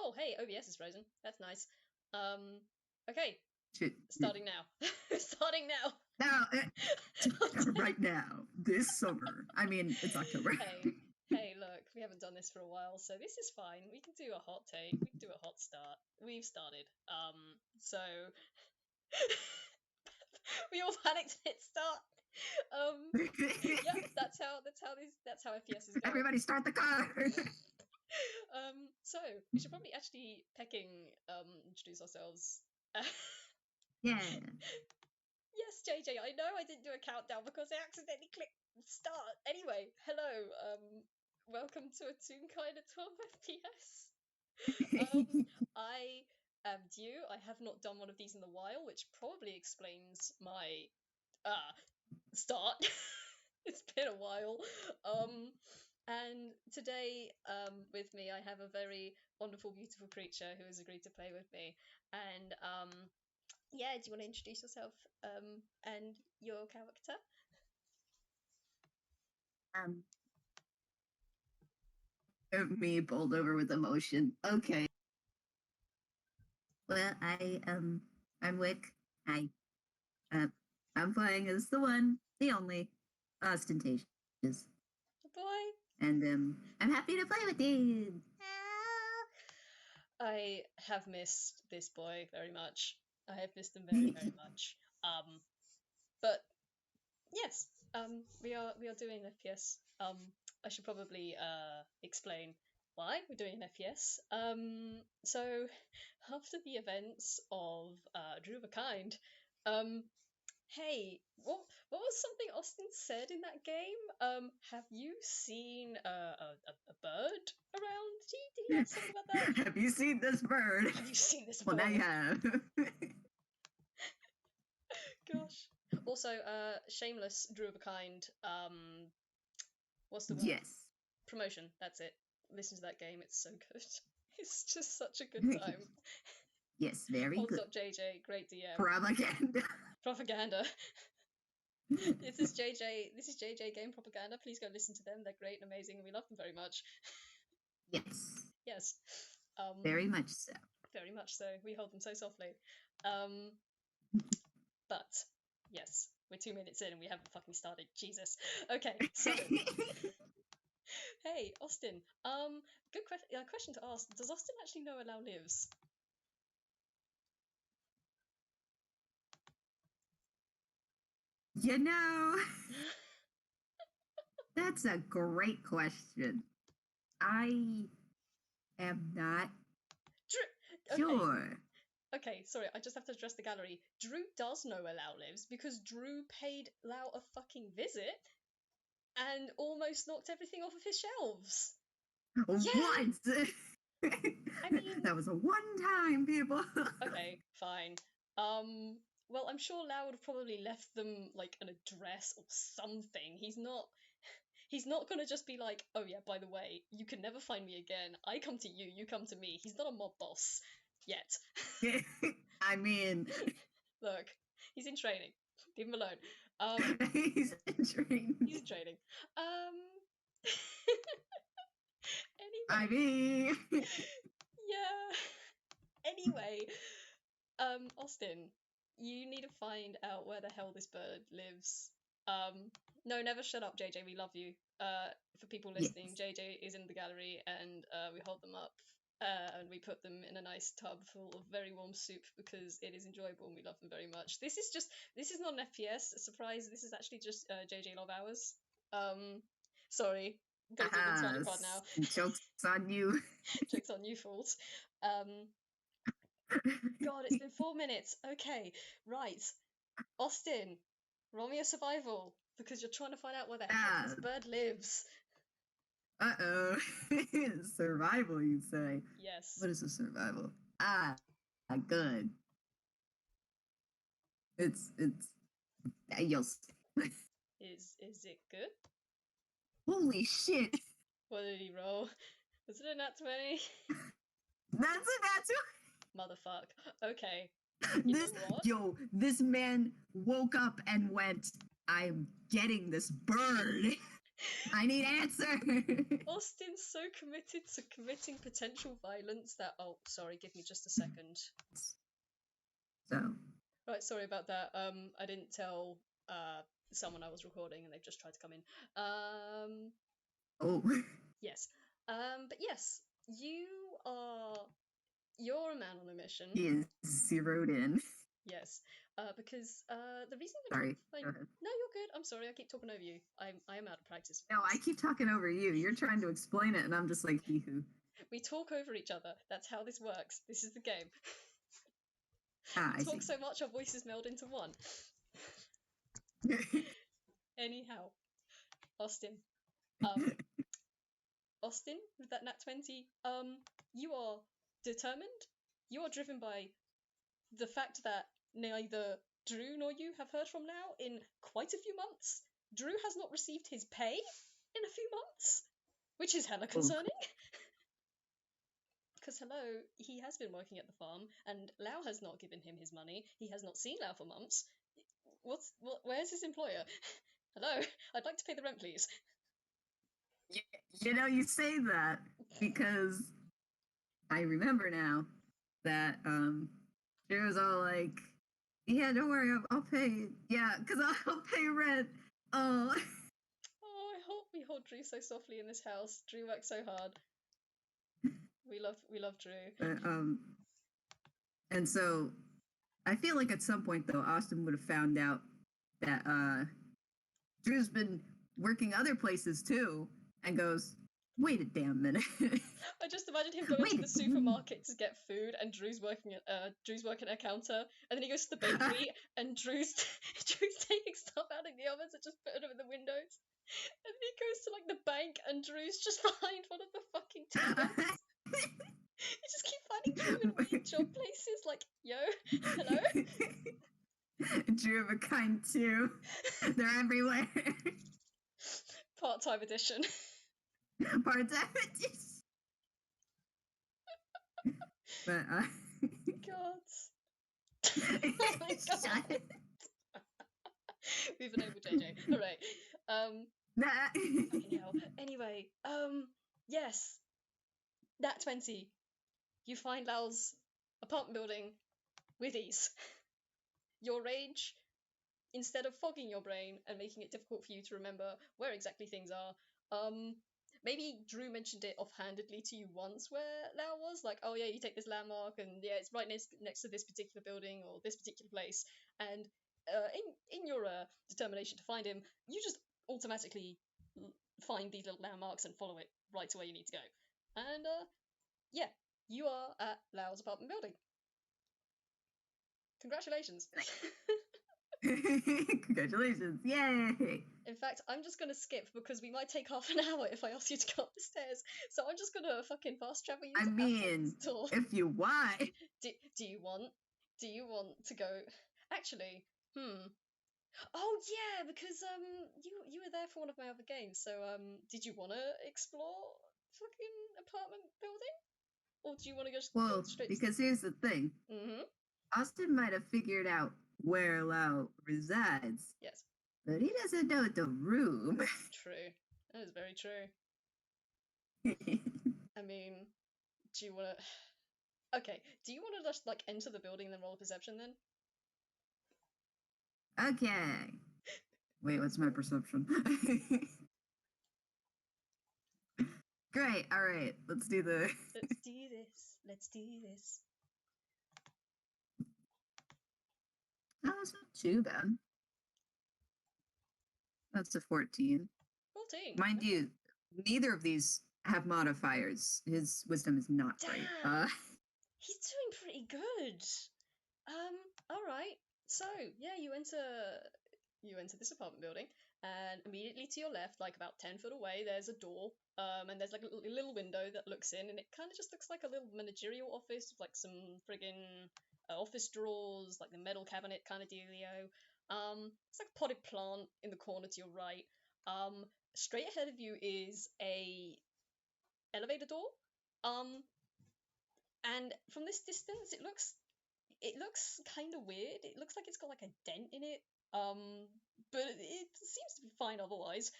Oh, hey, OBS is frozen. That's nice. Okay. Shit. Starting now. Starting now. Now, right now, this summer. I mean, it's October. Hey, look, we haven't done this for a while, so this is fine. We can do a hot take. We can do a hot start. We've started. So we all panicked at start. Yeah, that's how FPS is going. Everybody start the car. So we should probably actually introduce ourselves. Yeah. Yes, JJ, I know I didn't do a countdown because I accidentally clicked start. Anyway, hello. Welcome to a Toonkind at 12 FPS. I am due. I have not done one of these in a while, which probably explains my start. It's been a while. And today, with me, I have a very wonderful, beautiful creature who has agreed to play with me. And yeah, do you want to introduce yourself and your character? Me bowled over with emotion. Okay. Well, I'm Wick. Hi. I'm playing as the one, the only, Austin Teishus. Boy. And I'm happy to play with you. I have missed this boy very much. I have missed him very, very much. But yes, we are doing FPS. I should probably explain why we're doing an FPS. So after the events of Toonkind, hey, what was something Austin said in that game? Have you seen a bird around? Did he have something about that? Have you seen this bird? Have you seen this bird? Well, now you have. Gosh. Also, shameless Toonkind. What's the word? Yes. Promotion. That's it. Listen to that game. It's so good. It's just such a good time. Yes, very Holds good. up JJ. Great DM. Propaganda. This is JJ Game Propaganda. Please go listen to them. They're great and amazing, and we love them very much. Yes. Yes. Very much so. Very much so. We hold them so softly. But yes, we're 2 minutes in and we haven't fucking started. Jesus. Okay, so hey, Austin. Good question to ask. Does Austin actually know where Lao lives? You know, that's a great question. I am not sure. Okay, sorry, I just have to address the gallery. Drew does know where Lao lives because Drew paid Lao a fucking visit and almost knocked everything off of his shelves. Once! I mean... That was a one-time, people. Okay, fine. Well, I'm sure Lao would have probably left them, like, an address or something. He's not gonna just be like, oh yeah, by the way, you can never find me again. I come to you, you come to me. He's not a mob boss. Yet. I mean... Look, he's in training. Leave him alone. He's in training. He's in training. Anyway. I mean... Yeah. Anyway, Austin, you need to find out where the hell this bird lives. No, never shut up, JJ. We love you. For people listening, yes. JJ is in the gallery, and we hold them up, and we put them in a nice tub full of very warm soup because it is enjoyable and we love them very much. This is not an FPS. Surprise! This is actually just JJ Love Hours. Sorry. Gotta do the tiny part now. Joke's on you. Joke's on you, fools. God, it's been 4 minutes. Okay, right. Austin, roll me a survival, because you're trying to find out where the heck this bird lives. Uh-oh. Survival, you say? Yes. What is a survival? Good. It's you'll see. Is it good? Holy shit! What did he roll? Was it a nat 20? That's a nat 20! Motherfuck. Okay. This man woke up and went, I'm getting this bird. I need answer. Austin's so committed to committing potential violence that... Oh, sorry, give me just a second. So, Right, sorry about that. I didn't tell someone I was recording and they've just tried to come in. oh, Yes. But yes, you're a man on a mission. he is zeroed in. Yes. Because the reason I Sorry, can't go ahead. No, you're good. I'm sorry, I keep talking over you. I am out of practice. No, I keep talking over you. You're trying to explain it, and I'm just like, hee-hoo. We talk over each other. That's how this works. This is the game. Ah, We I talk see. so much our voices meld into one. Anyhow, Austin. Austin, with that nat 20, you are determined. You are driven by the fact that neither Drew nor you have heard from Lao in quite a few months. Drew has not received his pay in a few months, which is hella concerning. Because, hello, he has been working at the farm, and Lao has not given him his money. He has not seen Lao for months. Where's his employer? Hello, I'd like to pay the rent, please. You know, you say that because I remember now that Drew was all like, "Yeah, don't worry, I'll pay. Yeah, because I'll pay rent." Oh. Oh, I hope we hold Drew so softly in this house. Drew works so hard. We love Drew. And so I feel like at some point though, Austin would have found out that Drew's been working other places too, and goes, "Wait a damn minute." I just imagine him going to the supermarket to get food, and Drew's working at a counter, and then he goes to the bakery, and Drew's taking stuff out of the ovens and just putting them in the windows, and then he goes to like the bank, and Drew's just behind one of the fucking tables. You just keep finding Drew in weird job places, like, yo, hello. Drew of a kind too. They're everywhere. Part-time edition. Part-time edition. But God. Oh my God. We've enabled JJ. Alright. Fucking hell. Anyway, yes. That 20. You find Lao's apartment building with ease. Your rage, instead of fogging your brain and making it difficult for you to remember where exactly things are, maybe Drew mentioned it offhandedly to you once where Lao was, like, oh yeah, you take this landmark and yeah, it's right next to this particular building or this particular place, and in your determination to find him, you just automatically find these little landmarks and follow it right to where you need to go. And yeah, you are at Lao's apartment building. Congratulations. Congratulations. Yay. In fact, I'm just gonna skip because we might take half an hour if I ask you to go up the stairs. So I'm just gonna fucking fast travel you I to mean, door. if you want. Do you want to go? Actually, Oh yeah, because you were there for one of my other games. So did you want to explore fucking apartment building, or do you want to just go Well, straight? because here's the thing. Austin might have figured out where Lao resides. Yes. But he doesn't know the room. True. That is very true. I mean, do you want to... Okay, do you want to just, like, enter the building and then roll a perception then? Okay. Wait, what's my perception? Great, alright, let's do the... Let's do this. Let's do this. Oh, that's not too bad. That's a 14. 14. Mind you, neither of these have modifiers. His wisdom is not great. He's doing pretty good. Alright. So, yeah, you enter this apartment building, and immediately to your left, like about 10 foot away, there's a door, and there's like a little window that looks in, and it kind of just looks like a little managerial office with like some friggin' office drawers, like the metal cabinet kind of dealio. It's like a potted plant in the corner to your right. Straight ahead of you is a elevator door. And from this distance, it looks kind of weird. It looks like it's got like a dent in it. But it seems to be fine otherwise.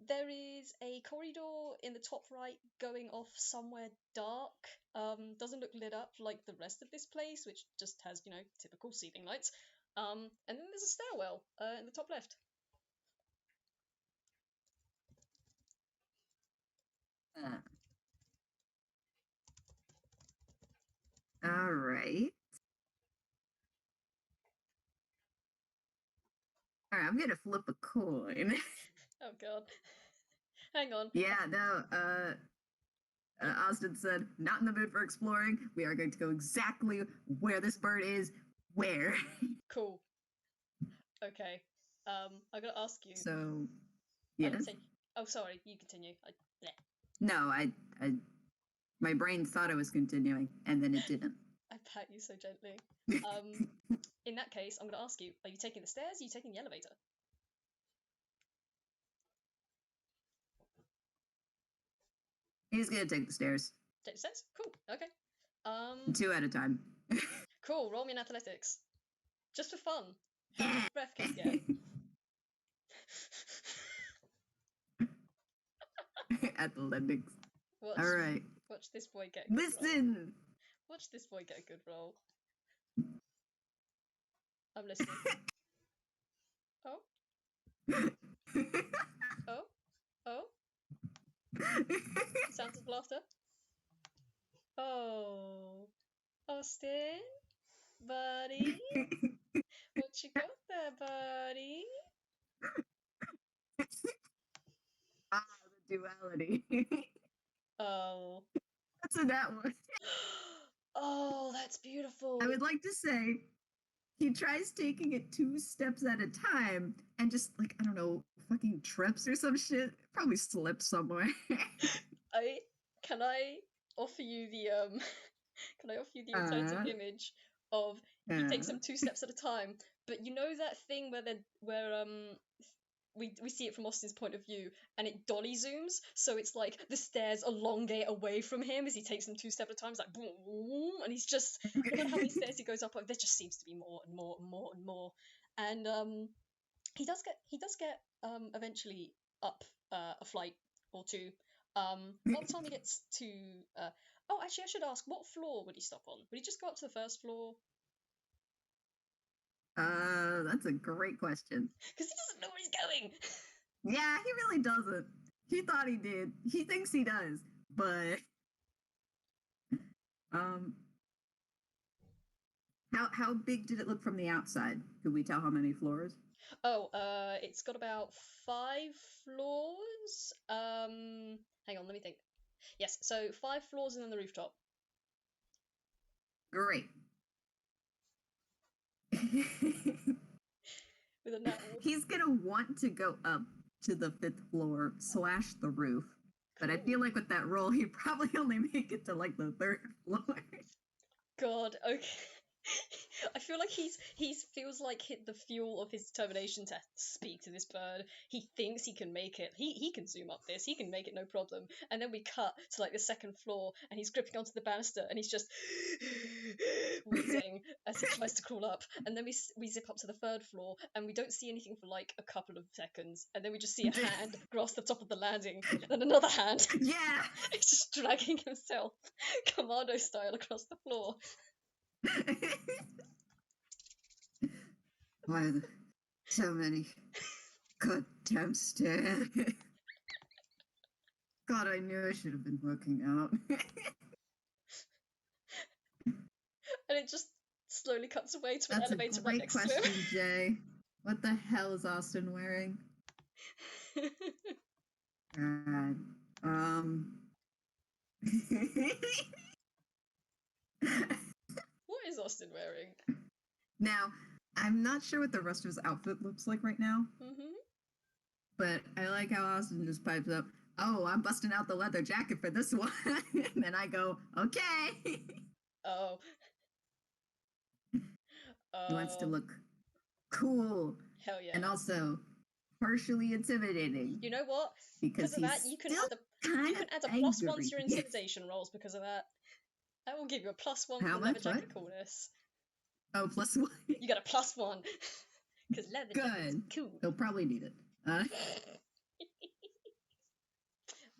There is a corridor in the top right going off somewhere dark. Doesn't look lit up like the rest of this place, which just has, typical ceiling lights. And then there's a stairwell in the top left. All right. All right, I'm gonna flip a coin. Oh god. Hang on. Yeah, no. Austin said, "Not in the mood for exploring. We are going to go exactly where this bird is. Where?" Cool. Okay. I'm gonna ask you. So, yes. Oh, sorry. You continue. No, my brain thought it was continuing, and then it didn't. I pat you so gently. In that case, I'm gonna ask you: are you taking the stairs? Or are you taking the elevator? He's gonna take the stairs. Take the stairs. Cool. Okay. 2 at a time. Cool. Roll me an athletics, just for fun. How Yeah. much breath can you get? Athletics. Watch, All right. Watch this boy get a good Listen. roll. Watch this boy get a good roll. I'm listening. Oh. Oh. Oh. Sounds of laughter. Oh. Austin? Buddy? What you got there, buddy? The duality. Oh. That's a that one. Oh, that's beautiful. I would like to say he tries taking it 2 steps at a time and just, like, I don't know, fucking trips or some shit. Probably slips somewhere. Can I offer you the alternative image of he takes them 2 steps at a time, but you know that thing where we see it from Austin's point of view and it dolly zooms, so it's like the stairs elongate away from him as he takes them 2 steps at a time. It's like boom, and he's just, look at how many stairs he goes up. There just seems to be more and more and more and more, and he does get eventually up a flight or two. By the time he gets to oh, actually, I should ask, what floor would he stop on? Would he just go up to the first floor? That's a great question. Because he doesn't know where he's going. Yeah, he really doesn't. He thought he did. He thinks he does, but how big did it look from the outside? Could we tell how many floors? Oh, it's got about 5 floors. Hang on, let me think. Yes, so 5 floors and then the rooftop. Great. With a net. He's gonna want to go up to the 5th floor, slash the roof. But I feel like with that roll, he'd probably only make it to like the 3rd floor. God, okay. I feel like he's feels like the fuel of his determination to speak to this bird. He thinks he can make it. He can zoom up this. He can make it no problem. And then we cut to like the 2nd floor, and he's gripping onto the banister, and he's just wheezing as he tries to crawl up. And then we zip up to the 3rd floor, and we don't see anything for like a couple of seconds. And then we just see a hand grasp the top of the landing, and another hand. Yeah. He's just dragging himself commando style across the floor. Why are there so many goddamn stairs? God, I knew I should have been working out. And it just slowly cuts away to an elevator right next to him. That's a great question, Jay. What the hell is Austin wearing? God. What is Austin wearing? Now, I'm not sure what the rest of his outfit looks like right now. Mm-hmm. But I like how Austin just pipes up, "Oh, I'm busting out the leather jacket for this one." And then I go, "Okay." Oh. He wants to look cool. Hell yeah. And also partially intimidating. You know what? Because of that, you can add a +1 to your intimidation rolls because of that. I will give you a +1 for leather jacket coolness. Oh, +1. You got a +1. Because leather jacket's cool. He'll probably need it.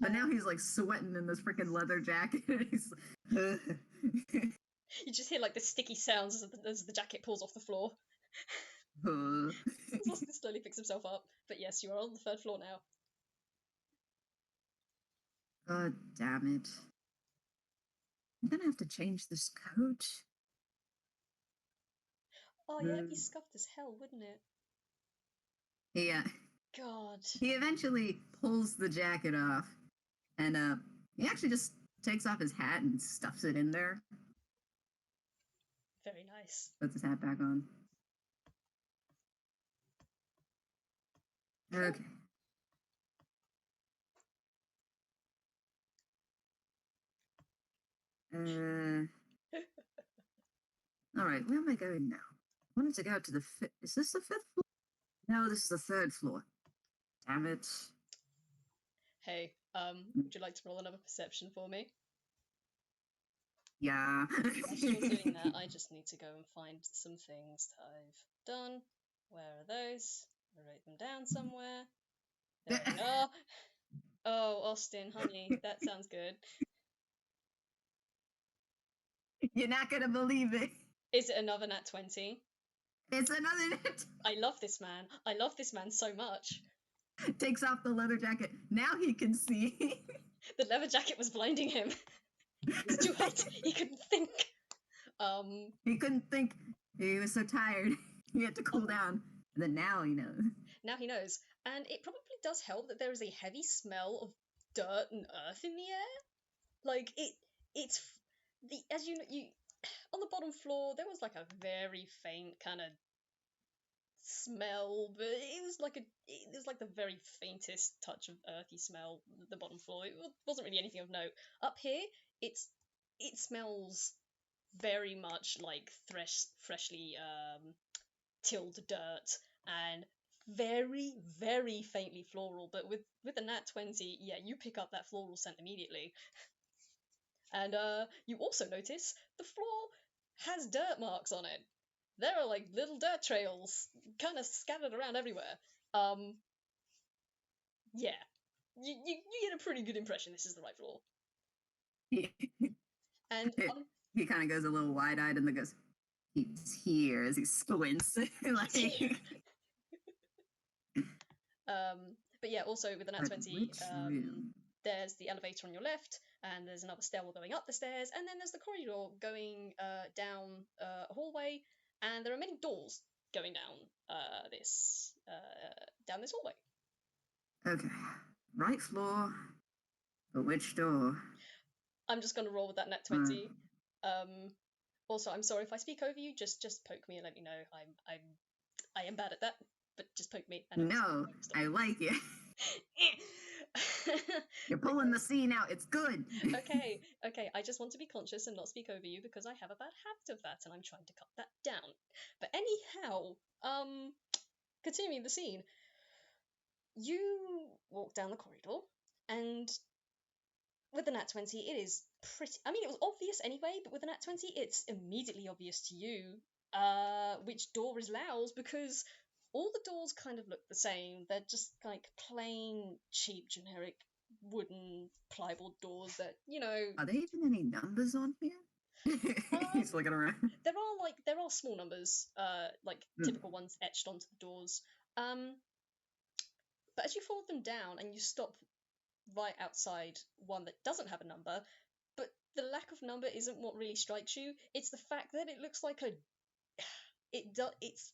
But now he's like sweating in this freaking leather jacket. He's You just hear like the sticky sounds as the jacket pulls off the floor. Austin slowly picks himself up. But yes, you are on the 3rd floor now. God damn it. I'm gonna have to change this coat. Oh yeah, it'd be scuffed as hell, wouldn't it? Yeah. God. He eventually pulls the jacket off, and he actually just takes off his hat and stuffs it in there. Very nice. Puts his hat back on. Okay. All right, where am I going now? I wanted to go to the fifth. Is this the 5th floor? No, this is the 3rd floor. Damn it. Hey, would you like to roll another perception for me? Yeah. Whilst you're doing that, I just need to go and find some things that I've done. Where are those? I wrote them down somewhere. There they are. Oh, Austin, honey, that sounds good. You're not gonna believe it. Is it another nat 20? It's another net. I love this man. I love this man so much. Takes off the leather jacket. Now he can see. The leather jacket was blinding him. It was too hot. He couldn't think. He couldn't think. He was so tired. He had to cool down. And then now he knows. Now he knows. And it probably does help that there is a heavy smell of dirt and earth in the air. Like it's the as you on the bottom floor there was like a very faint kind of smell, but it was like the very faintest touch of earthy smell at the bottom floor. It wasn't really anything of note. Up here, it smells very much like freshly tilled dirt and very, very faintly floral. But with the nat 20, yeah, you pick up that floral scent immediately. And you also notice the floor has dirt marks on it. There are like little dirt trails kind of scattered around everywhere. Yeah, you get a pretty good impression this is the right floor. And he kind of goes a little wide-eyed and then goes, "He's here," as he squints. Like, but yeah, also with the nat 20, there's the elevator on your left, and there's another stairwell going up the stairs, and then there's the corridor going down a hallway, and there are many doors going down this hallway. Okay, right floor, but which door? I'm just gonna roll with that nat 20. Also, I'm sorry if I speak over you. Just poke me and let me know. I am bad at that, but just poke me. No, I like it. You're pulling the scene out. It's good. Okay. I just want to be conscious and not speak over you because I have a bad habit of that, and I'm trying to cut that down. But anyhow, continuing the scene, you walk down the corridor, and with the nat 20, it is pretty. I mean, it was obvious anyway, but with the nat 20, it's immediately obvious to you which door is Lao's, because all the doors kind of look the same. They're just like plain, cheap, generic wooden plywood doors that, you know. Are there even any numbers on here? He's looking around. There are small numbers, like typical ones etched onto the doors. But as you fold them down and you stop right outside one that doesn't have a number, but the lack of number isn't what really strikes you. It's the fact that it looks like it's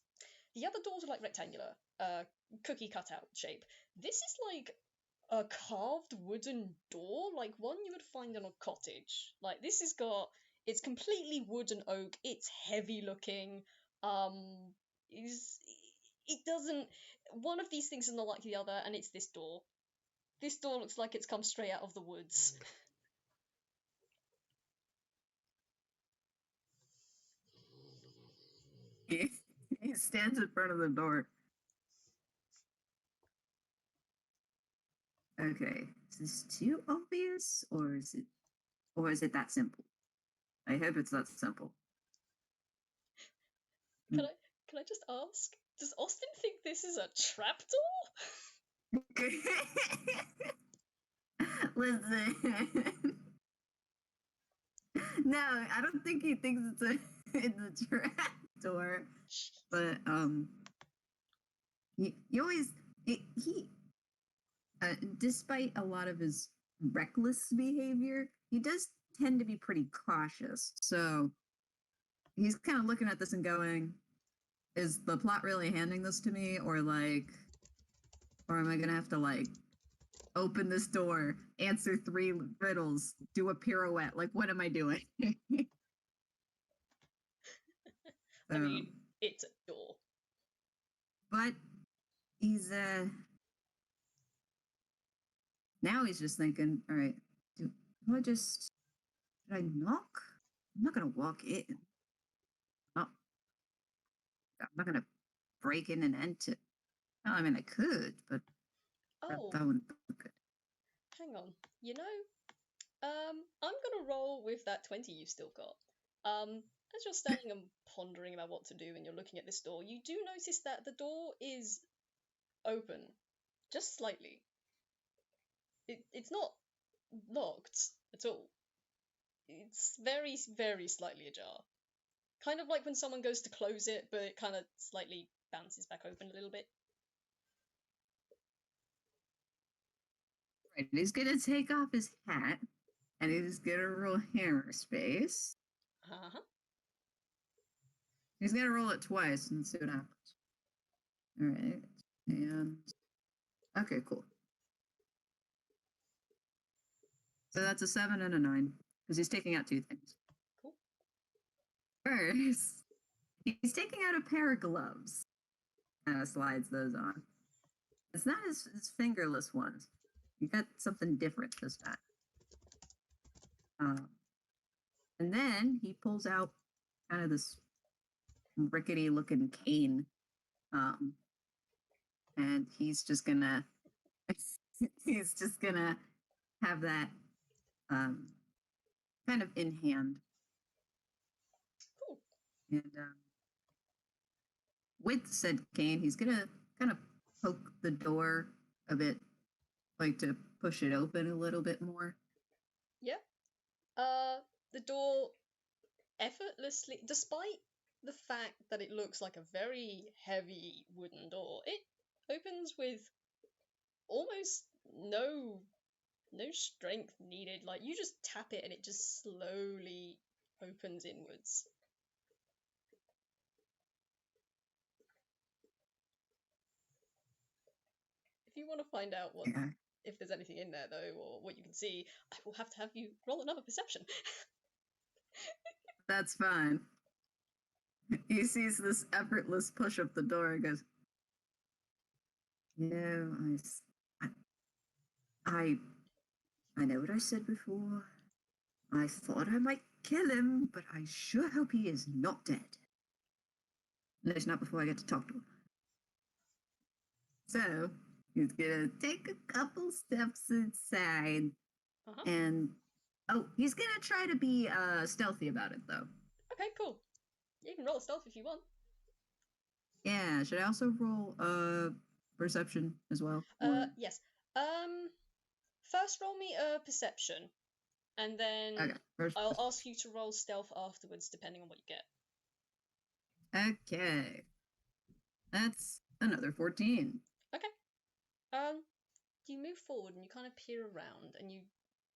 the other doors are like rectangular, cookie cutout shape. This is like a carved wooden door, like one you would find in a cottage. Like it's completely wood and oak. It's heavy looking. It doesn't. One of these things is not like the other, and it's this door. This door looks like it's come straight out of the woods. He stands in front of the door. Okay, is this too obvious, or is it that simple? I hope it's that simple. Can I just ask? Does Austin think this is a trapdoor? Listen. No, I don't think he thinks it's a trap door. But he always he despite a lot of his reckless behavior, he does tend to be pretty cautious. So he's kind of looking at this and going, is the plot really handing this to me, or am I gonna have to open this door, answer 3 riddles, do a pirouette? Like, what am I doing? I mean, it's a door. But he's now he's just thinking, all right, should I knock? I'm not gonna walk in. Oh, I'm not gonna break in and enter. No, I mean I could, but Oh, that wouldn't look good. hang on. You know, I'm gonna roll with that 20 you've still got. As you're standing and pondering about what to do and you're looking at this door, you do notice that the door is open, just slightly. It's not locked at all. It's very, very slightly ajar. Kind of like when someone goes to close it, but it kind of slightly bounces back open a little bit. Right, he's gonna take off his hat and he's gonna roll hammer space. Uh-huh. He's gonna roll it twice and see what happens. All right, and okay, cool. So that's a 7 and a 9 because he's taking out 2 things. Cool. First, he's taking out a pair of gloves. Slides those on. It's not his fingerless ones. You got something different this time. And then he pulls out kind of this rickety looking cane. And he's just gonna have that kind of in hand. Cool. And with said cane, he's gonna kind of poke the door a bit, like to push it open a little bit more. Yeah. The door effortlessly, despite the fact that it looks like a very heavy wooden door, it opens with almost no strength needed. Like, you just tap it and it just slowly opens inwards. If you want to find out if there's anything in there though, or what you can see, I will have to have you roll another perception. That's fine. He sees this effortless push up the door and goes, I know what I said before. I thought I might kill him, but I sure hope he is not dead. At least not before I get to talk to him. So he's gonna take a couple steps inside, and he's gonna try to be stealthy about it though. Okay, cool. You can roll stealth if you want. Yeah, should I also roll perception as well? Yes. First roll me a perception, and then I'll ask you to roll stealth afterwards, depending on what you get. Okay. That's another 14. Okay. You move forward and you kind of peer around, and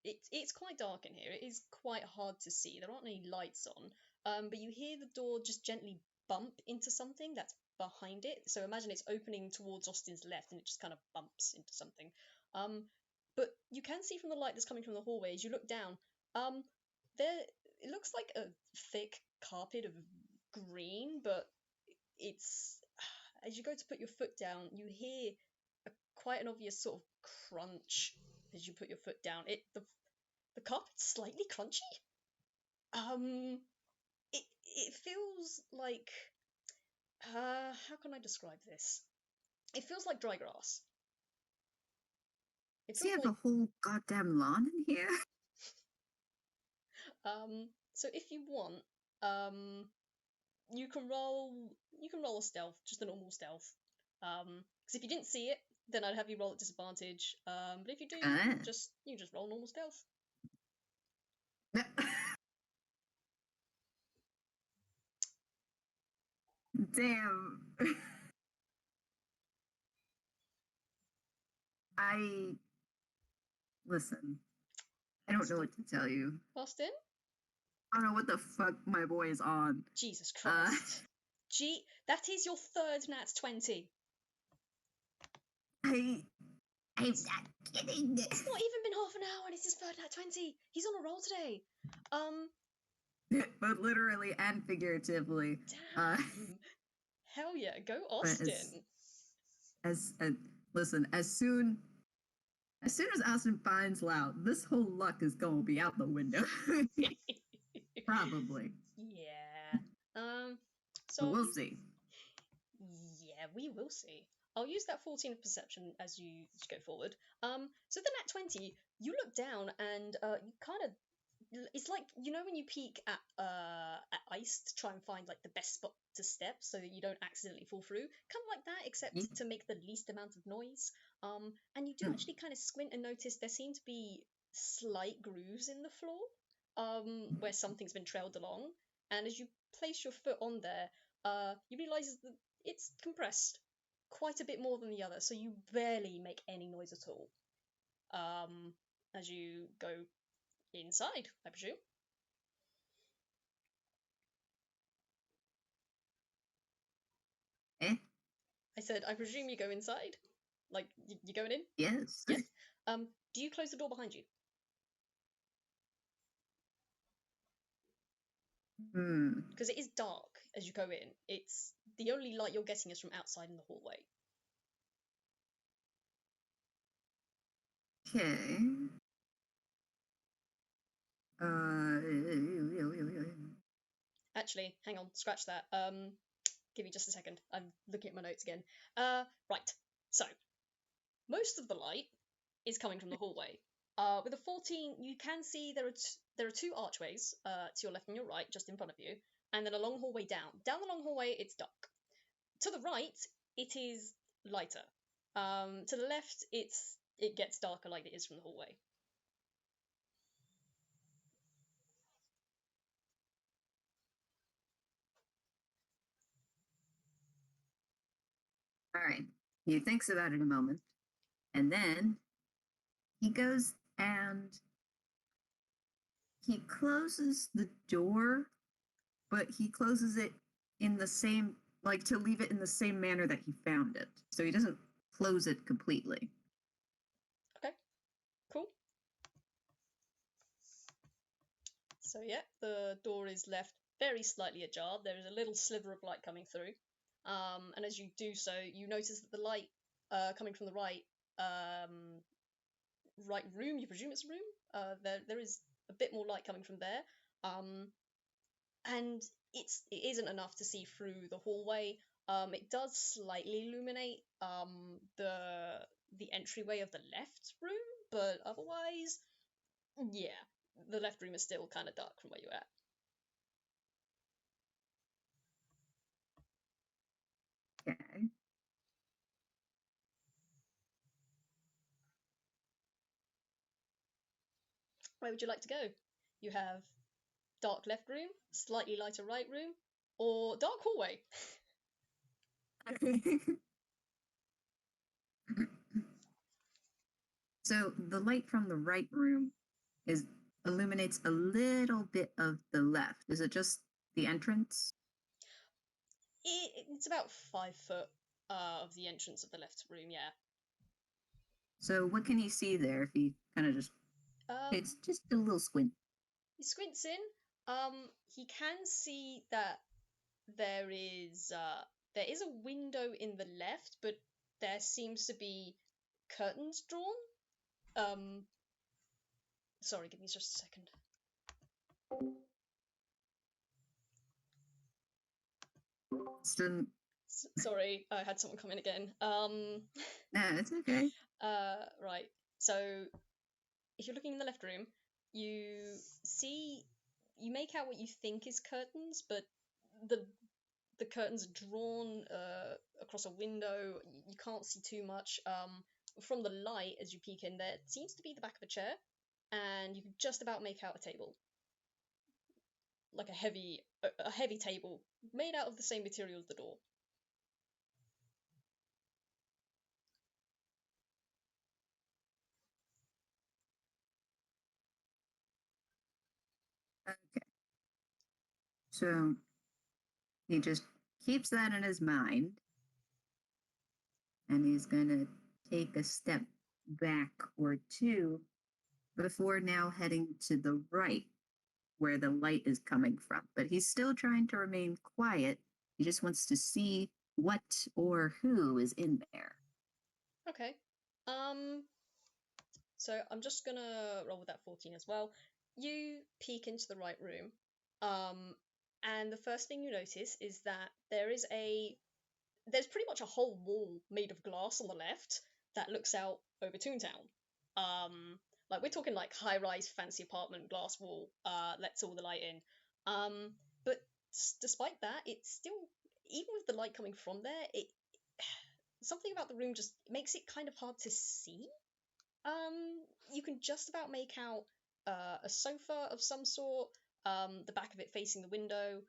it's quite dark in here. It is quite hard to see. There aren't any lights on. But you hear the door just gently bump into something that's behind it. So imagine it's opening towards Austin's left, and it just kind of bumps into something. But you can see from the light that's coming from the hallway as you look down. It looks like a thick carpet of green, but it's as you go to put your foot down, you hear quite an obvious sort of crunch as you put your foot down. The carpet's slightly crunchy. It feels like how can I describe this? It feels like dry grass. Does he have a whole goddamn lawn in here? So if you want, you can roll a stealth, just a normal stealth. Because if you didn't see it, then I'd have you roll at disadvantage. But if you do, you just roll normal stealth. Damn. Listen. I don't know what to tell you. Austin? I don't know what the fuck my boy is on. Jesus Christ. That is your third nat 20. I'm not kidding. It's not even been half an hour and it's his third nat 20. He's on a roll today. But literally and figuratively. Damn. Hell yeah, go Austin. Listen, as soon as Austin finds Lao, this whole luck is gonna be out the window. Probably. Yeah. So but we'll see. Yeah, we will see. I'll use that 14 of perception as you go forward. So the nat 20, you look down and you kind of, it's like, you know when you peek at ice to try and find like the best spot to step so that you don't accidentally fall through, kind of like that, except to make the least amount of noise. And you do actually kind of squint and notice there seem to be slight grooves in the floor, where something's been trailed along. And as you place your foot on there, you realise that it's compressed quite a bit more than the other, so you barely make any noise at all. As you go inside, I presume. I said, I presume you go inside? Like, you going in? Yes. Yeah. Do you close the door behind you? Because it is dark as you go in. It's the only light you're getting is from outside in the hallway. Okay. Actually, hang on, scratch that. Give me just a second. I'm looking at my notes again. Right. So, most of the light is coming from the hallway. With a 14, you can see there are two archways to your left and your right, just in front of you, and then a long hallway down. Down the long hallway, it's dark. To the right, it is lighter. To the left, it gets darker like it is from the hallway. All right. He thinks about it a moment, and then he goes and he closes the door, but he closes it in the same, like to leave it in the same manner that he found it. So he doesn't close it completely. Okay, cool. So yeah, the door is left very slightly ajar. There is a little sliver of light coming through. And as you do so, you notice that the light coming from the right room, you presume it's a room, there is a bit more light coming from there. And it isn't enough to see through the hallway. It does slightly illuminate the entryway of the left room, but otherwise, yeah, the left room is still kind of dark from where you're at. Okay. Where would you like to go? You have dark left room, slightly lighter right room, or dark hallway. So the light from the right room illuminates a little bit of the left. Is it just the entrance? It's about 5 foot of the entrance of the left room, yeah. So what can he see there if he kind of just... it's just a little squint. He squints in. He can see that there is a window in the left, but there seems to be curtains drawn. Sorry, give me just a second. Sorry, I had someone come in again. No, it's okay. Right. So, if you're looking in the left room, you make out what you think is curtains, but the curtains are drawn across a window. You can't see too much. From the light, as you peek in there, it seems to be the back of a chair, and you can just about make out a table, like a heavy table made out of the same material as the door. Okay. So he just keeps that in his mind, and he's going to take a step back or two before now heading to the right where the light is coming from. But he's still trying to remain quiet. He just wants to see what or who is in there. Okay. So I'm just gonna roll with that 14 as well. You peek into the right room, and the first thing you notice is that there's pretty much a whole wall made of glass on the left that looks out over Toontown. Like we're talking like high-rise fancy apartment glass wall, lets all the light in. But despite that, it's still, even with the light coming from there, it something about the room just makes it kind of hard to see. You can just about make out a sofa of some sort, the back of it facing the window.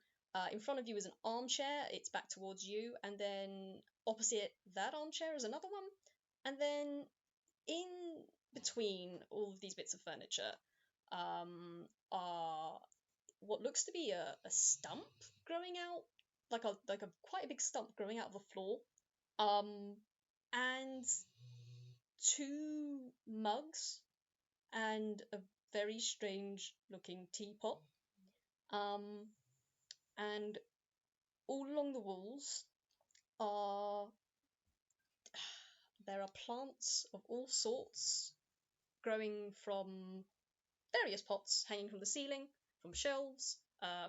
In front of you is an armchair, it's back towards you, and then opposite that armchair is another one. And then in between all of these bits of furniture are what looks to be a stump growing out, like a quite a big stump growing out of the floor. And two mugs and a very strange looking teapot. And all along the walls are there are plants of all sorts growing from various pots hanging from the ceiling, from shelves,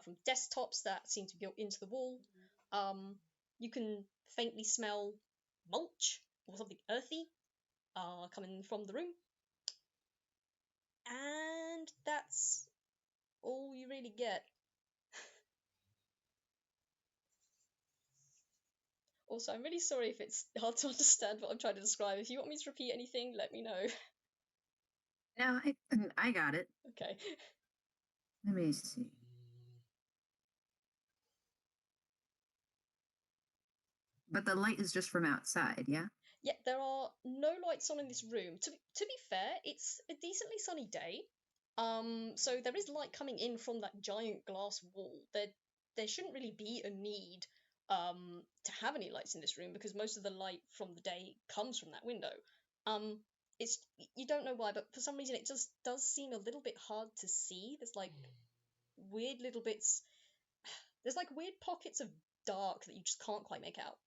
from desktops that seem to go into the wall. You can faintly smell mulch or something earthy coming from the room. And that's all you really get. Also, I'm really sorry if it's hard to understand what I'm trying to describe. If you want me to repeat anything, let me know. No, I got it. Okay. Let me see. But the light is just from outside, yeah? Yeah, there are no lights on in this room. To be fair, it's a decently sunny day. So there is light coming in from that giant glass wall. There shouldn't really be a need to have any lights in this room because most of the light from the day comes from that window. Um it's, you don't know why, but for some reason it just does seem a little bit hard to see. There's like weird little bits. There's like weird pockets of dark that you just can't quite make out.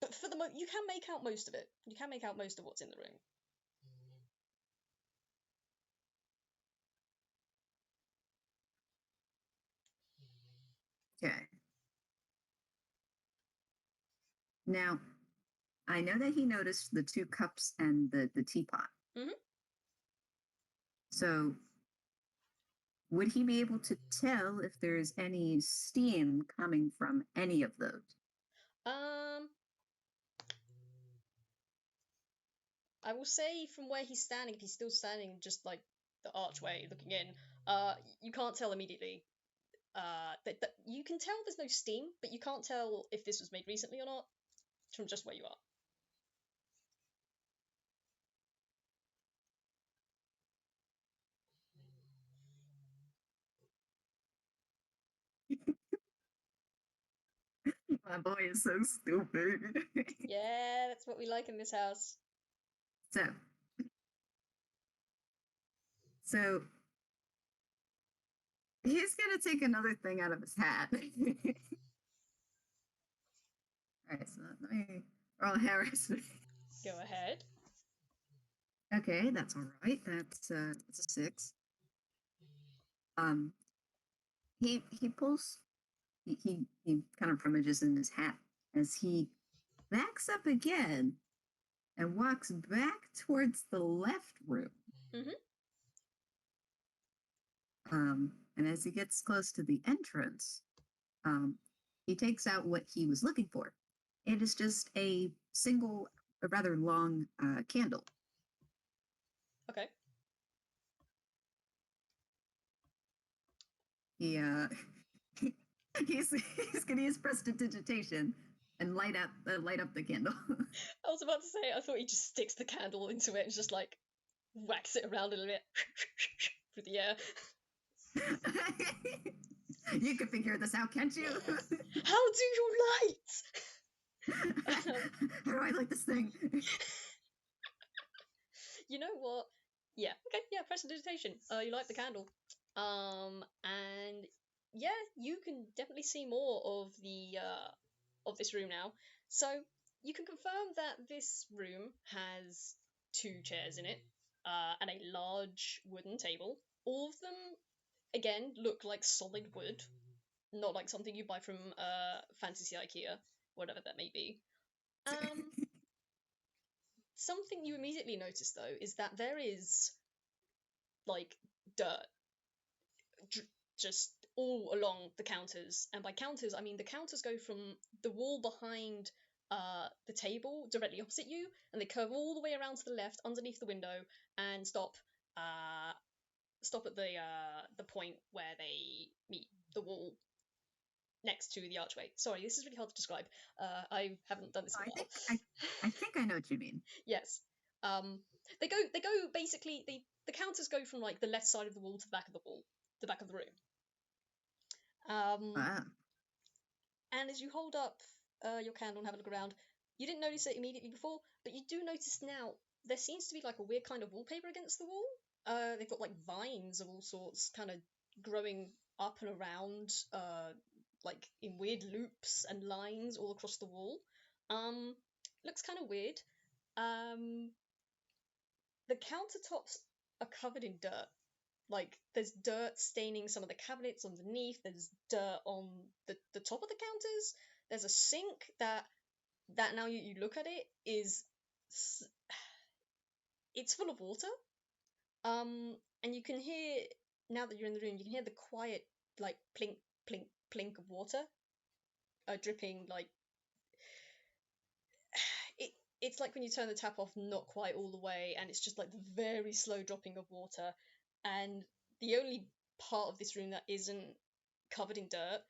But for you can make out most of it. You can make out most of what's in the room. Okay. Now, I know that he noticed the two cups and the teapot. Mm-hmm. So, would he be able to tell if there's any steam coming from any of those? Um, I will say from where he's standing, if he's still standing just like the archway looking in, you can't tell immediately. That you can tell there's no steam, but you can't tell if this was made recently or not from just where you are. My boy is so stupid. Yeah, that's what we like in this house. so, so he's gonna take another thing out of his hat. All right, so let me roll Harris. Go ahead. Okay, that's all right. That's a 6. Um, he pulls. He kind of rummages in his hat as he backs up again and walks back towards the left room. Mm-hmm. And as he gets close to the entrance, he takes out what he was looking for. It is just a single, a rather long candle. Okay. He he's gonna use prestidigitation and light up the candle. I was about to say, I thought he just sticks the candle into it and just like whacks it around a little bit through the air. You can figure this out, can't you? How do you light? How do I light this thing? You know what? Yeah. Okay. Yeah. Prestidigitation. You light the candle. And yeah, you can definitely see more of this room now. So you can confirm that this room has 2 chairs in it, and a large wooden table. All of them, again, look like solid wood, not like something you buy from fantasy IKEA, whatever that may be. Something you immediately notice though is that there is like dirt just all along the counters, and by counters I mean the counters go from the wall behind the table directly opposite you, and they curve all the way around to the left underneath the window and stop at the point where they meet the wall next to the archway. Sorry, this is really hard to describe. I haven't done this in a while. I think I know what you mean. Yes. They go basically the counters go from like the left side of the wall to the back of the wall, the back of the room. And as you hold up your candle and have a look around, you didn't notice it immediately before, but you do notice now there seems to be like a weird kind of wallpaper against the wall. They've got like vines of all sorts kind of growing up and around, like in weird loops and lines all across the wall. Looks kind of weird. The countertops are covered in dirt. Like, there's dirt staining some of the cabinets underneath. There's dirt on the top of the counters. There's a sink that now you look at it is it's full of water. And you can hear, now that you're in the room, you can hear the quiet like plink plink plink of water dripping. Like it's like when you turn the tap off not quite all the way, and it's just like the very slow dropping of water. And the only part of this room that isn't covered in dirt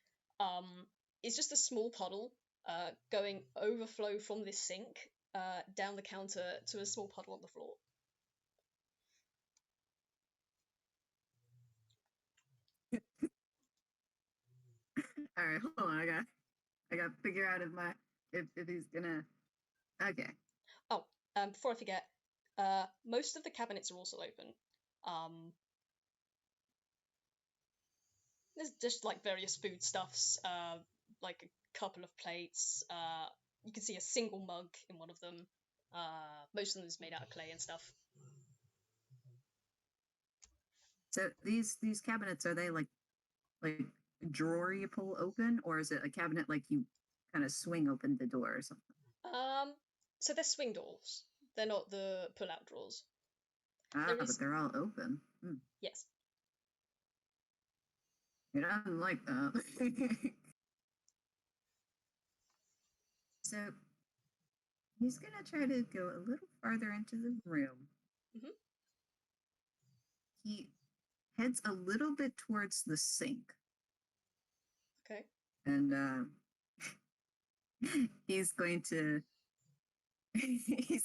is just a small puddle going overflow from this sink down the counter to a small puddle on the floor. All right, hold on. I got to figure out if he's gonna. Okay. Oh, before I forget, most of the cabinets are also open. There's just like various foodstuffs, like a couple of plates. You can see a single mug in one of them. Most of them is made out of clay and stuff. So these cabinets, are they like drawer you pull open, or is it a cabinet like you kind of swing open the door or something? So they're swing doors. They're not the pull-out drawers. But they're all open. Yes. It doesn't like that. So he's gonna try to go a little farther into the room. Mm-hmm. He heads a little bit towards the sink. Okay. And he's going to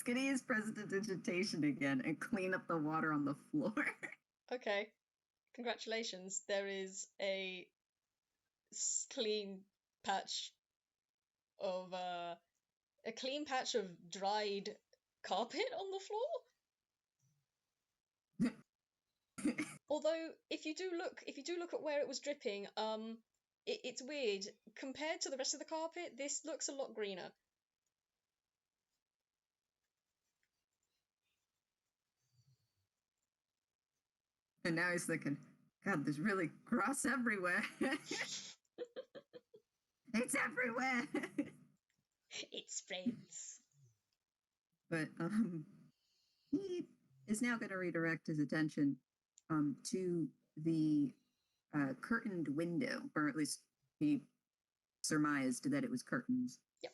use prestidigitation again and clean up the water on the floor. Okay. Congratulations. There is a clean patch of dried carpet on the floor. Although if you do look at where it was dripping, it's weird. Compared to the rest of the carpet, this looks a lot greener. And now he's thinking, God, there's really grass everywhere. It's everywhere. It spreads. But he is now going to redirect his attention to the curtained window, or at least he surmised that it was curtains. Yep.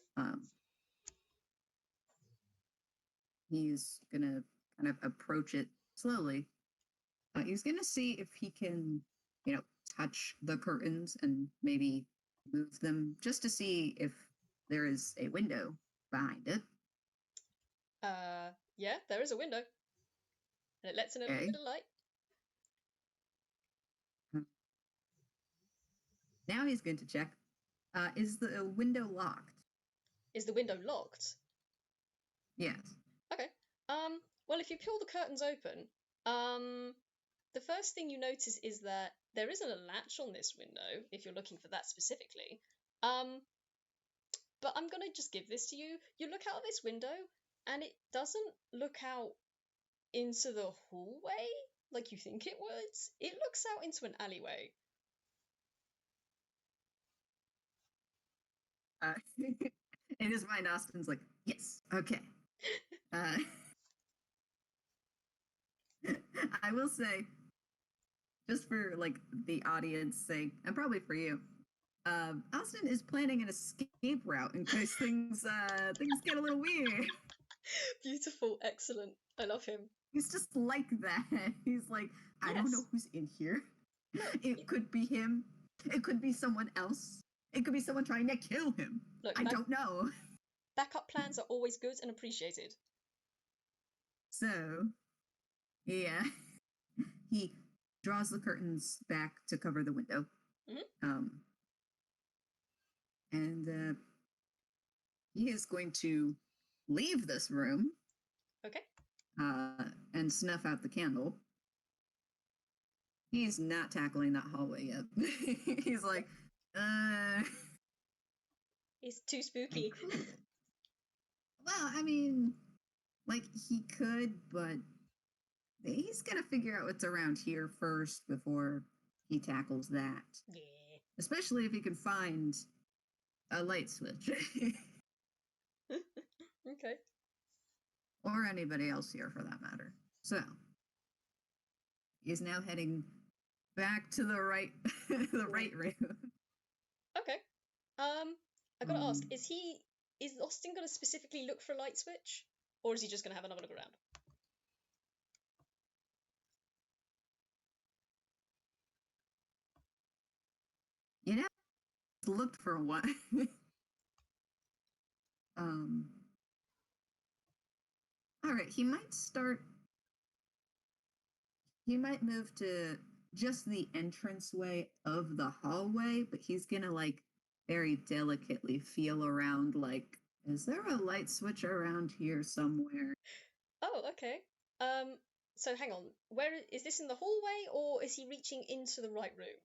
He's gonna kind of approach it slowly. He's gonna see if he can, touch the curtains and maybe move them just to see if there is a window behind it. Yeah, there is a window, and it lets in a little bit of light. Now he's going to check. Is the window locked? Is the window locked? Yes. Okay. Well, if you pull the curtains open, the first thing you notice is that there isn't a latch on this window, if you're looking for that specifically. But I'm gonna just give this to you. You look out of this window, and it doesn't look out into the hallway like you think it would. It looks out into an alleyway. In his mind, Austin's like, yes, okay. I will say, just for like the audience sake, and probably for you, Austin is planning an escape route in case things get a little weird. Beautiful, excellent. I love him. He's just like that. He's like, I don't know who's in here. It could be him. It could be someone else. It could be someone trying to kill him. Look, I don't know. Backup plans are always good and appreciated. So, yeah, he draws the curtains back to cover the window. Mm-hmm. And he is going to leave this room. Okay. And snuff out the candle. He's not tackling that hallway yet. He's like, He's too spooky. Well, I mean, like, he could, but he's gonna figure out what's around here first before he tackles that. Yeah. Especially if he can find a light switch. Okay. Or anybody else here, for that matter. So, he's now heading back to the right, the right room. Okay. I gotta ask, is Austin gonna specifically look for a light switch, or is he just gonna have another look around? You know, looked for one. All right, he might move to just the entranceway of the hallway, but he's gonna like very delicately feel around, like, is there a light switch around here somewhere? Oh, okay. So hang on, where is this, in the hallway, or is he reaching into the right room?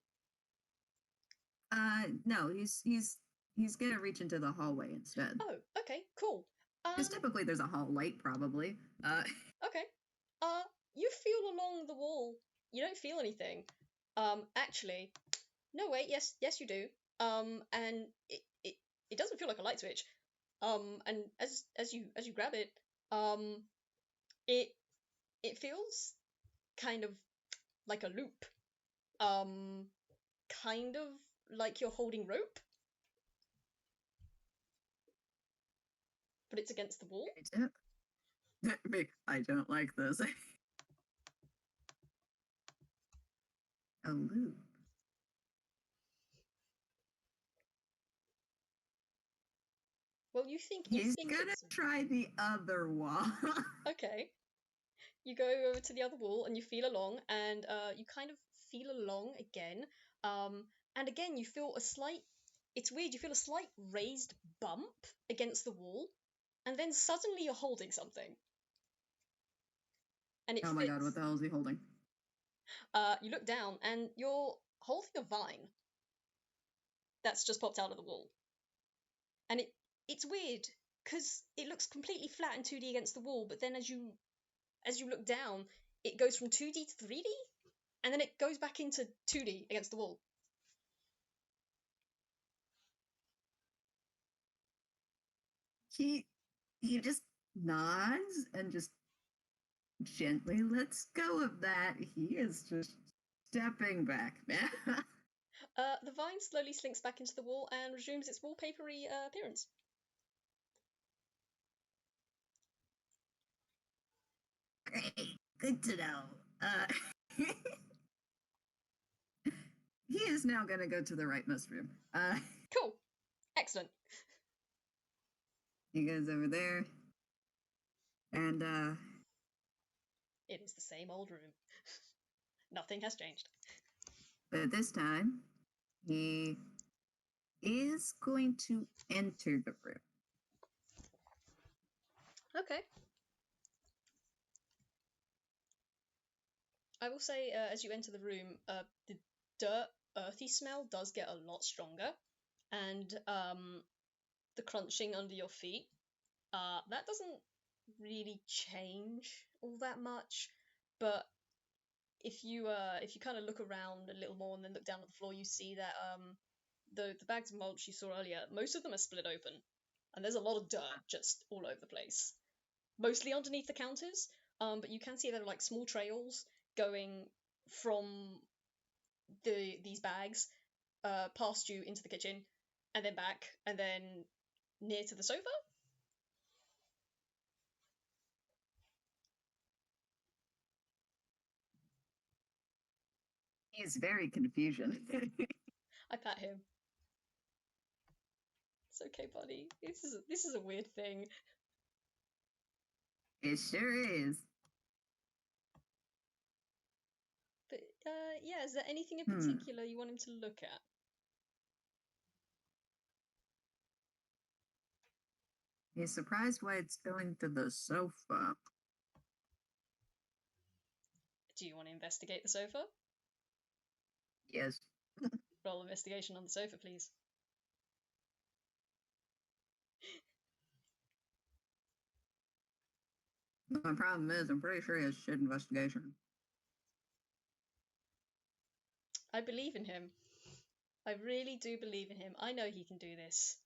No, he's gonna reach into the hallway instead. Oh, okay, cool. Because typically there's a hall light, probably. Okay. You feel along the wall. You don't feel anything. Actually, no, wait. Yes, you do. And it doesn't feel like a light switch. And as you grab it, it feels kind of like a loop. Kind of like you're holding rope, but it's against the wall. I don't like this. A loop. Well, you think he's gonna try the other wall. Okay. You go over to the other wall and you feel along, and you kind of feel along again. And again, you feel a slight. It's weird. You feel a slight raised bump against the wall, and then suddenly you're holding something. And it oh my god! What the hell is he holding? You look down and you're holding a vine that's just popped out of the wall, and it's weird because it looks completely flat and 2D against the wall, but then as you look down, it goes from 2D to 3D, and then it goes back into 2D against the wall. He just nods and just gently lets go of that. He is just stepping back, man. The vine slowly slinks back into the wall and resumes its wallpapery appearance. Great, good to know. He is now going to go to the rightmost room. Cool. Excellent. He goes over there, and It is the same old room. Nothing has changed. but this time, he is going to enter the room. Okay. I will say, as you enter the room, the dirt, earthy smell does get a lot stronger, and the crunching under your feet, that doesn't really change all that much. But if you kind of look around a little more and then look down at the floor, you see that the bags of mulch you saw earlier, most of them are split open, and there's a lot of dirt just all over the place, mostly underneath the counters. But you can see there are like small trails going from these bags past you into the kitchen, and then back, and then near to the sofa. He is very confusion. I pat him. It's okay, buddy. This is a weird thing. It sure is. But yeah, is there anything in particular you want him to look at? He's surprised why it's going to the sofa. Do you want to investigate the sofa? Yes. Roll investigation on the sofa, please. My problem is, I'm pretty sure he has shit investigation. I believe in him. I really do believe in him. I know he can do this.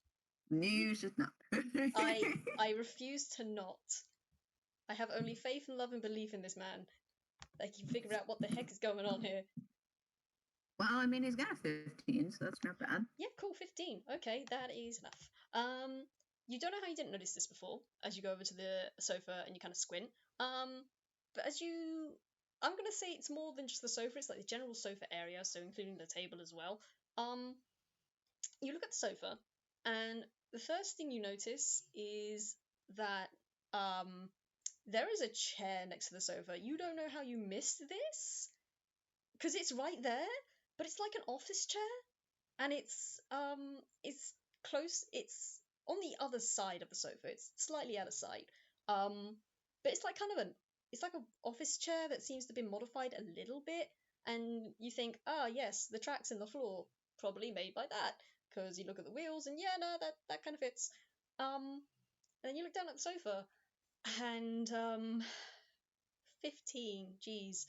You should not. I refuse to not. I have only faith and love and belief in this man. That he can figure out what the heck is going on here. Well, I mean, he's got a 15, so that's not bad. Yeah, cool, 15. Okay, that is enough. You don't know how you didn't notice this before, as you go over to the sofa and you kind of squint. But I'm gonna say it's more than just the sofa. It's like the general sofa area, so including the table as well. You look at the sofa, and the first thing you notice is that there is a chair next to the sofa. You don't know how you missed this, because it's right there, but it's like an office chair, and it's close. It's on the other side of the sofa. It's slightly out of sight. But it's like kind of it's like an office chair that seems to have been modified a little bit, and you think, ah, yes, the tracks in the floor probably made by that, because you look at the wheels and yeah, no, that kind of fits. And then you look down at the sofa, and 15, geez.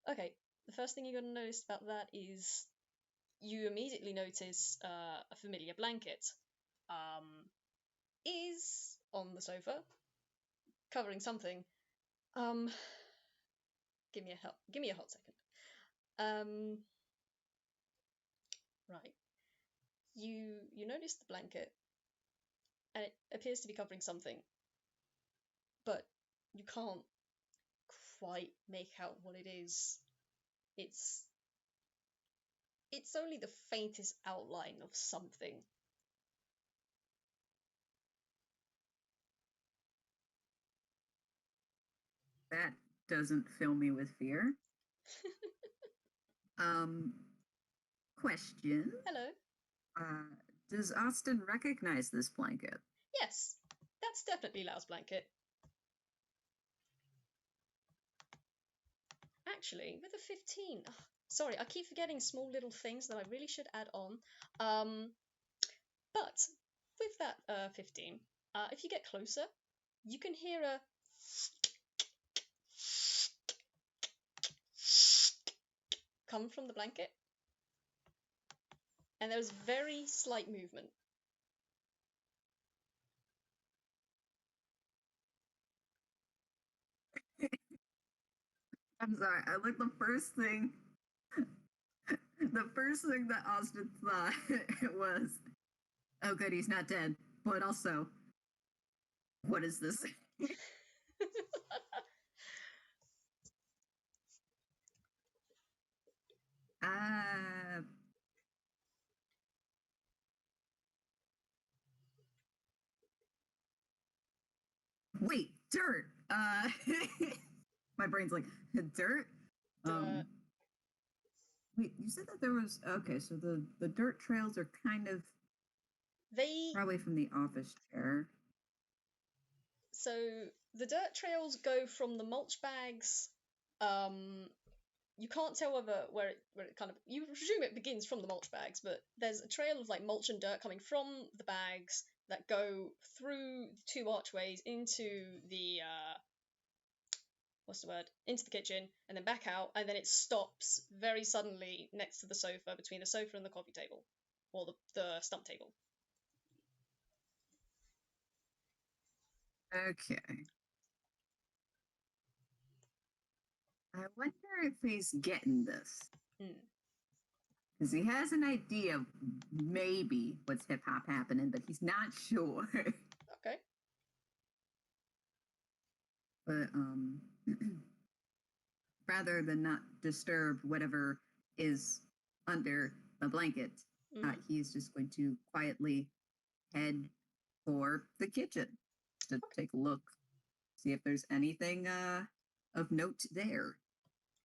Okay, the first thing you're gonna notice about that is you immediately notice a familiar blanket is on the sofa, covering something. Give me a hot second. Right. You notice the blanket, and it appears to be covering something, but you can't quite make out what it is. It's only the faintest outline of something. That doesn't fill me with fear. Question. Hello. Does Austin recognize this blanket? Yes, that's definitely Lao's blanket. Actually, with a 15, sorry, I keep forgetting small little things that I really should add on. But with that 15, if you get closer, you can hear a come from the blanket, and there's very slight movement. I'm sorry, I like the first thing The first thing that Austin thought was, oh good, he's not dead. But also, what is this? uh wait, dirt. My brain's like, dirt? Dirt. Wait, you said that there was okay, so the dirt trails are kind of They probably from the office chair. so the dirt trails go from the mulch bags. You can't tell where it kind of, you presume it begins from the mulch bags, but there's a trail of like mulch and dirt coming from the bags that go through the two archways into the what's the word, into the kitchen, and then back out, and then it stops very suddenly next to the sofa, between the sofa and the coffee table, or the stump table. Okay. I wonder if he's getting this. Because he has an idea of maybe what's hip hop happening, but he's not sure. Okay. But rather than not disturb whatever is under the blanket, he's just going to quietly head for the kitchen to take a look, see if there's anything of note there.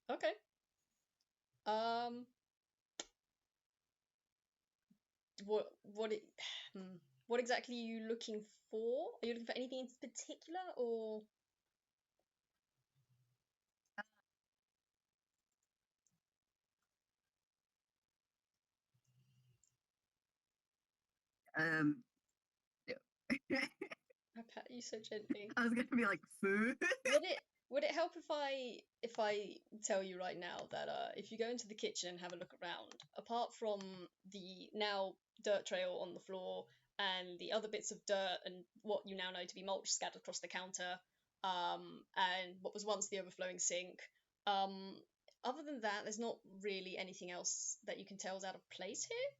Okay. What exactly are you looking for? Are you looking for anything in particular, or? I pat you so gently. I was gonna be like, food. Would it help if I tell you right now that if you go into the kitchen and have a look around, apart from the now dirt trail on the floor and the other bits of dirt and what you now know to be mulch scattered across the counter, and what was once the overflowing sink, other than that, there's not really anything else that you can tell is out of place here.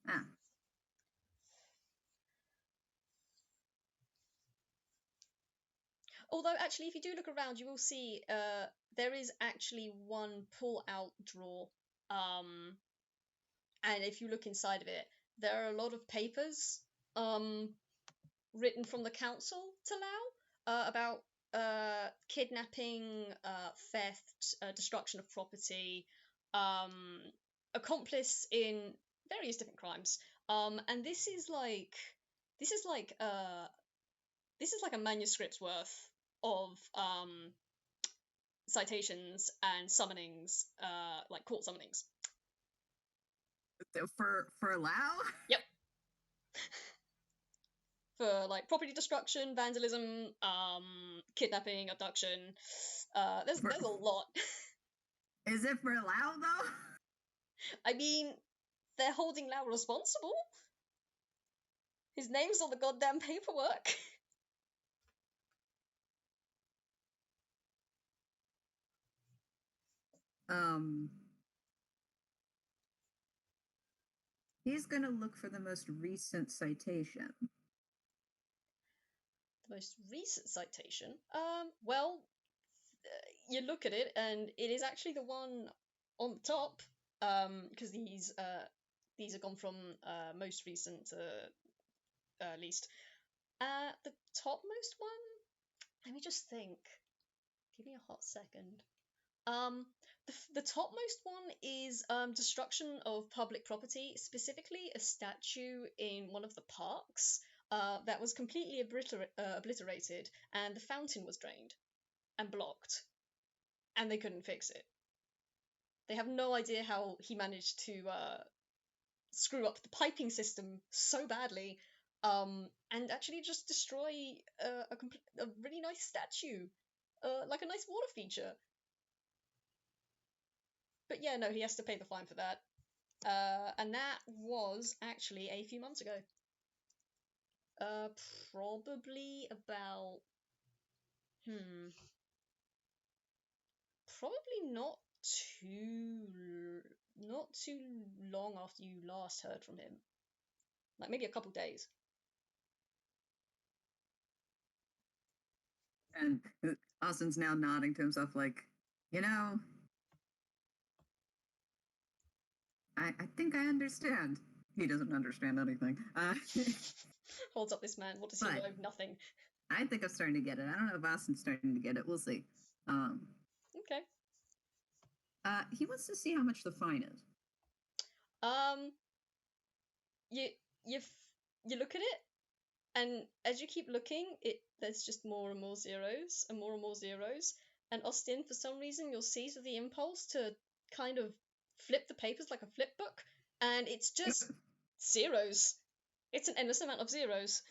Ah. Although, actually, if you do look around, you will see there is actually one pull-out drawer. And if you look inside of it, there are a lot of papers written from the council to Lao about kidnapping, theft, destruction of property, accomplice in various different crimes. And this is like this is like a manuscript's worth of citations and summonings, like court summonings. For Lao? Yep. For like property destruction, vandalism, kidnapping, abduction. There's a lot. Is it for Lao though? I mean, they're holding Lao responsible. His name's on the goddamn paperwork. He's gonna look for the most recent citation. The most recent citation? Well, you look at it, and it is actually the one on the top, because these are gone from most recent to least. The topmost one? Let me just think. Give me a hot second. The topmost one is destruction of public property, specifically a statue in one of the parks that was completely obliterated, and the fountain was drained and blocked, and they couldn't fix it. They have no idea how he managed to screw up the piping system so badly, and actually just destroy a really nice statue, like a nice water feature. But yeah, no, he has to pay the fine for that. And that was actually a few months ago. Probably about. Probably not not too long after you last heard from him. Like maybe a couple days. And Austin's now nodding to himself like, you know, I think I understand. He doesn't understand anything. Holds up this man. What does he But- know? Nothing. I think I'm starting to get it. I don't know if Austin's starting to get it. We'll see. Okay. He wants to see how much the fine is. You you look at it, and as you keep looking, there's just more and more zeros and more and more zeros. And Austin, for some reason, you'll seize the impulse to kind of flip the papers like a flip book, and it's just zeros. It's an endless amount of zeros.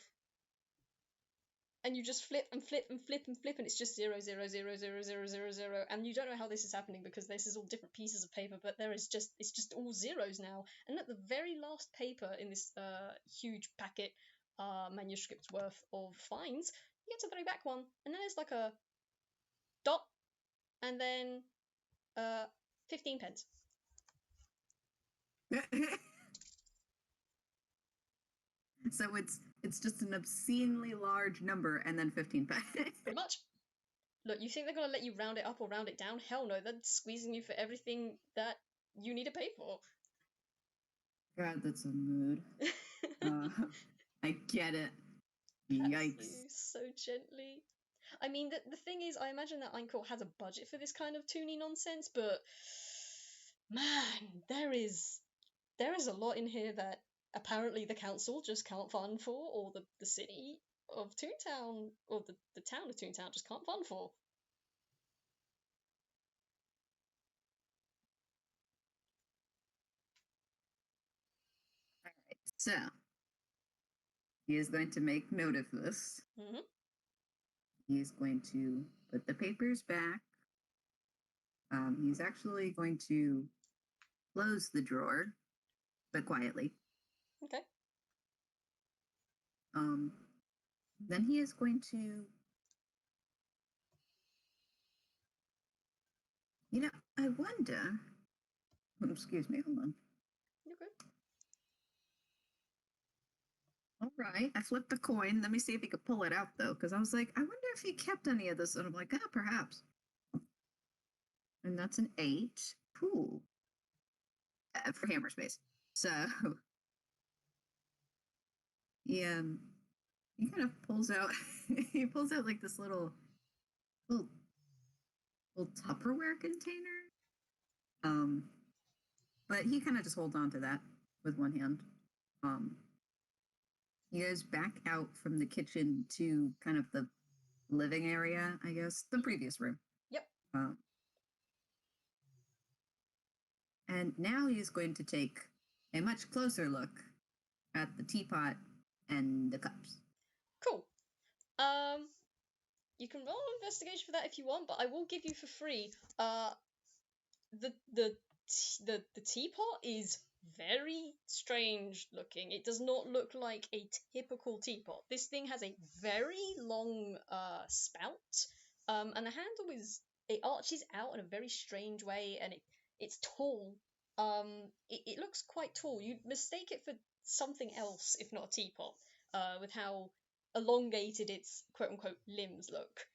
And you just flip and flip and flip and flip, and it's just 0, 0, 0, 0, 0, 0, 0. And you don't know how this is happening because this is all different pieces of paper, but it's just all zeros now. And at the very last paper in this huge packet, manuscript's worth of fines, you get to the very back one, and then there's like a dot, and then 15 pence. So it's just an obscenely large number and then 15 pence. Pretty much. Look, you think they're going to let you round it up or round it down? Hell no, they're squeezing you for everything that you need to pay for. God, that's a mood. I get it. Pats Yikes. you so gently. I mean, the thing is, I imagine that Eincourt has a budget for this kind of toony nonsense, but man, there is a lot in here that apparently the council just can't fund for, or the city of Toontown, or the town of Toontown just can't fund for. Alright, so he is going to make note of this. Mm-hmm. He is going to put the papers back. He's actually going to close the drawer, but quietly. Okay. Then he is going to, you know, I wonder. Excuse me, hold on. You're good. All right, I flipped the coin. Let me see if he could pull it out though, because I was like, I wonder if he kept any of this, and I'm like, perhaps. And that's an 8. Cool. For hammer space. So he kind of pulls out he pulls out like this little Tupperware container. But he kind of just holds on to that with one hand. He goes back out from the kitchen to kind of the living area, I guess, the previous room. Yep. And now he's going to take a much closer look at the teapot and the cups. Cool. You can roll an investigation for that if you want, but I will give you for free. The teapot is very strange looking. It does not look like a typical teapot. This thing has a very long spout, and the handle it arches out in a very strange way, and it's tall. It looks quite tall. You'd mistake it for something else if not a teapot, with how elongated its quote-unquote limbs look.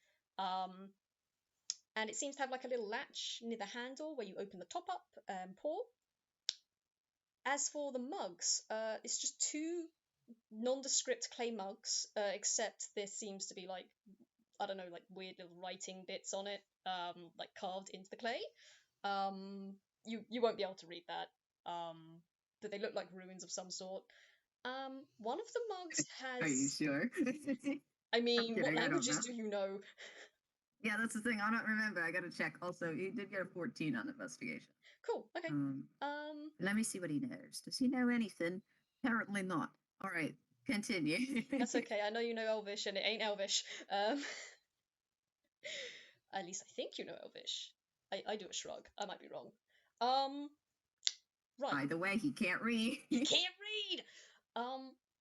And it seems to have like a little latch near the handle where you open the top up and pour. As for the mugs, it's just 2 nondescript clay mugs, except there seems to be like, I don't know, like weird little writing bits on it, like carved into the clay. You won't be able to read that, but they look like ruins of some sort. One of the mugs has... Are you sure? I mean, what I languages do you know? Yeah, that's the thing. I don't remember. I gotta check. Also, he did get a 14 on investigation. Cool. Okay. Let me see what he knows. Does he know anything? Apparently not. All right, continue. That's okay. I know you know Elvish, and it ain't Elvish. At least I think you know Elvish. I do a shrug. I might be wrong. Right. Either way, he can't read. He can't read.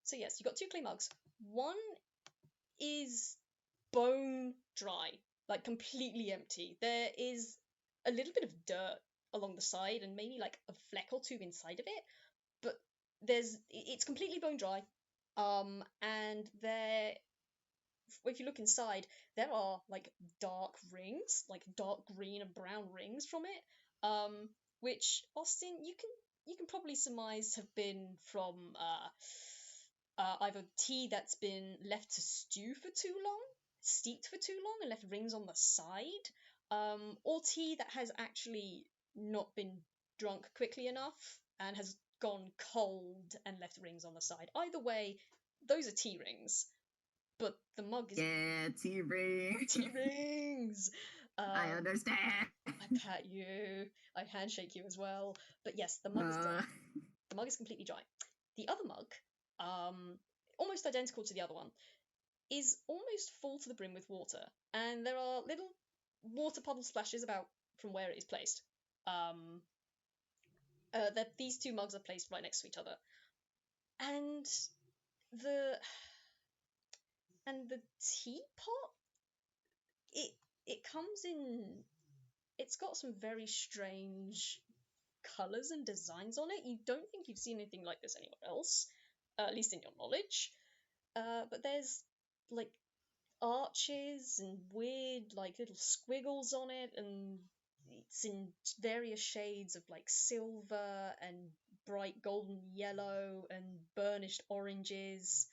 So yes, you got 2 clay mugs. One is bone dry, like completely empty. There is a little bit of dirt along the side and maybe like a fleck or two inside of it, but it's completely bone dry. And if you look inside, there are like dark rings, like dark green and brown rings from it, which Austin, you can probably surmise have been from either tea that's been left to stew for too long, steeped for too long, and left rings on the side, or tea that has actually not been drunk quickly enough and has gone cold and left rings on the side. Either way, those are tea rings. But the mug is tea rings. tea rings. I understand. I pat you. I handshake you as well. But yes, the mug is dry. The mug is completely dry. The other mug, almost identical to the other one, is almost full to the brim with water, and there are little water puddle splashes about from where it is placed. These two mugs are placed right next to each other, and the teapot, it comes in. It's got some very strange colors and designs on it. You don't think you've seen anything like this anywhere else, at least in your knowledge. But there's like arches and weird like little squiggles on it, and it's in various shades of like silver and bright golden yellow and burnished oranges.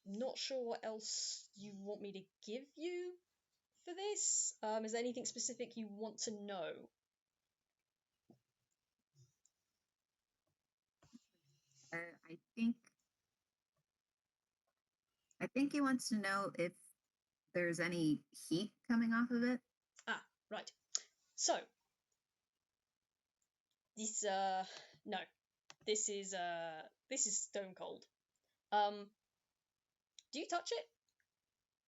Not sure what else you want me to give you for this. Is there anything specific you want to know? I think he wants to know if there's any heat coming off of it. Ah, right. So this no, this is stone cold. Do you touch it,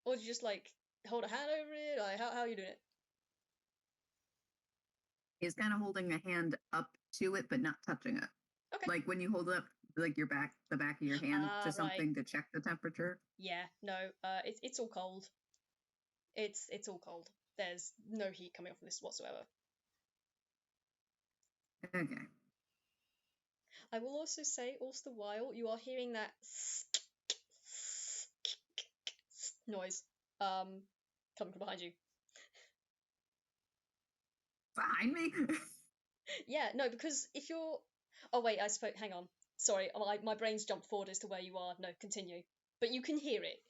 or do you just like hold a hand over it? Like how are you doing it? He's kind of holding a hand up to it, but not touching it. Okay. Like when you hold up like the back of your hand to something right. to check the temperature. Yeah, no, it's all cold. It's all cold. There's no heat coming off of this whatsoever. Okay. I will also say, all the while, you are hearing that noise coming from behind you. Behind me? Yeah, no, because if you're... Oh, wait, I spoke... Hang on. Sorry, my brain's jumped forward as to where you are. No, continue. But you can hear it.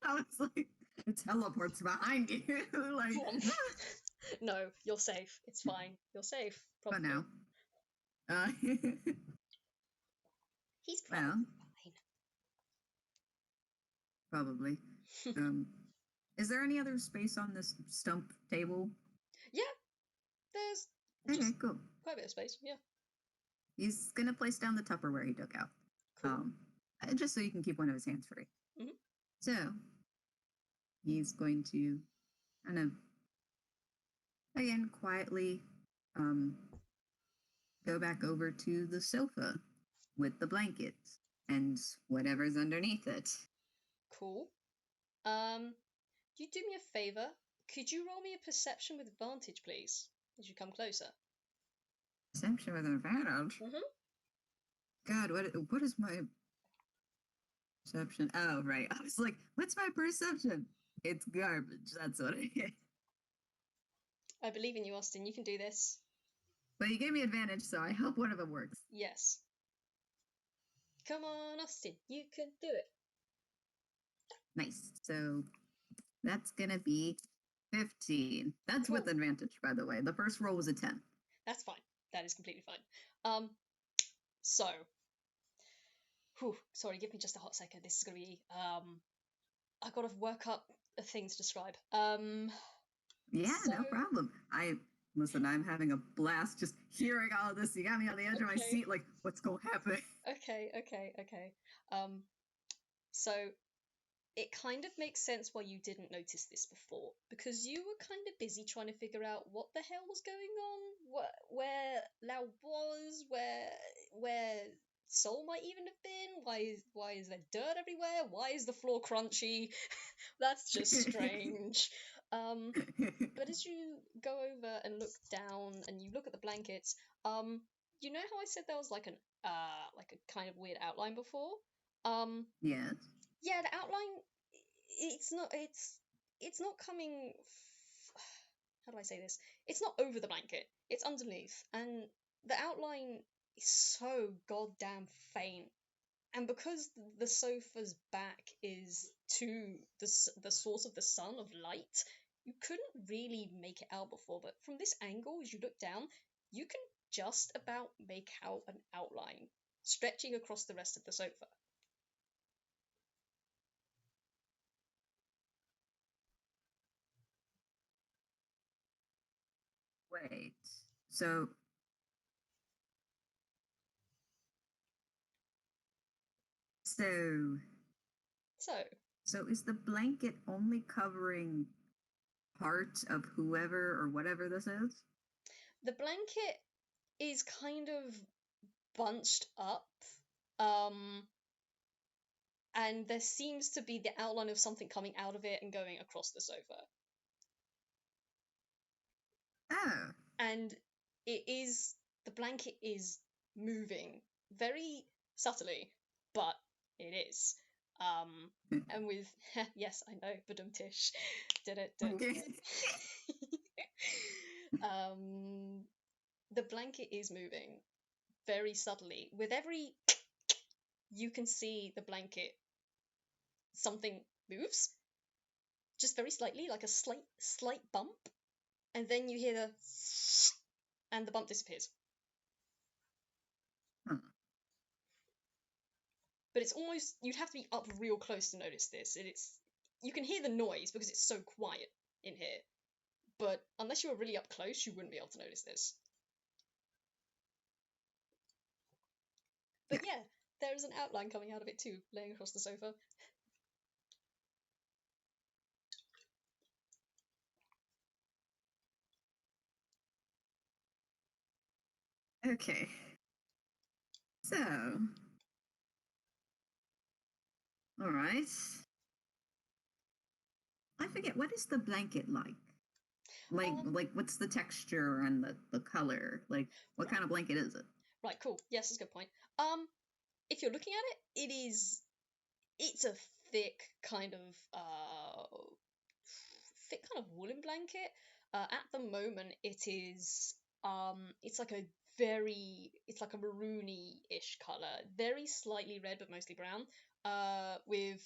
I was like, it teleports behind you. Like, no, you're safe. It's fine. You're safe. Probably. But now. He's probably fine. Probably. Is there any other space on this stump table? Yeah, there's cool. Quite a bit of space. Yeah. He's gonna place down the Tupperware he took out. Cool. Just so you can keep one of his hands free. Mm-hmm. So he's going to kind of again quietly go back over to the sofa with the blankets and whatever's underneath it. Cool. You do me a favor. Could you roll me a perception with advantage, please, as you come closer? Perception with advantage? Mm-hmm. God, what is my perception? Oh, right. I was like, what's my perception? It's garbage. That's what it is. I believe in you, Austin. You can do this. But you gave me advantage, so I hope one of them works. Yes. Come on, Austin. You can do it. Nice. So that's going to be 15. That's cool. With advantage, by the way. The first roll was a 10. That's fine. That is completely fine. So... Whew, sorry, give me just a hot second. This is going to be... I've got to work up a thing to describe. Yeah, no problem. I'm having a blast just hearing all of this. You got me on the edge of my seat, like, what's going to happen? Okay. So it kind of makes sense why you didn't notice this before, because you were kind of busy trying to figure out what the hell was going on, where Lao was, where soul might even have been. Why is there dirt everywhere? Why is the floor crunchy? That's just strange. But as you go over and look down and you look at the blankets, you know how I said there was like a kind of weird outline before? Yes. Yeah, the outline, it's not coming. How do I say this? It's not over the blanket. It's underneath, and the outline is so goddamn faint. And because the sofa's back is to the source of the sun of light, you couldn't really make it out before. But from this angle, as you look down, you can just about make out an outline stretching across the rest of the sofa. Wait. So so So so is the blanket only covering part of whoever or whatever this is? the blanket is kind of bunched up, um, and there seems to be the outline of something coming out of it and going across the sofa. Oh. And the blanket is moving very subtly, but it is. And with yes, I know, badum-tish, did it. The blanket is moving very subtly. With every you can see the blanket, something moves just very slightly, like a slight bump, and then you hear the and the bump disappears. Huh. But it's almost, you'd have to be up real close to notice this. You can hear the noise because it's so quiet in here, but unless you were really up close, you wouldn't be able to notice this. But yeah, there is an outline coming out of it too, laying across the sofa. Okay. So, all right. I forget, what is the blanket like? Like what's the texture and the color? Like what Right, kind of blanket is it? right, cool. Yes, that's a good point. If you're looking at it's a thick kind of woolen blanket. At the moment, it's like it's like a maroony-ish color, very slightly red but mostly brown, with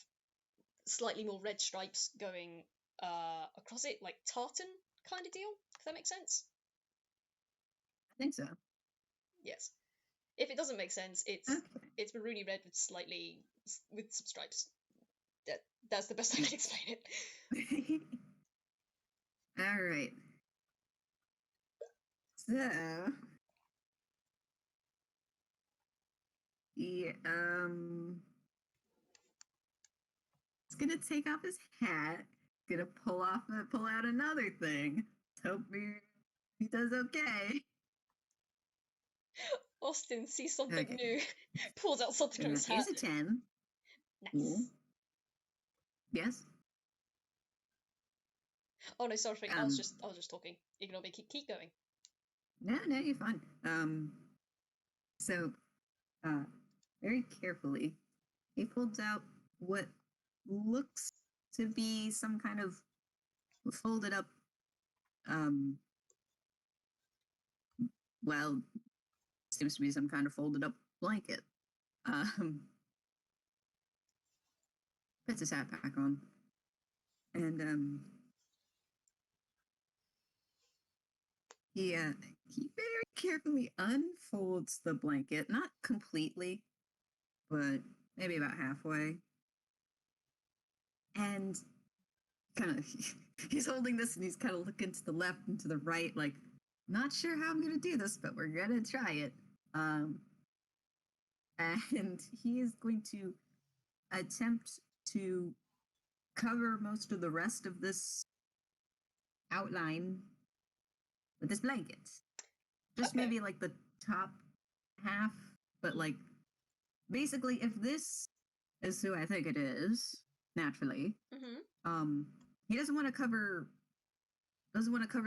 slightly more red stripes going across it, like tartan kind of deal. If that makes sense. I think so. Yes. If it doesn't make sense, Okay. it's maroony red with some stripes. That's the best I can explain it. All right. So, yeah, he's gonna take off his hat. Gonna pull out another thing. Hope he does okay. Austin sees something Okay. new, pulls out something from his hat. Here's a 10. Cool. Nice. Yes. Oh no, sorry, I was just talking. Ignore me. Keep going. No, you're fine. So, uh, very carefully, he pulls out what looks to be some kind of folded up, um, well, seems to be some kind of folded up blanket. Um, puts his hat back on, and he very carefully unfolds the blanket, not completely, but maybe about halfway, and kind of he's holding this and he's kind of looking to the left and to the right, like not sure how I'm gonna do this, but we're gonna try it. And he is going to attempt to cover most of the rest of this outline with this blanket. Just Okay. maybe like the top half, but like basically, if this is who I think it is, naturally, he doesn't want to cover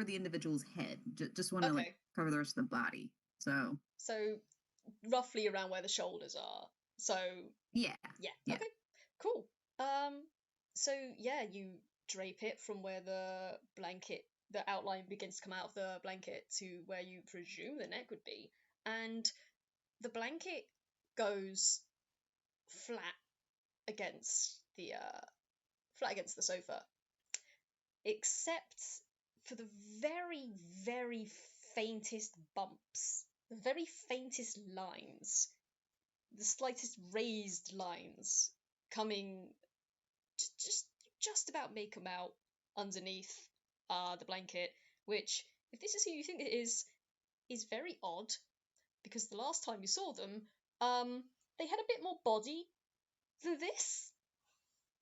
the individual's head. Just want to like Okay. cover the rest of the body. So roughly around where the shoulders are. So yeah. Okay, cool. So yeah, you drape it from where the outline begins to come out of the blanket to where you presume the neck would be, and the blanket goes flat against the sofa, except for the very, very faintest bumps, the very faintest lines, the slightest raised lines coming just just about make them out underneath the blanket, which, if this is who you think it is very odd, because the last time you saw them, they had a bit more body than this.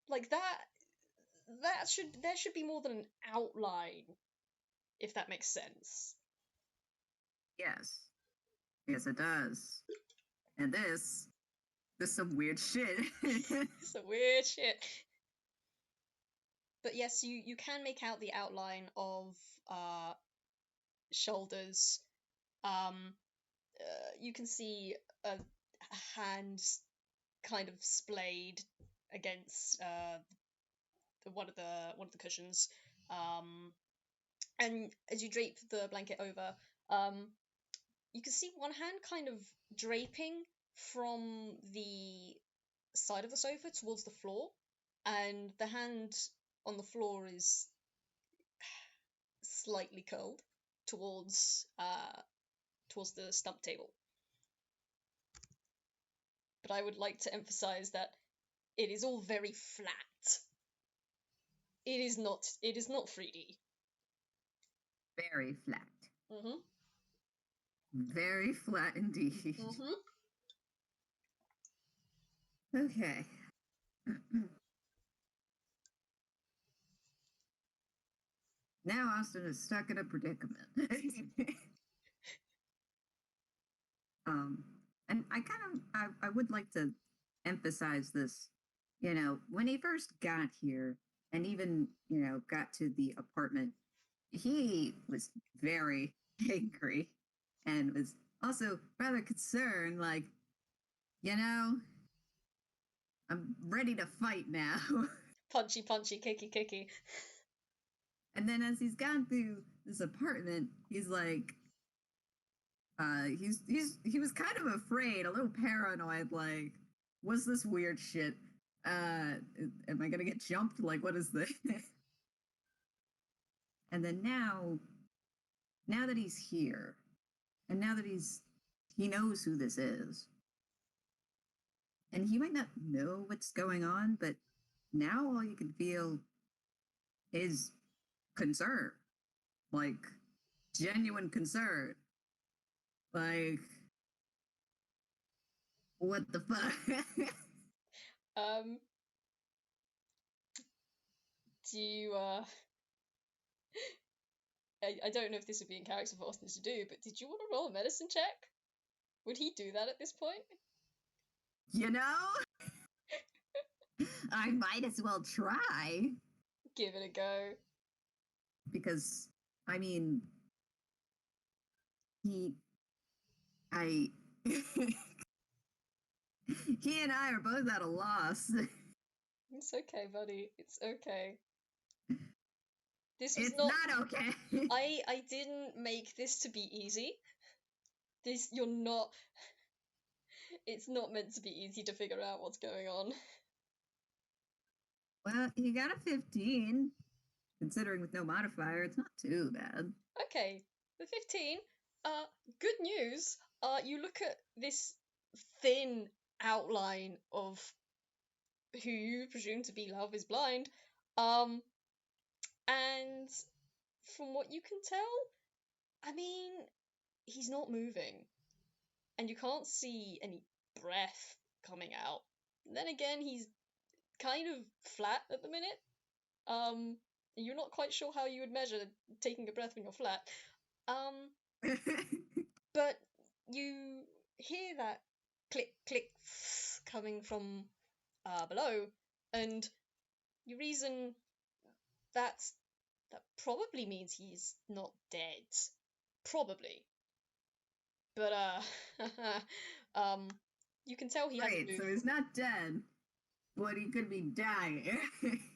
Like there should be more than an outline, if that makes sense. Yes. Yes, it does. And this some weird shit. Some weird shit. But yes, you can make out the outline of shoulders. You can see a hand kind of splayed against one of the cushions. And as you drape the blanket over, you can see one hand kind of draping from the side of the sofa towards the floor, and the hand on the floor is slightly curled towards the stump table. But I would like to emphasize that it is all very flat. It is not 3D. Very flat. Mm-hmm. Very flat indeed. Mm-hmm. Okay. Now Austin is stuck in a predicament. And I would like to emphasize this. You know, when he first got here, and even got to the apartment, he was very angry, and was also rather concerned. Like, I'm ready to fight now. Punchy, punchy, kicky, kicky. And then as he's gone through this apartment, he's like, he was kind of afraid, a little paranoid, like, what's this weird shit? Am I gonna get jumped? Like, what is this? And then now that he's here, and now that he knows who this is, and he might not know what's going on, but now all you can feel is concern, like genuine concern. Like, what the fuck? Um, do you I don't know if this would be in character for Austin to do, but did you want to roll a medicine check? Would he do that at this point? I might as well try. Give it a go. Because, I mean, he and I are both at a loss. It's okay, buddy. It's okay. It's not okay. I didn't make this to be easy. You're not. It's not meant to be easy to figure out what's going on. Well, he got a 15. Considering with no modifier, it's not too bad. Okay, the 15. Good news. You look at this thin outline of who you presume to be Lao Vis Blind, and from what you can tell, I mean, he's not moving, and you can't see any breath coming out. And then again, he's kind of flat at the minute. You're not quite sure how you would measure taking a breath when you're flat. But you hear that click, click, coming from below, and you reason that probably means he's not dead. Probably. But, you can tell he hasn't Right, moved. so he's not dead, but he could be dying.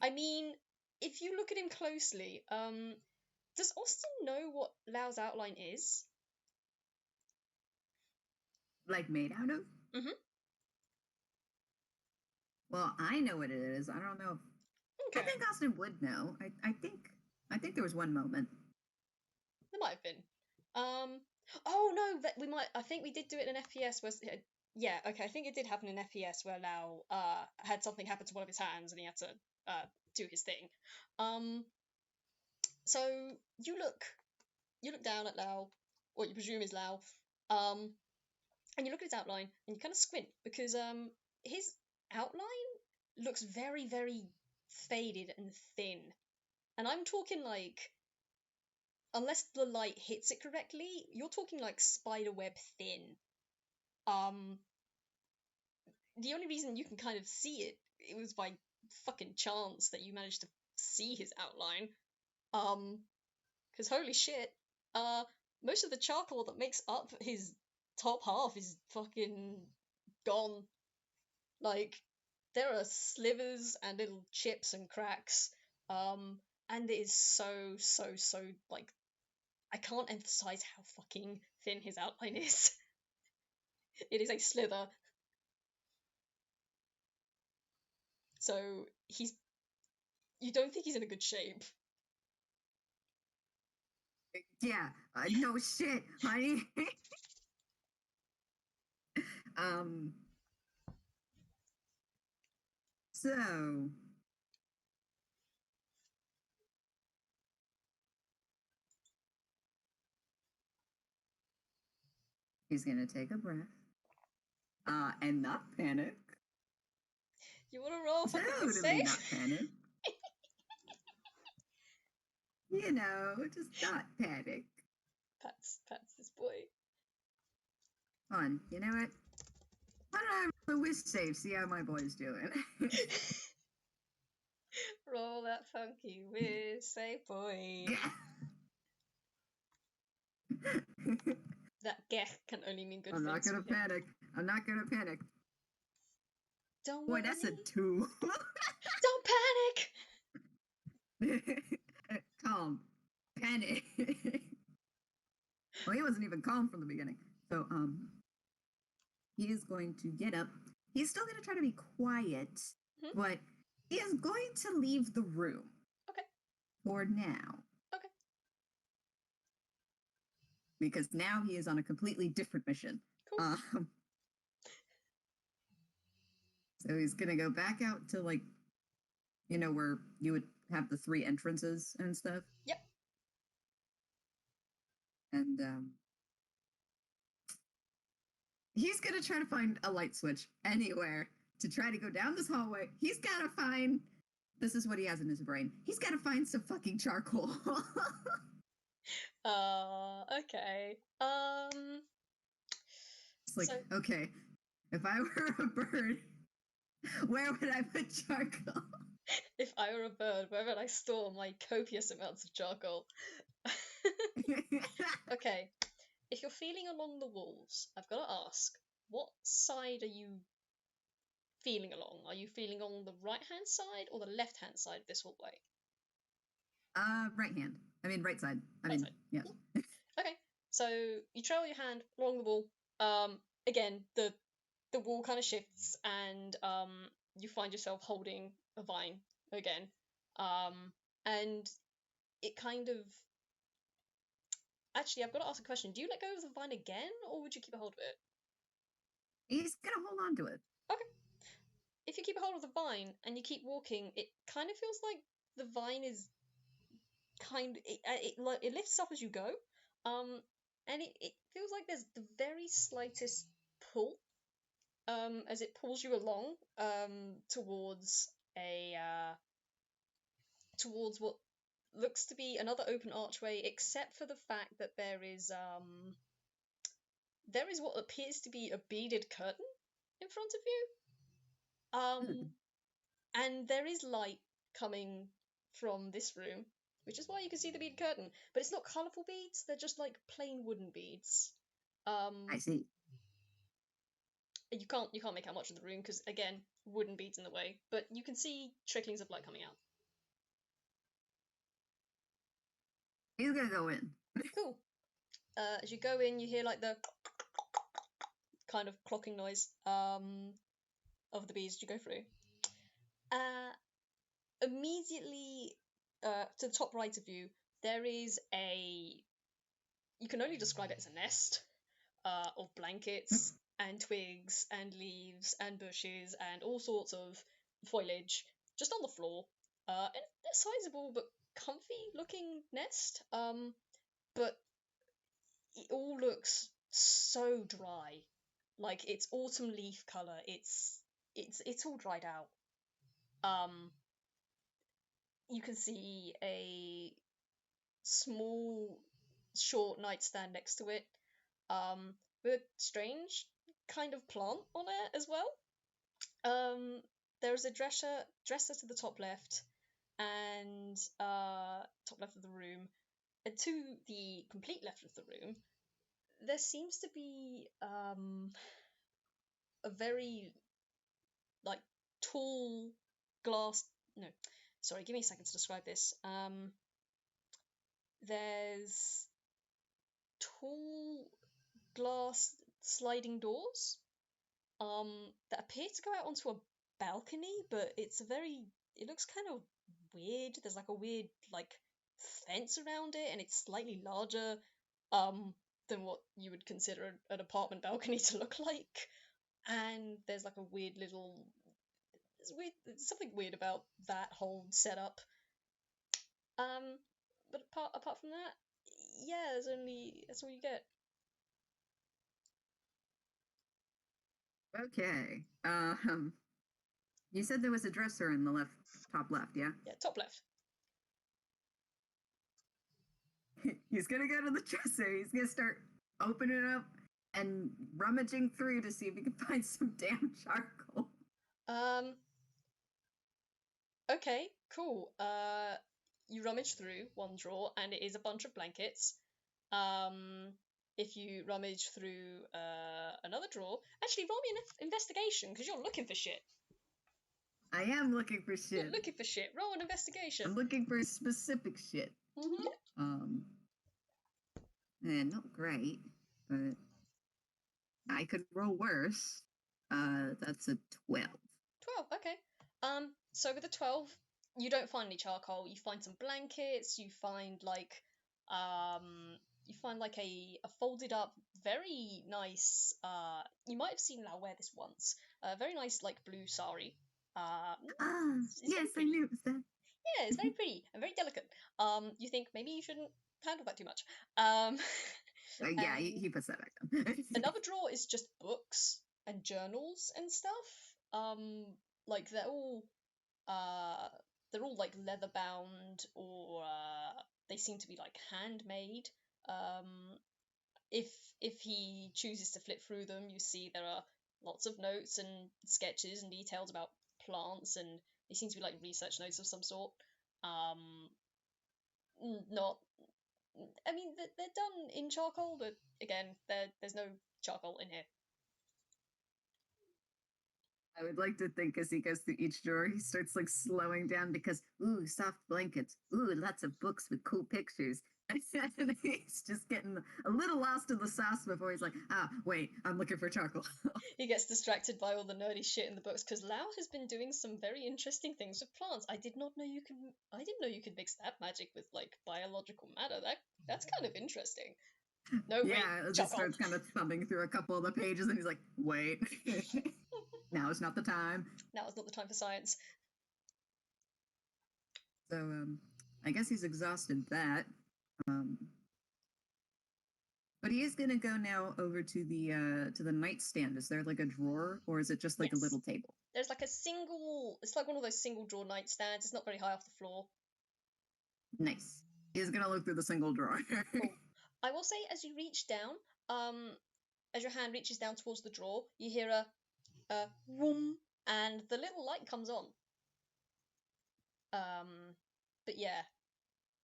I mean, if you look at him closely, does Austin know what Lao's outline is? Like made out of? Mm-hmm. Well, I know what it is. I don't know. Okay. I think Austin would know. I think there was one moment. There might have been. Oh no, that we might. I think we did do it in an FPS. Yeah, okay. I think it did happen in FPS where Lao had something happen to one of his hands and he had to do his thing. So you look down at Lao, what you presume is Lao, and you look at his outline and you kind of squint because his outline looks very very faded and thin, and I'm talking like, unless the light hits it correctly, you're talking like spiderweb thin. Um, the only reason you can kind of see it was by fucking chance that you managed to see his outline. Because holy shit, most of the charcoal that makes up his top half is fucking gone. Like, there are slivers and little chips and cracks. And it is so, like, I can't emphasize how fucking thin his outline is. It is a slither. So you don't think he's in a good shape. Yeah, no shit, honey. um, so he's gonna take a breath, and not panic. You wanna roll fucking Totally not safe? panic. You know, just not panic. Pats this boy. Hold on, you know what? Why don't I roll a whiz save, see how my boy's doing? Roll that funky whiz, say boy. That geh can only mean good I'm not things gonna for him. panic. I'm not gonna panic. Don't Boy, worry. that's a 2. Don't panic! Calm. Panic. Well, he wasn't even calm from the beginning. So, he is going to get up. He's still going to try to be quiet, but he is going to leave the room. Okay. For now. Okay. Because now he is on a completely different mission. Cool. So he's going to go back out to, like, you know, where you would have the 3 entrances and stuff. Yep. And, he's going to try to find a light switch anywhere to try to go down this hallway. He's got to find... This is what he has in his brain. He's got to find some fucking charcoal. Okay. It's like, okay, if I were a bird, where would I put charcoal? If I were a bird, where would I store my copious amounts of charcoal? Okay. If you're feeling along the walls, I've got to ask, what side are you feeling along? Are you feeling on the right-hand side or the left-hand side of this hallway? Right hand. I mean, right side. Right side. Yeah. Okay, so you trail your hand along the wall. Again, the wall kind of shifts, and you find yourself holding a vine again. And it kind of... Actually, I've got to ask a question. Do you let go of the vine again, or would you keep a hold of it? He's gonna hold on to it. Okay. If you keep a hold of the vine and you keep walking, it kind of feels like the vine is it lifts up as you go, and it feels like there's the very slightest pull, as it pulls you along, towards towards what looks to be another open archway, except for the fact that there is there is what appears to be a beaded curtain in front of you. And there is light coming from this room, which is why you can see the beaded curtain. But it's not colourful beads; they're just like plain wooden beads. I see. You can't make out much of the room because again, wooden beads in the way. But you can see tricklings of light coming out. He's gonna go in. Cool. As you go in, you hear like the kind of clocking noise of the bees as you go through. Immediately to the top right of you, there is you can only describe it as a nest of blankets and twigs and leaves and bushes and all sorts of foliage just on the floor. And a sizable but comfy looking nest. But it all looks so dry. Like it's autumn leaf color. It's all dried out. You can see a small, short nightstand next to it, with a strange kind of plant on it as well. There's a dresser to the top left, and top left of the room, and to the complete left of the room, there seems to be a very like tall glass. No, sorry, give me a second to describe this. There's tall glass sliding doors that appear to go out onto a balcony, but it looks kind of weird. There's like a weird like fence around it, and it's slightly larger than what you would consider an apartment balcony to look like. And there's like a weird little there's something weird about that whole setup. But apart from that, yeah, that's all you get. Okay. You said there was a dresser in the top left, yeah? Yeah, top left. He's gonna go to the dresser. He's gonna start opening it up and rummaging through to see if he can find some damn charcoal. Okay, cool. You rummage through one drawer, and it is a bunch of blankets. If you rummage through another drawer, actually roll me an investigation because you're looking for shit. I am looking for shit. You're looking for shit. Roll an investigation. I'm looking for specific shit. And not great, but I could roll worse. That's a 12. 12, okay. So with a 12, you don't find any charcoal. You find some blankets. You find like a folded up, very nice. You might have seen Lao wear this once. Very nice like blue sari. Yes, I knew it was that. Yeah, it's very pretty and very delicate. You think maybe you shouldn't handle that too much. Yeah, he puts that back down. Another drawer is just books and journals and stuff. Like they're all like leather bound, or they seem to be like handmade. If he chooses to flip through them, you see there are lots of notes and sketches and details about plants, and they seem to be like research notes of some sort. Not, I mean, they're done in charcoal, but again, there's no charcoal in here. I would like to think as he goes through each drawer, he starts like slowing down because, ooh, soft blankets, ooh, lots of books with cool pictures. And he's just getting a little lost in the sauce before he's like, wait, I'm looking for charcoal. He gets distracted by all the nerdy shit in the books because Lao has been doing some very interesting things with plants. I didn't know you could mix that magic with like biological matter. That's kind of interesting. No, yeah, wait, it just starts kind of thumbing through a couple of the pages, and he's like, wait. Now is not the time. Now is not the time for science. So, I guess he's exhausted that. But he is gonna go now over to the nightstand. Is there like a drawer, or is it just like a little table? There's like it's like one of those single drawer nightstands. It's not very high off the floor. Nice. He's gonna look through the single drawer. Cool. I will say, as you reach down, as your hand reaches down towards the drawer, you hear a whoom, and the little light comes on. But yeah,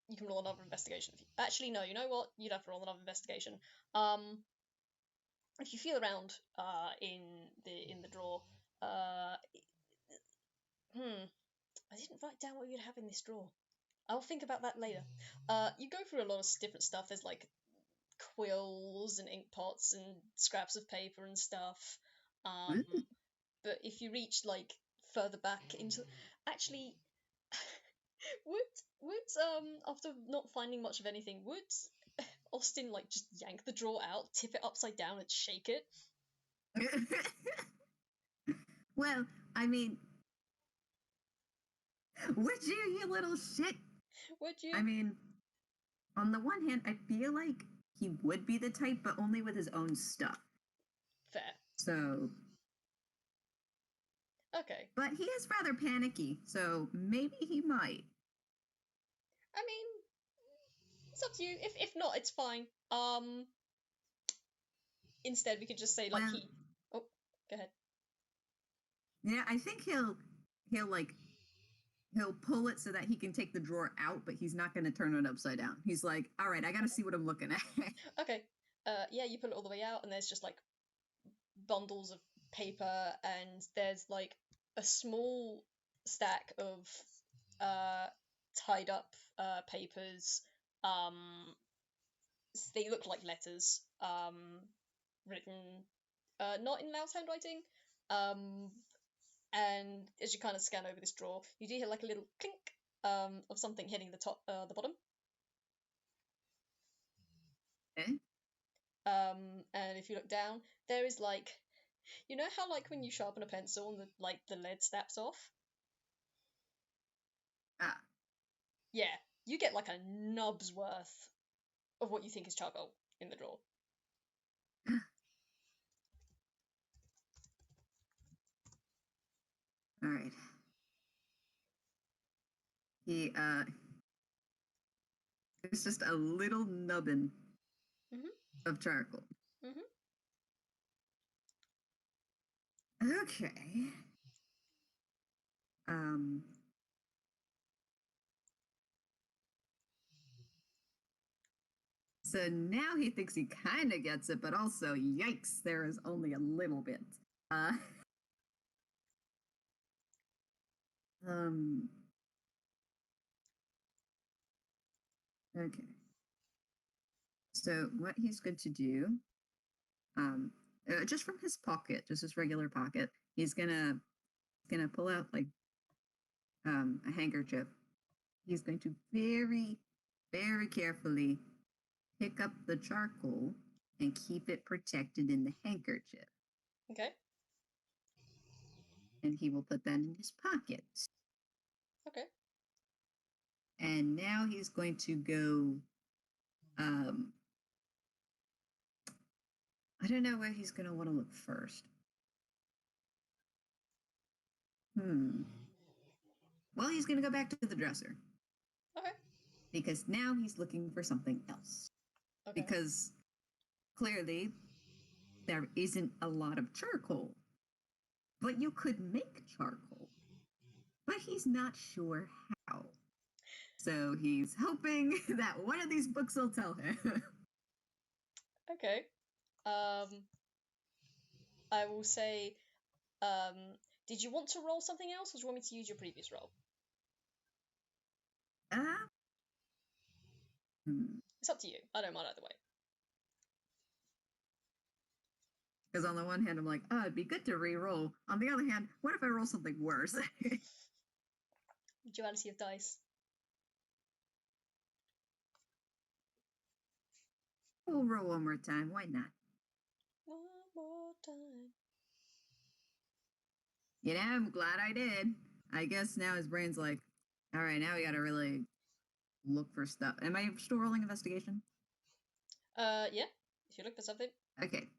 you can roll another investigation. Actually, no, you know what? You'd have to roll another investigation. If you feel around in the drawer, I didn't write down what you'd have in this drawer. I'll think about that later. You go through a lot of different stuff. There's like quills and ink pots and scraps of paper and stuff. But if you reach like further back into, actually, would after not finding much of anything, would Austin like just yank the drawer out, tip it upside down, and shake it? Well, I mean, would you little shit? Would you? I mean, on the one hand, I feel like he would be the type, but only with his own stuff. Fair. So. Okay. But he is rather panicky, so maybe he might. I mean, it's up to you. If not, it's fine. Instead, we could just say like he. Oh, go ahead. Yeah, I think he'll pull it so that he can take the drawer out, but he's not going to turn it upside down. He's like, all right, I got to see what I'm looking at. Okay. Yeah, you pull it all the way out, and there's just like bundles of paper, and there's like a small stack of tied up papers. They look like letters, written not in Lao's handwriting. And as you kind of scan over this drawer, you do hear like a little clink of something hitting the bottom. Okay. And if you look down, there is like, you know how like when you sharpen a pencil and the lead snaps off? Ah. Yeah, you get like a nub's worth of what you think is charcoal in the drawer. All right. It's just a little nubbin of charcoal. Okay. So now he thinks he kind of gets it, but also, yikes, there is only a little bit. Okay. So what he's going to do, just from his pocket, just his regular pocket, he's gonna pull out like a handkerchief. He's going to very, very carefully pick up the charcoal and keep it protected in the handkerchief. Okay. And he will put that in his pocket. Okay. And now he's going to go, I don't know where he's going to want to look first. Well, he's going to go back to the dresser. Okay. Because now he's looking for something else. Okay. Because clearly there isn't a lot of charcoal. But you could make charcoal. But he's not sure how. So he's hoping that one of these books will tell him. Okay. I will say, did you want to roll something else, or do you want me to use your previous roll? It's up to you. I don't mind either way. Because on the one hand, I'm like, oh, it'd be good to re-roll. On the other hand, what if I roll something worse? Duality of dice. We'll roll one more time. Why not? One more time. You know, I'm glad I did. I guess now his brain's like, all right, now we gotta really look for stuff. Am I still rolling investigation? Yeah. If you look for something. Okay.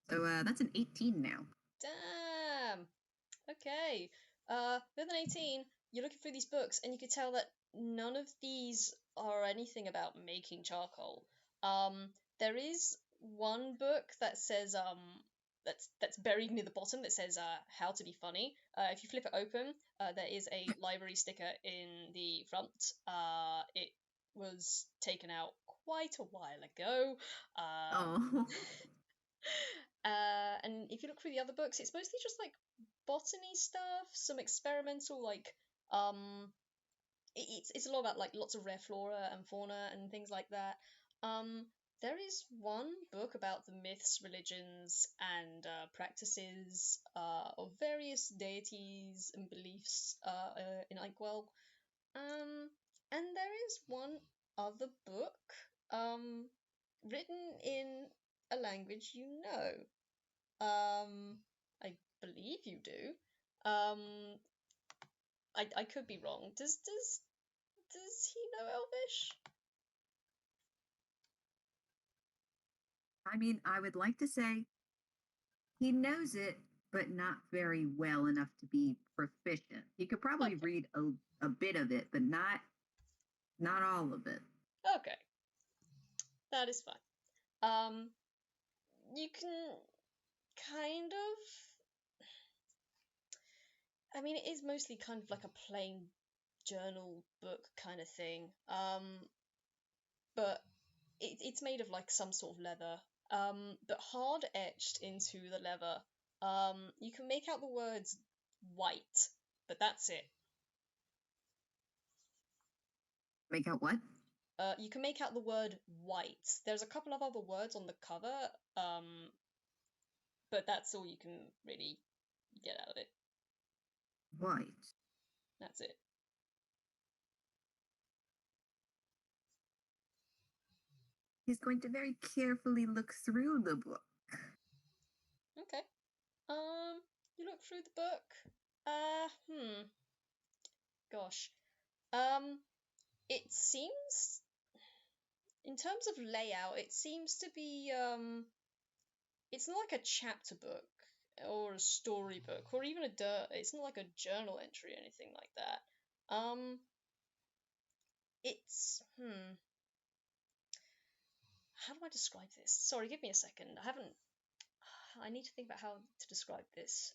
So that's an 18 now. Damn. Okay. With an 18, you're looking through these books, and you can tell that none of these are anything about making charcoal. There is one book that says that's buried near the bottom that says how to be funny. If you flip it open, there is a library sticker in the front. It was taken out quite a while ago. Oh. And if you look through the other books, it's mostly just like botany stuff, some experimental like it's a lot about like lots of rare flora and fauna and things like that. There is one book about the myths, religions, and practices of various deities and beliefs in Inkwell. And there is one other book written in a language you know. I believe you do. I could be wrong. Does he know Elvish? I mean, I would like to say he knows it, but not very well enough to be proficient. He could probably Okay. read a bit of it, but not all of it. Okay. That is fine. You can kind of. I mean, it is mostly kind of like a plain journal book kind of thing. But it's made of like some sort of leather. But hard etched into the leather. You can make out the words white, but that's it. Make out what? You can make out the word white. There's a couple of other words on the cover, but that's all you can really get out of it. White. That's it. He's going to very carefully look through the book. Okay. You look through the book. Gosh. It seems, in terms of layout, it seems to be, it's not like a chapter book or a storybook or even it's not like a journal entry or anything like that. It's, how do I describe this? Sorry, give me a second. I need to think about how to describe this.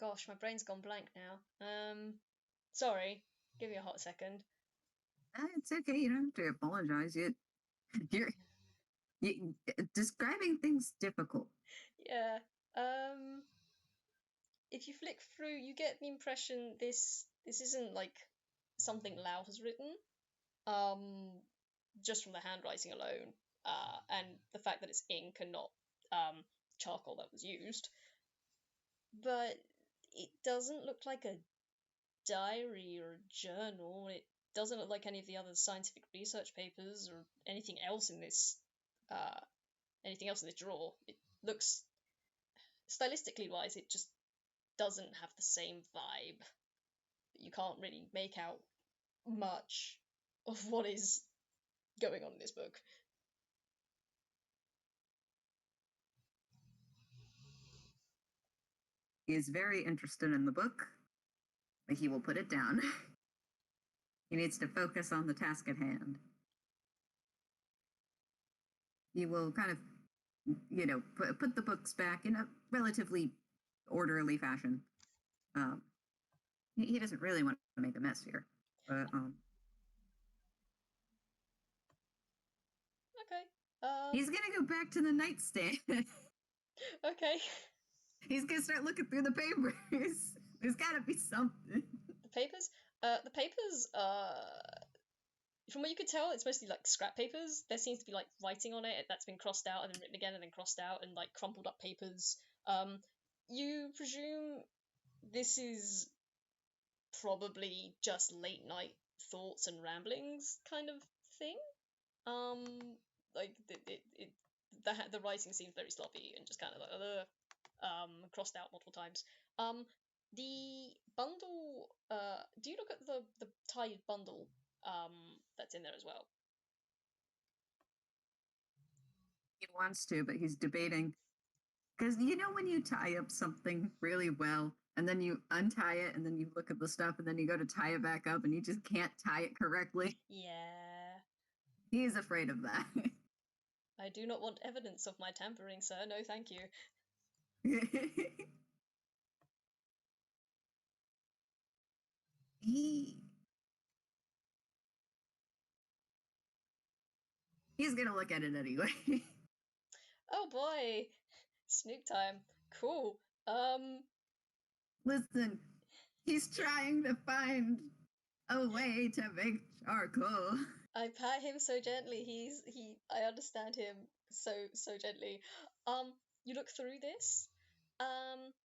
Gosh, my brain's gone blank now. Sorry, give me a hot second. It's okay. You don't have to apologize. You're describing things difficult. Yeah. If you flick through, you get the impression this isn't like something Lao has written. Just from the handwriting alone, and the fact that it's ink and not charcoal that was used. But it doesn't look like a diary or a journal. It doesn't look like any of the other scientific research papers or anything else in this drawer. It looks, stylistically wise, it just doesn't have the same vibe. You can't really make out much of what is going on in this book. He is very interested in the book, but he will put it down. He needs to focus on the task at hand. He will kind of, put the books back in a relatively orderly fashion. He doesn't really want to make a mess here, but Okay. he's gonna go back to the nightstand. Okay. He's gonna start looking through the papers. There's gotta be something. The papers? The papers, from what you could tell, it's mostly like scrap papers. There seems to be like writing on it that's been crossed out and then written again and then crossed out and like crumpled up papers. You presume this is probably just late night thoughts and ramblings kind of thing. Like the writing seems very sloppy and just kind of like crossed out multiple times. The bundle. Do you look at the tied bundle that's in there as well? He wants to, but he's debating. Because when you tie up something really well, and then you untie it, and then you look at the stuff, and then you go to tie it back up, and you just can't tie it correctly. Yeah. He's afraid of that. I do not want evidence of my tampering, sir. No, thank you. He's gonna look at it anyway. Oh boy, snook time. Cool. Listen, he's trying to find a way to make charcoal. I pat him so gently. I understand him so gently. You look through this.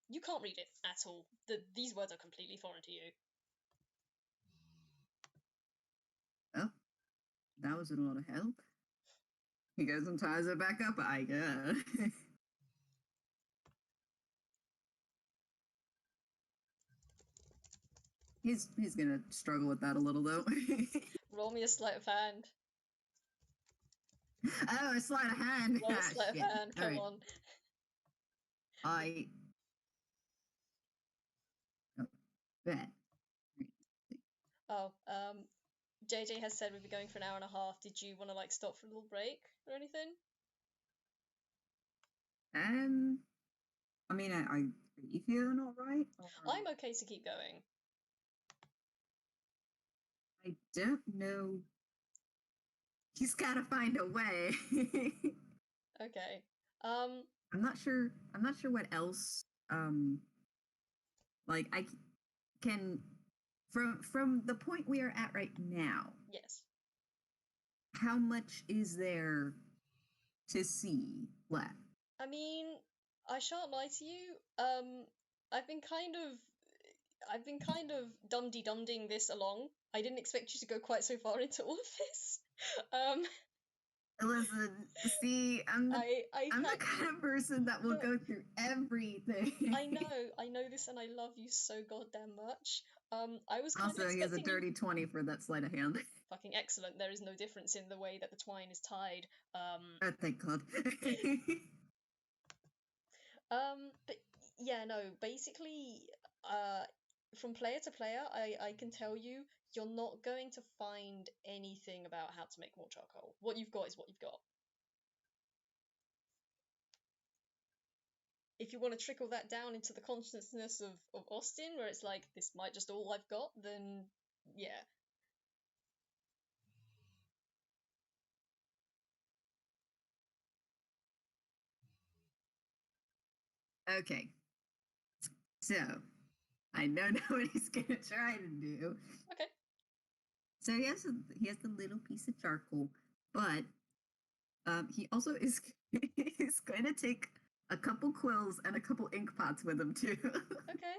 You can't read it at all. These words are completely foreign to you. Oh, that wasn't a lot of help. He goes and ties it back up, I guess. He's gonna struggle with that a little though. Roll me a sleight of hand. Oh, a sleight of hand. Roll a sleight of hand. Come right. on. Bet. Oh, JJ has said we'd be going for an hour and a half. Did you want to like stop for a little break or anything? I mean, are you feeling all right? I'm okay to keep going. I don't know. He's got to find a way. Okay. I'm not sure what else. Like I can from the point we are at right now. Yes. How much is there to see left? I mean, I shan't lie to you. I've been kind of dum-de-dum-ding this along. I didn't expect you to go quite so far into all of this. Listen, see, I'm the kind of person that will go through everything. I know this, and I love you so goddamn much. I was kind also, of he has a dirty 20 for that sleight of hand. Fucking excellent. There is no difference in the way that the twine is tied. Oh, thank God. But yeah, no. Basically, from player to player, I can tell you, you're not going to find anything about how to make more charcoal. What you've got is what you've got. If you want to trickle that down into the consciousness of Austin, where it's like, this might just all I've got, then yeah. Okay. So, I know now what he's going to try to do. Okay. So he has a little piece of charcoal, but he also is going to take a couple quills and a couple ink pots with him too. Okay.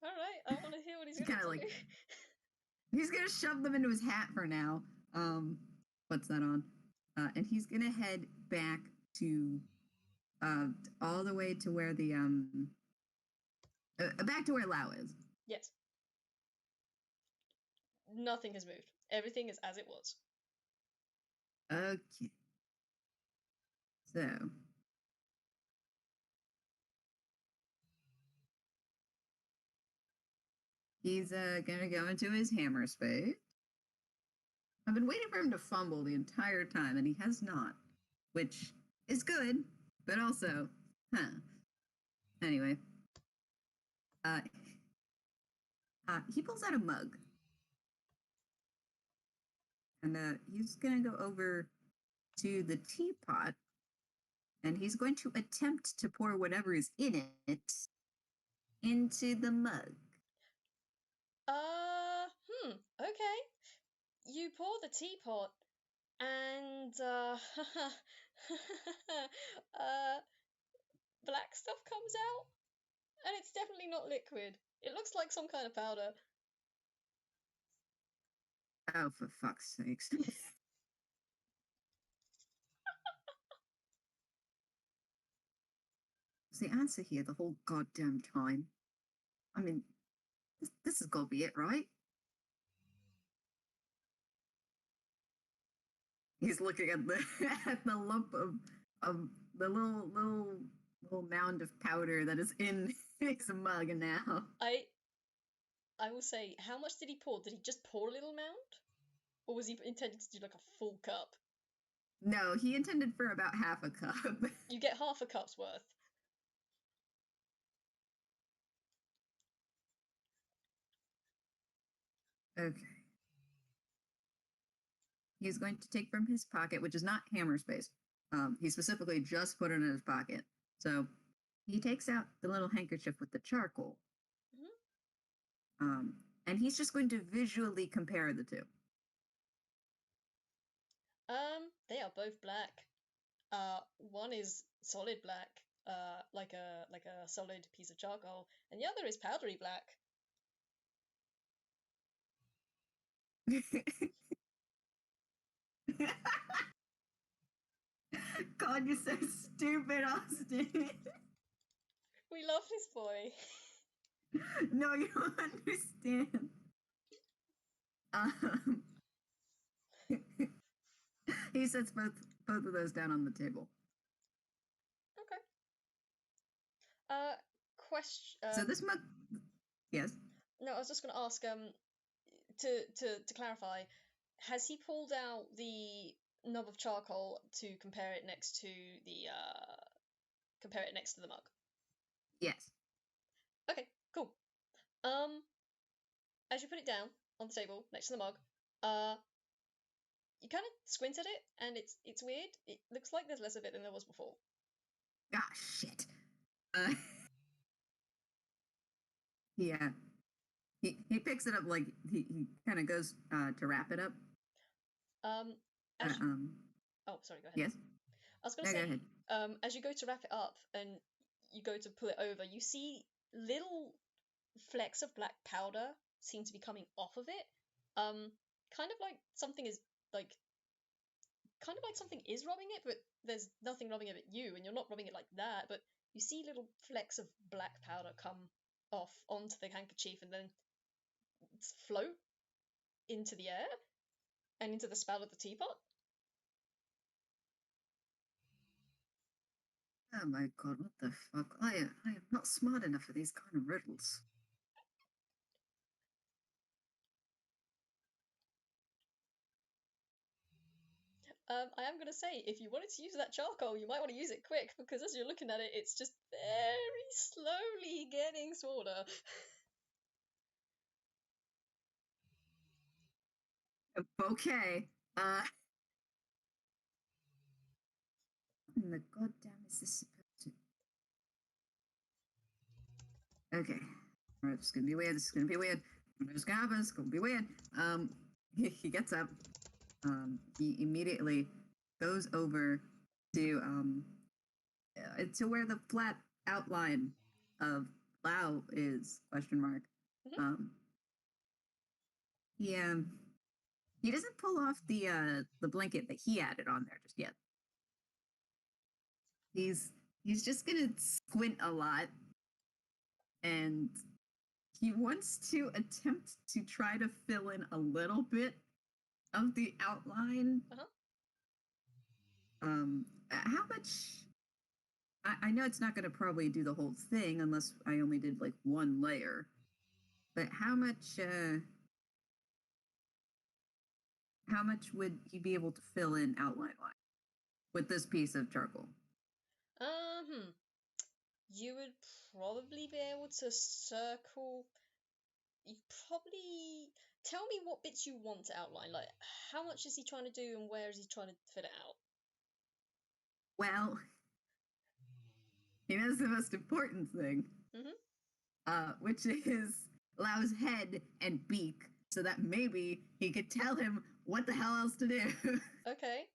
All right. I want to hear what he's going to do. He's going to shove them into his hat for now. What's that on? And he's going to head back to all the way to where the back to where Lao is. Yes. Nothing has moved. Everything is as it was. Okay. So. He's gonna go into his hammer space. I've been waiting for him to fumble the entire time, and he has not, which is good, but also, Anyway, he pulls out a mug, and he's gonna go over to the teapot, and he's going to attempt to pour whatever is in it into the mug. Okay. You pour the teapot, and black stuff comes out, and it's definitely not liquid. It looks like some kind of powder. Oh, for fuck's sakes. It's the answer here the whole goddamn time. I mean, this has got to be it, right? He's looking at the at the lump of the little mound of powder that is in his mug now. I will say, how much did he pour? Did he just pour a little mound? Or was he intending to do like a full cup? No, he intended for about half a cup. You get half a cup's worth. Okay. He's going to take from his pocket, which is not hammer space. He specifically just put it in his pocket. So he takes out the little handkerchief with the charcoal. Mm-hmm. And he's just going to visually compare the two. They are both black. One is solid black, like a solid piece of charcoal, and the other is powdery black. God, you're so stupid, Austin. We love this boy. No, you don't understand. He sets both of those down on the table. Okay. Question. So this mug. Yes. No, I was just going to ask. To clarify, has he pulled out the knob of charcoal to compare it next to the mug? Yes. Okay, cool. As you put it down on the table next to the mug, you kind of squint at it, and it's weird. It looks like there's less of it than there was before. Ah, shit. Yeah. He picks it up like he kind of goes to wrap it up. Oh, sorry, go ahead. Yes. I was going to say, as you go to wrap it up and you go to pull it over, you see little flecks of black powder seem to be coming off of it. Kind of like something is rubbing it, but there's nothing rubbing it at you, and you're not rubbing it like that, but you see little flecks of black powder come off onto the handkerchief and then float into the air and into the spout of the teapot. Oh my god, what the fuck? I am not smart enough for these kind of riddles. I am going to say, if you wanted to use that charcoal, you might want to use it quick, because as you're looking at it, it's just very slowly getting smaller. Okay. What in the goddamn is this supposed to? Okay. Alright, this is gonna be weird. This is gonna be weird. What's gonna happen? It's gonna be weird. He gets up. He immediately goes over to where the flat outline of Lao is, question mark. Mm-hmm. He doesn't pull off the blanket that he added on there just yet. He's just gonna squint a lot, and he wants to attempt to try to fill in a little bit of the outline. How much? I know it's not going to probably do the whole thing unless I only did like one layer. But how much would you be able to fill in outline-wise with this piece of charcoal? You would probably be able to circle. You probably tell me what bits you want to outline. Like, how much is he trying to do, and where is he trying to fit it out? Well, he knows the most important thing, which is Lao's head and beak, so that maybe he could tell him what the hell else to do. Okay.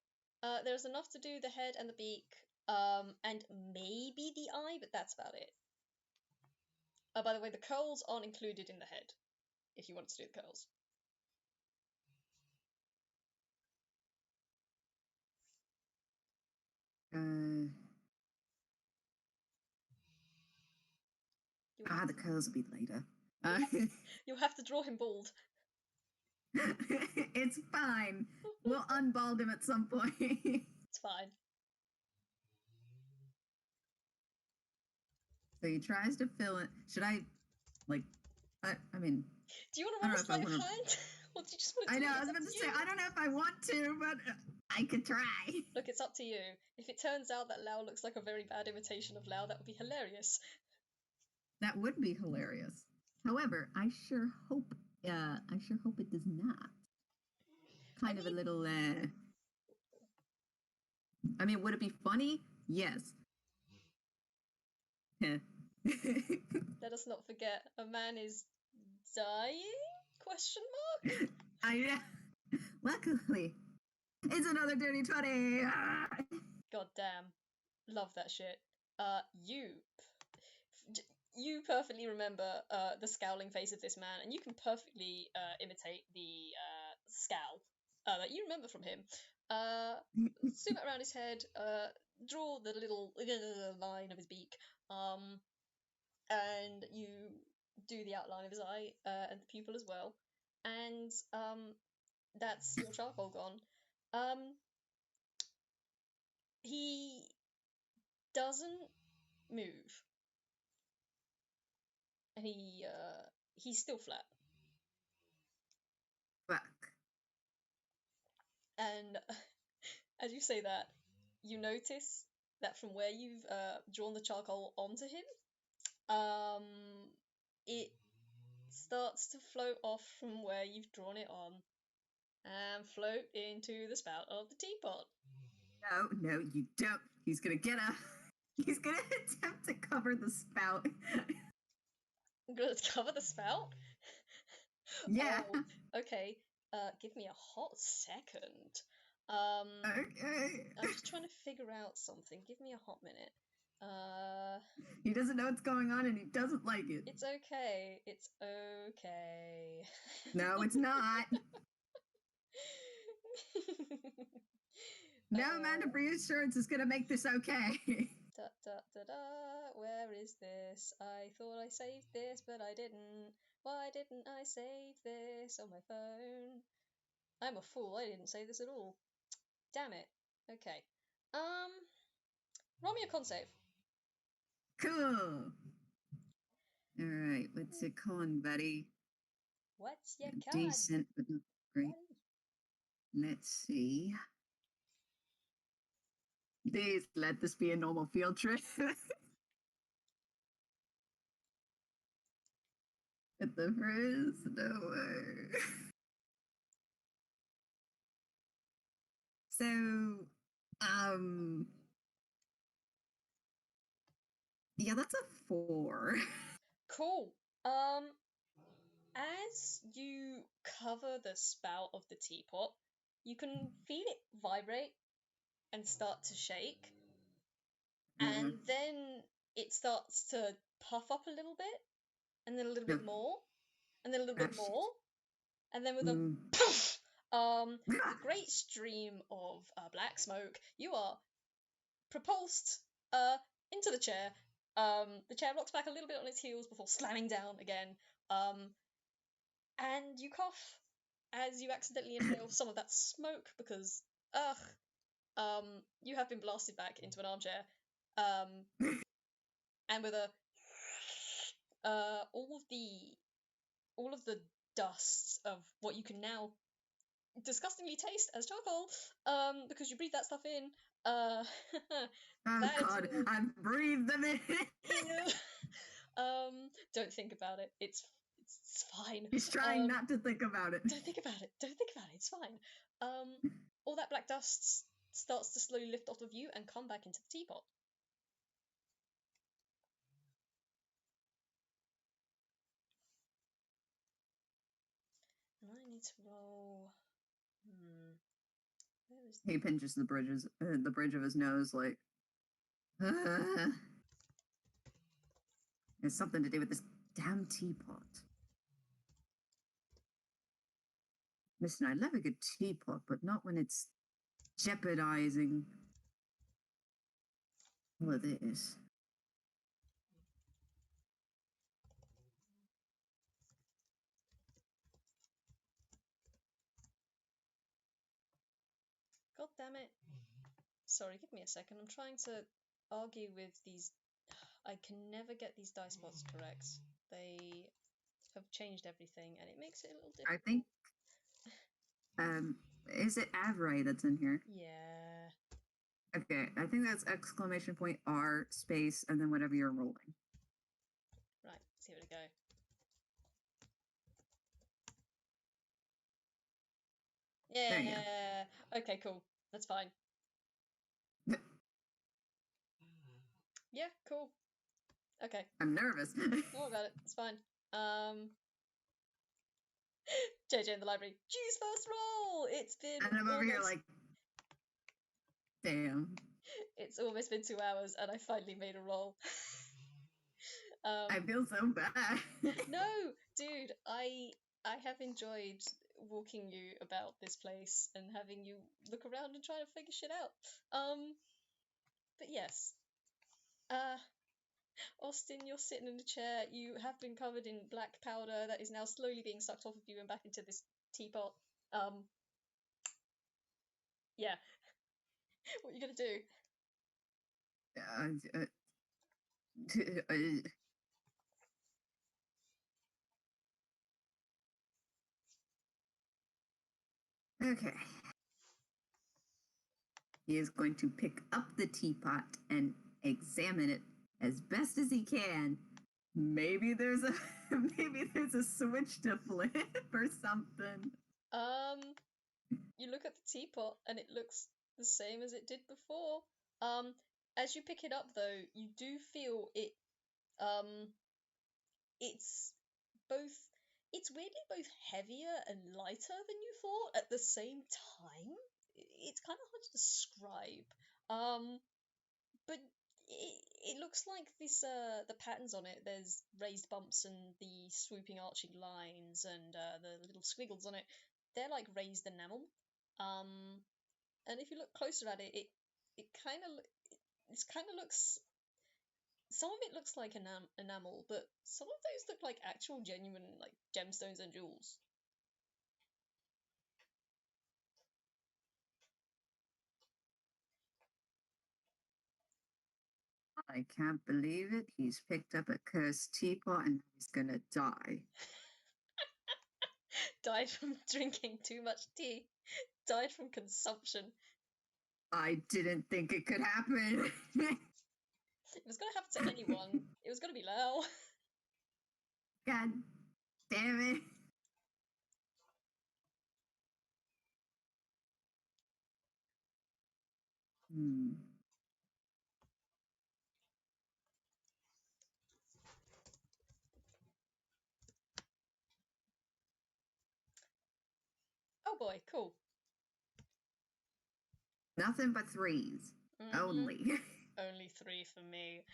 There's enough to do the head and the beak, and maybe the eye, but that's about it. By the way, the curls aren't included in the head, if you want to do the curls. The curls will be later. You'll have to draw him bald. It's fine. We'll unbald him at some point. It's fine. So he tries to fill it. Should I, like, I mean... Do you want to roll a sleight of hand? Or do you just want to I do know, it? I was about to say, I don't know if I want to, but I could try. Look, it's up to you. If it turns out that Lao looks like a very bad imitation of Lao, that would be hilarious. That would be hilarious. However, I sure hope it does not. Kind of a little I mean, would it be funny? Yes. Let us not forget, a man is dying? Question mark? I luckily, it's another dirty 20. God damn. Love that shit. You perfectly remember the scowling face of this man, and you can perfectly imitate the scowl that you remember from him. Zoom it around his head, draw the little line of his beak, and you do the outline of his eye and the pupil as well, and that's your charcoal gone. He doesn't move, and he's still flat. Fuck. And as you say that, you notice that from where you've drawn the charcoal onto him, it starts to float off from where you've drawn it on and float into the spout of the teapot. No, you don't. He's gonna attempt to cover the spout. I'm gonna cover the spout? Yeah. Oh, okay. Give me a hot second. Okay. I'm just trying to figure out something. Give me a hot minute. He doesn't know what's going on and he doesn't like it. It's okay. It's okay. No, it's not. No amount of reassurance is gonna make this okay. Da, da, da, da. Where is this? I thought I saved this, but I didn't. Why didn't I save this on my phone? I'm a fool. I didn't save this at all. Damn it. Okay. Roll me a con save. Cool. Alright, what's your con, buddy? What's your con? Decent, but not great. Let's see. Please let this be a normal field trip. At the first, no way. So, yeah, that's a 4. Cool. As you cover the spout of the teapot, you can feel it vibrate and start to shake, and then it starts to puff up a little bit, and then a little bit more, and then a little bit more, and then with a poof, a great stream of black smoke, you are propulsed into the chair. The chair rocks back a little bit on its heels before slamming down again. And you cough as you accidentally inhale some of that smoke because, you have been blasted back into an armchair. And with all of the dust of what you can now disgustingly taste as charcoal, because you breathe that stuff in. Oh God, I've breathed them in. Don't think about it. It's fine. He's trying not to think about it. Don't think about it. Don't think about it. It's fine. All that black dust starts to slowly lift off of you and come back into the teapot. And I need to roll. Where is He pinches the bridge of his nose, like. It's something to do with this damn teapot. Listen, I love a good teapot, but not when it's jeopardizing all of this. God damn it. Sorry, give me a second. I'm trying to argue with these. I can never get these dice spots correct. They have changed everything, and it makes it a little difficult. I think Is it Avray that's in here? Yeah. Okay, I think that's !R space and then whatever you're rolling. Right, let's give it a go. There you Yeah. Okay, cool. That's fine. go. Yeah, cool. Okay. I'm nervous. Don't worry about it. It's fine. JJ in the library. Choose first roll. It's been And I'm over here like, damn. It's almost been 2 hours, and I finally made a roll. I feel so bad. No, dude, I have enjoyed walking you about this place and having you look around and try to figure shit out. But yes. Austin, you're sitting in a chair. You have been covered in black powder that is now slowly being sucked off of you and back into this teapot. Yeah. What are you gonna do? Okay. He is going to pick up the teapot and examine it as best as he can. Maybe there's a switch to flip or something. You look at the teapot and it looks the same as it did before. As you pick it up though, you do feel it it's both it's weirdly both heavier and lighter than you thought at the same time. It's kind of hard to describe. But it looks like this the patterns on it, there's raised bumps and the swooping arching lines and the little squiggles on it, they're like raised enamel. And if you look closer at it, it kind of looks, some of it looks like enamel, but some of those look like actual genuine like gemstones and jewels. I can't believe it. He's picked up a cursed teapot and he's gonna die. Died from drinking too much tea. Died from consumption. I didn't think it could happen. If it was gonna happen to anyone, it was gonna be Lao. God damn it. Oh boy, cool. Nothing but threes. Only. Only 3 for me.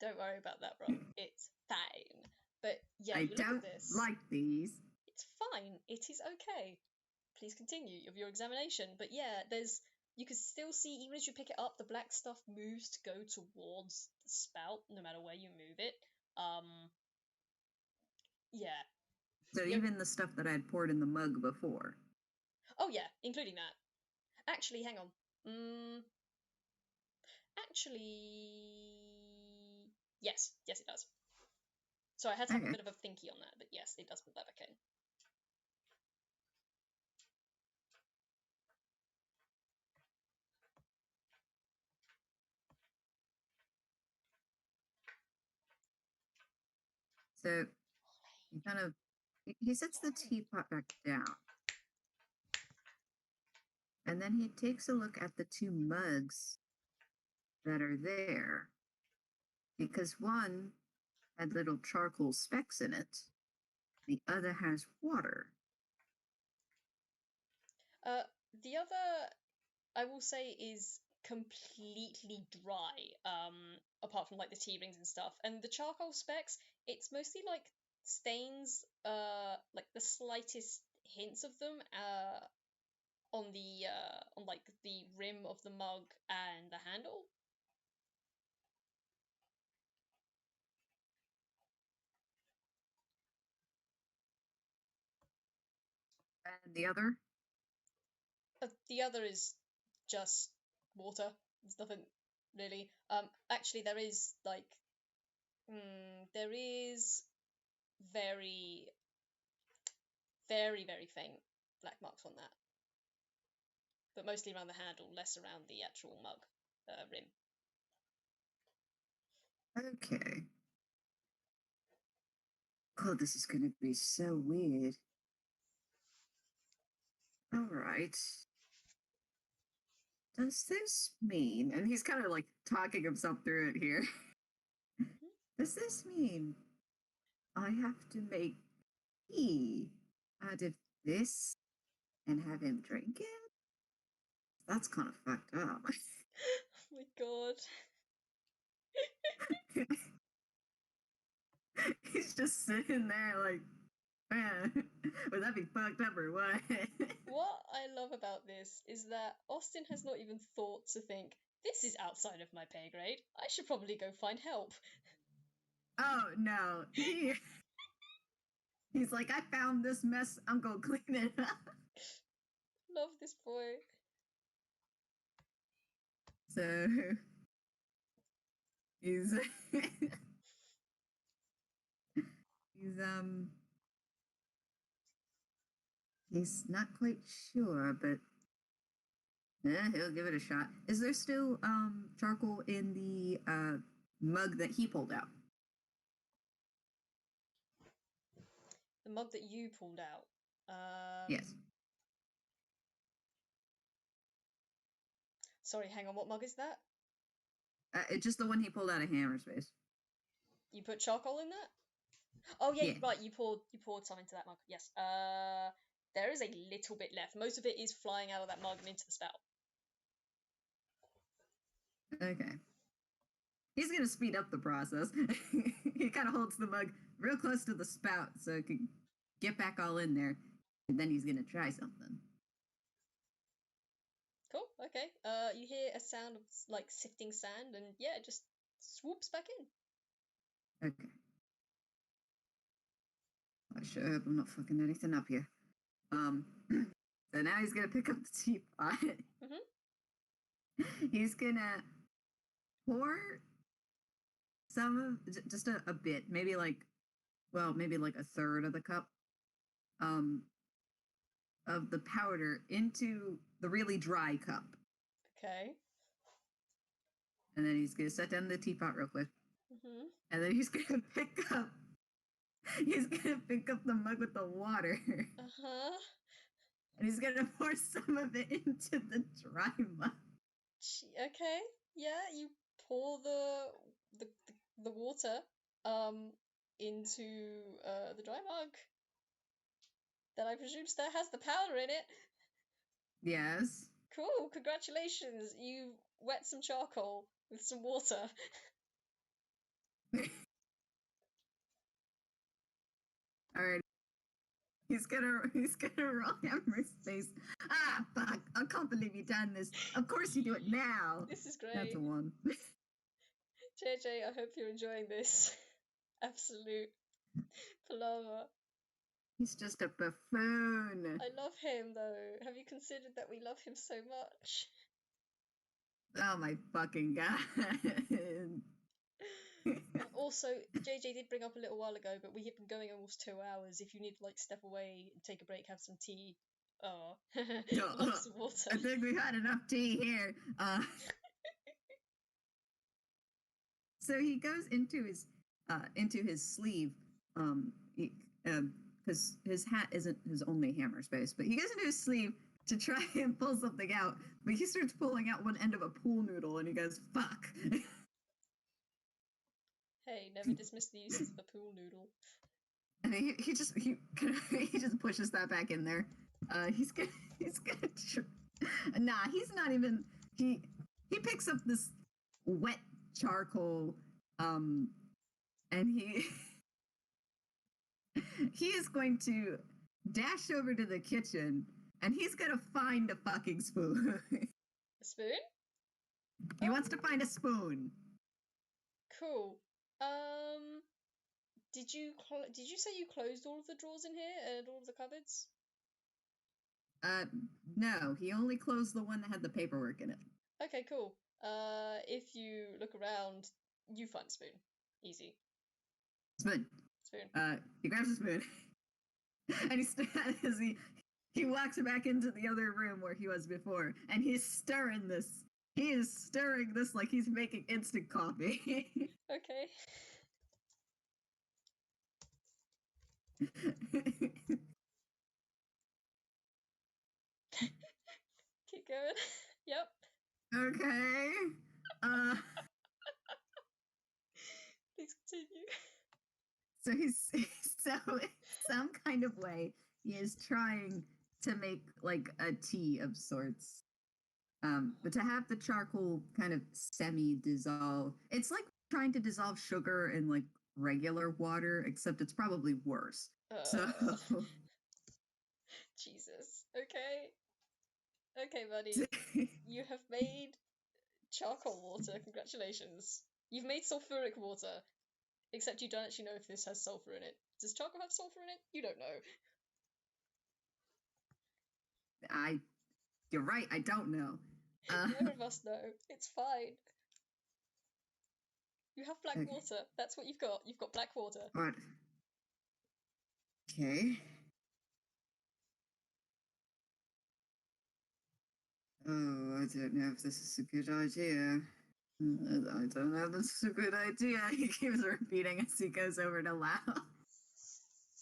Don't worry about that roll. It's fine. But yeah, I you look don't at this. like these. It's fine. It is okay. Please continue of your examination. But yeah, you can still see, even as you pick it up, the black stuff moves to go towards the spout, no matter where you move it. Yeah. So even the stuff that I had poured in the mug before. Oh yeah, including that. Actually, hang on. Actually, yes, it does. So I had to have a bit of a thinky on that, but yes, it does put that back in. So he sets the teapot back down. And then he takes a look at the 2 mugs that are there. Because one had little charcoal specks in it. The other has water. The other, I will say, is completely dry, apart from like the tea rings and stuff. And the charcoal specks, it's mostly like stains, like the slightest hints of them, on like the rim of the mug and the handle. And the other? The other is just water. There's nothing really. Actually, there is like, there is very, very, very faint black marks on that. but mostly around the handle, less around the actual mug rim. Okay. Oh, this is gonna be so weird. All right. Does this mean? And he's kind of like talking himself through it here. Mm-hmm. Does this mean I have to make tea out of this and have him drink it? That's kind of fucked up. Oh my god. He's just sitting there like, man, would that be fucked up or what? What I love about this is that Austin has not even thought to think, this is outside of my pay grade. I should probably go find help. Oh no. He's like, I found this mess, I'm gonna clean it up. Love this boy. So he's he's not quite sure, but he'll give it a shot. Is there still charcoal in the mug that he pulled out? The mug that you pulled out. Yes. Sorry, hang on, what mug is that? It's just the one he pulled out of Hammerspace. You put charcoal in that? Oh yeah, Yeah. right, you poured some into that mug. Yes. There is a little bit left. Most of it is flying out of that mug and into the spout. Okay. He's gonna speed up the process. He kind of holds the mug real close to the spout so it can get back all in there, and then he's gonna try something. Cool. Okay. You hear a sound of like sifting sand, and yeah, it just swoops back in. Okay. I sure hope I'm not fucking anything up here. So now he's gonna pick up the teapot. He's gonna pour some of just a bit, maybe like a third of the cup of the powder into the really dry cup. Okay. And then he's gonna set down the teapot real quick. And then he's gonna pick up the mug with the water. And he's gonna pour some of it into the dry mug. Okay. Yeah, you pour the water into the dry mug that I presume still has the powder in it. Yes. Cool, congratulations. You wet some charcoal with some water. Alright. He's gonna roll Hammer's face. Ah, fuck! I can't believe you done this. Of course you do it now. This is great. That's a one. JJ, I hope you're enjoying this. Absolute palaver. He's just a buffoon. I love him though. Have you considered that we love him so much? Oh my fucking god. Also, JJ did bring up a little while ago, but we have been going almost 2 hours. If you need to like step away, take a break, have some tea. Lots of water. I think we've had enough tea here. So he goes into his sleeve, because his hat isn't his only hammer space, but he goes into his sleeve to try and pull something out, but he starts pulling out one end of a pool noodle, and he goes, "Fuck." Hey, never dismiss the use of the pool noodle. And he just pushes that back in there. He's gonna nah, he's not even he picks up this wet charcoal, and he is going to dash over to the kitchen, and he's gonna find a fucking spoon. A spoon? He wants to find a spoon. Cool. Did you say you closed all of the drawers in here and all of the cupboards? No, he only closed the one that had the paperwork in it. Okay, cool. If you look around, you find a spoon. Easy. Spoon. Spoon. He grabs a spoon, and he he walks back into the other room where he was before, and he's stirring this. He is stirring this like he's making instant coffee. Okay. Keep going. Yep. Okay. Please continue. So so in some kind of way he is trying to make like a tea of sorts. But to have the charcoal kind of semi-dissolve, it's like trying to dissolve sugar in like regular water, except it's probably worse. So Jesus. Okay. Okay, buddy. You have made charcoal water. Congratulations. You've made sulfuric water. Except you don't actually know if this has sulfur in it. Does charcoal have sulfur in it? You don't know. You're right, I don't know. Neither of us know. It's fine. You have black Okay. water. That's what you've got. You've got black water. What? Okay. Oh, I don't know if this is a good idea. I don't know if this is a good idea. He keeps repeating as he goes over to Lao.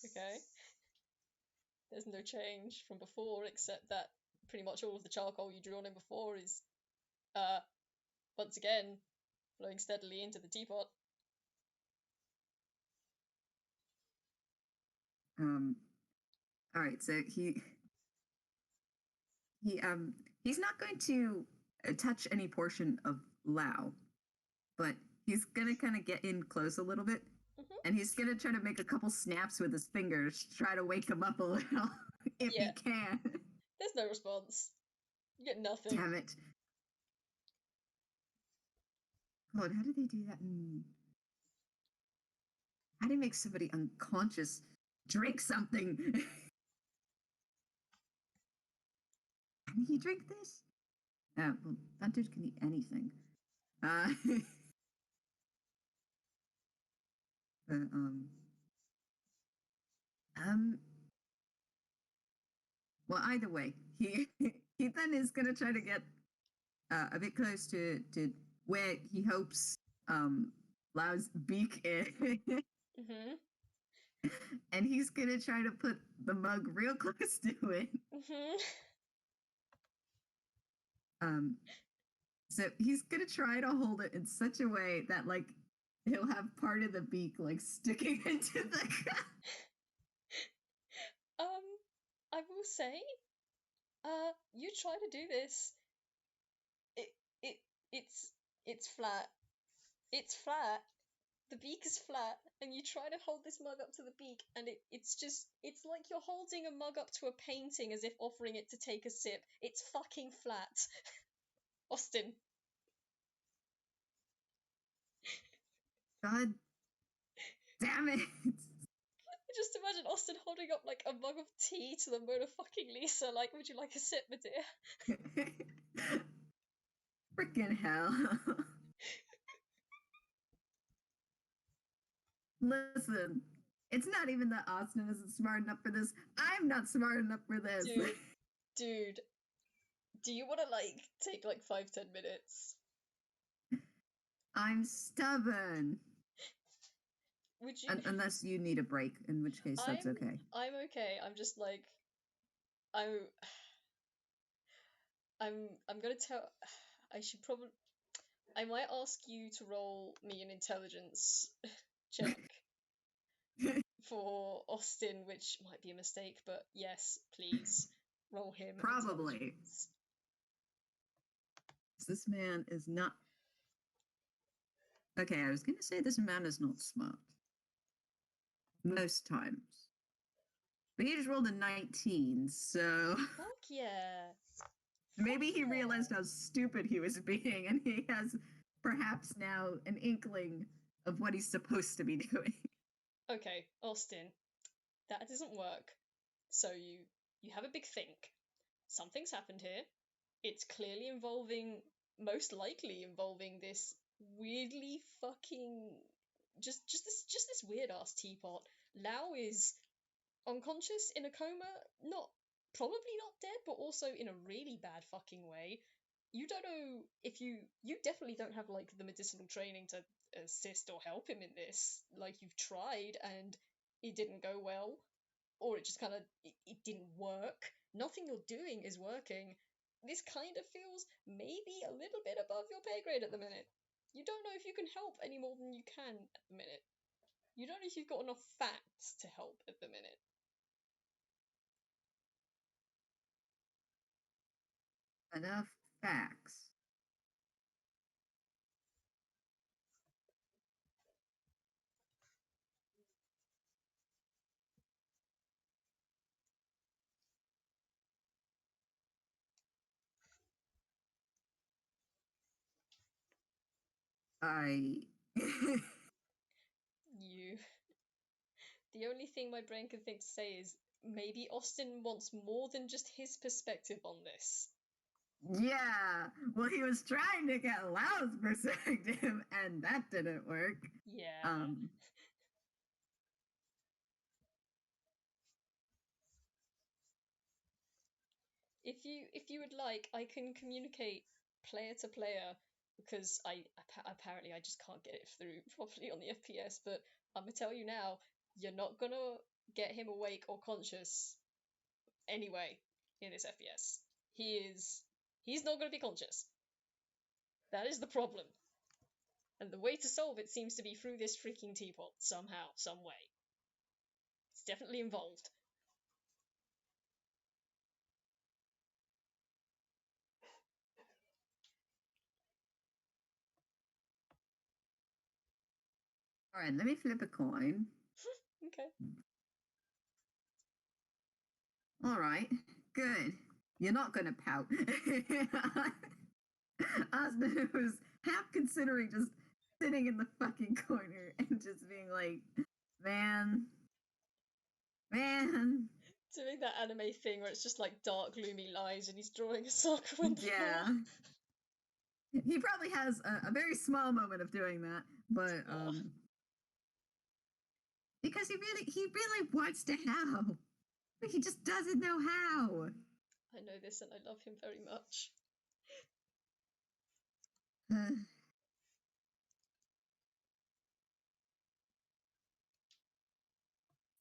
Okay. There's no change from before, except that pretty much all of the charcoal you drew on him before is, once again, flowing steadily into the teapot. All right, so he's not going to touch any portion of Lao, but he's gonna kind of get in close a little bit, and he's gonna try to make a couple snaps with his fingers, try to wake him up a little if he can. There's no response. You get nothing. Damn it! God, how do they do that? How do you make somebody unconscious drink something? Can he drink this? Well, that dude can eat anything. But, well, either way, he he then is gonna try to get a bit close to where he hopes Lao's beak is, and he's gonna try to put the mug real close to it. So he's gonna try to hold it in such a way that like he'll have part of the beak like sticking into the. I will say, you try to do this. It's flat. It's flat. The beak is flat, and you try to hold this mug up to the beak, and it's like you're holding a mug up to a painting as if offering it to take a sip. It's fucking flat. Austin. God damn it. Just imagine Austin holding up like a mug of tea to the Mona fucking Lisa, like, would you like a sip, my dear? Frickin' hell. Listen, it's not even that Austin isn't smart enough for this. I'm not smart enough for this. Dude, do you want to like take like 5-10 minutes? I'm stubborn. Would you? Unless you need a break, in which case that's okay. I'm okay. I'm just like, I'm gonna tell. I should probably. I might ask you to roll me an intelligence check for Austin, which might be a mistake, but yes, please roll him. Probably. This man is not. Okay, I was gonna say this man is not smart. Most times. But he just rolled a 19, so. Fuck yeah. Maybe he realized how stupid he was being, and he has perhaps now an inkling of what he's supposed to be doing. Okay, Austin, that doesn't work. So you have a big think. Something's happened here. It's clearly most likely involving this weirdly fucking just this weird ass teapot. Lao is unconscious in a coma, not probably not dead, but also in a really bad fucking way. You don't know if you definitely don't have like the medicinal training to assist or help him in this. Like, you've tried and it didn't go well, or it just kind of it didn't work. Nothing you're doing is working. This kind of feels maybe a little bit above your pay grade at the minute. You don't know if you can help any more than you can at the minute. You don't know if you've got enough facts to help at the minute. Enough facts. I You. The only thing my brain can think to say is maybe Austin wants more than just his perspective on this. Yeah, well, he was trying to get Lao's perspective, and that didn't work. Yeah. If you would like, I can communicate player to player, because apparently I just can't get it through properly on the FPS. But I'm gonna tell you now, you're not gonna get him awake or conscious anyway in this FPS. He's not gonna be conscious. That is the problem. And the way to solve it seems to be through this freaking teapot somehow, some way. It's definitely involved. All right, let me flip a coin. Okay. All right, good. You're not gonna pout. Austin was half considering just sitting in the fucking corner and just being like, man, man. Doing that anime thing where it's just like dark, gloomy lines and he's drawing a circle in the floor. Yeah. He probably has a very small moment of doing that, but because he really wants to help, but he just doesn't know how. I know this and I love him very much.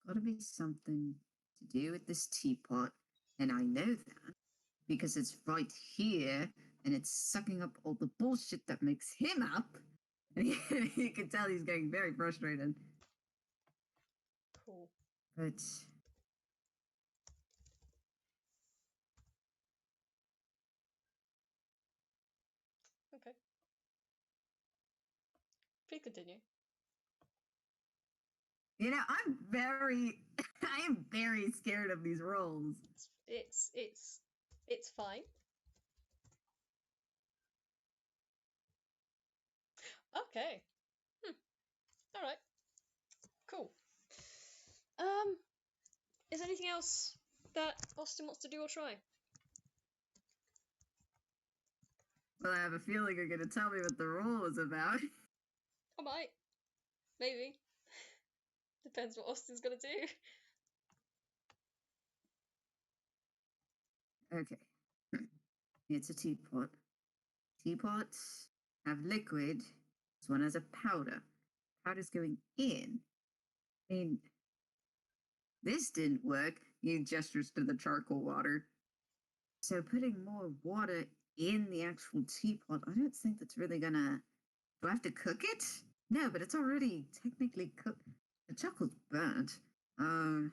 Gotta be something to do with this teapot, and I know that because it's right here and it's sucking up all the bullshit that makes him up. And you can tell he's getting very frustrated. Cool. But Okay. Please continue. you know, I am very scared of these rolls. It's fine. Okay. All right. Cool. Is there anything else that Austin wants to do or try? Well, I have a feeling you're gonna tell me what the roll is about. I might. Maybe. Depends what Austin's gonna do. Okay. It's a teapot. Teapots have liquid. This one has a powder. Powder's going in. I mean, this didn't work. He gestures to the charcoal water. So putting more water in the actual teapot, I don't think that's really gonna. Do I have to cook it? No, but it's already technically cooked. The chocolate's burnt. So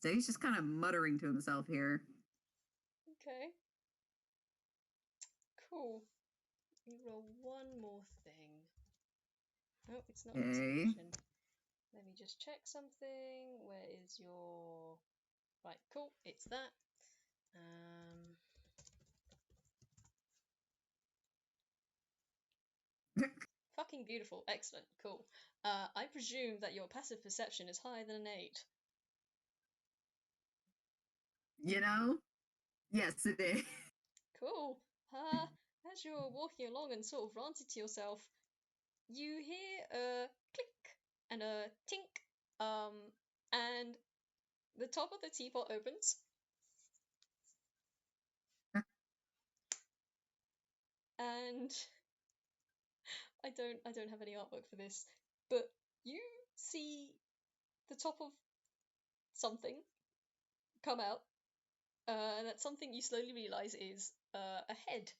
he's just kind of muttering to himself here. Okay. Cool. You roll one more thing. Oh, it's not Okay. perception. Let me just check something. Where is your... Right, cool. It's that. Fucking beautiful. Excellent. Cool. I presume that your passive perception is higher than an 8. You know? Yes, it is. Cool. As you're walking along and sort of ranting to yourself, you hear a click and a tink, and the top of the teapot opens, and I don't have any artwork for this, but you see the top of something come out, and that something you slowly realize is a head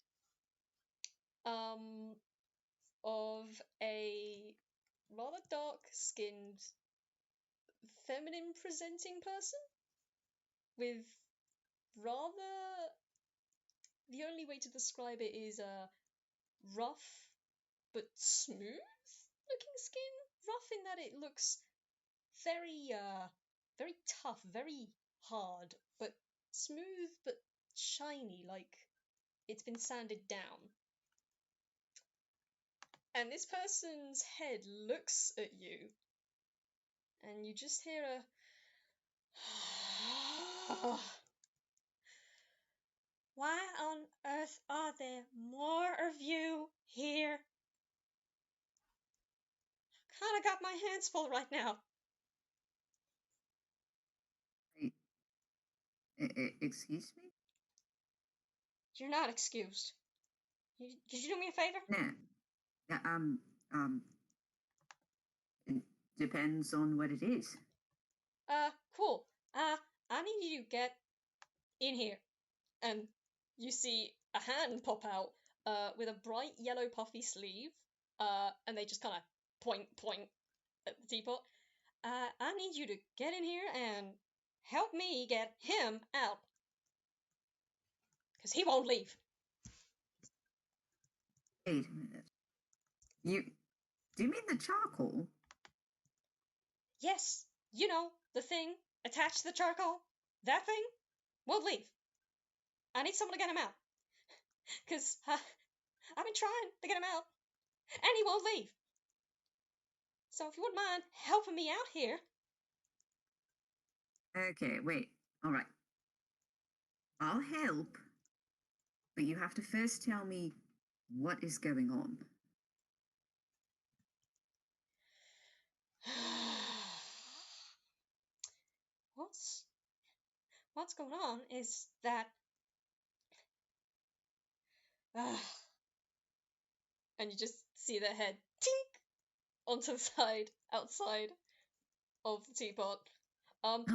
of a rather dark-skinned, feminine-presenting person with rather... The only way to describe it is rough but smooth looking skin. Rough in that it looks very very tough, very hard, but smooth but shiny, like it's been sanded down. And this person's head looks at you, and you just hear a why on earth are there more of you here? Kinda got my hands full right now. Excuse me? You're not excused. Could you do me a favor? Nah. It depends on what it is. Cool. I need you to get in here. And you see a hand pop out, with a bright yellow puffy sleeve, and they just kind of point at the teapot. I need you to get in here and help me get him out. Because he won't leave. Wait a minute. Do you mean the charcoal? Yes, you know, the thing attached to the charcoal. That thing won't leave. I need someone to get him out. Because I've been trying to get him out, and he won't leave. So if you wouldn't mind helping me out here. Okay, wait. All right. I'll help, but you have to first tell me what is going on. What's going on is that and you just see their head tink onto the side outside of the teapot. Oh.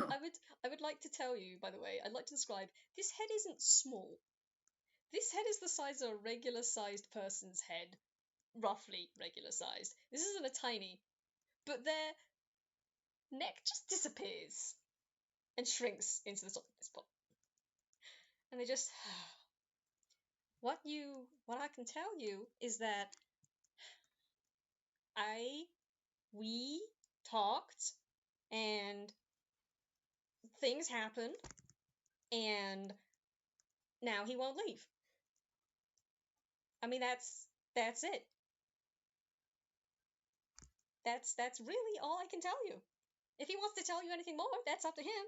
I would like to tell you, by the way, I'd like to describe this head isn't small. This head is the size of a regular sized person's head, roughly regular sized. This isn't a tiny, but their neck just disappears and shrinks into the top of this pot. And they just what I can tell you is that we talked and things happened and now he won't leave. I mean, that's it. That's really all I can tell you. If he wants to tell you anything more, that's up to him.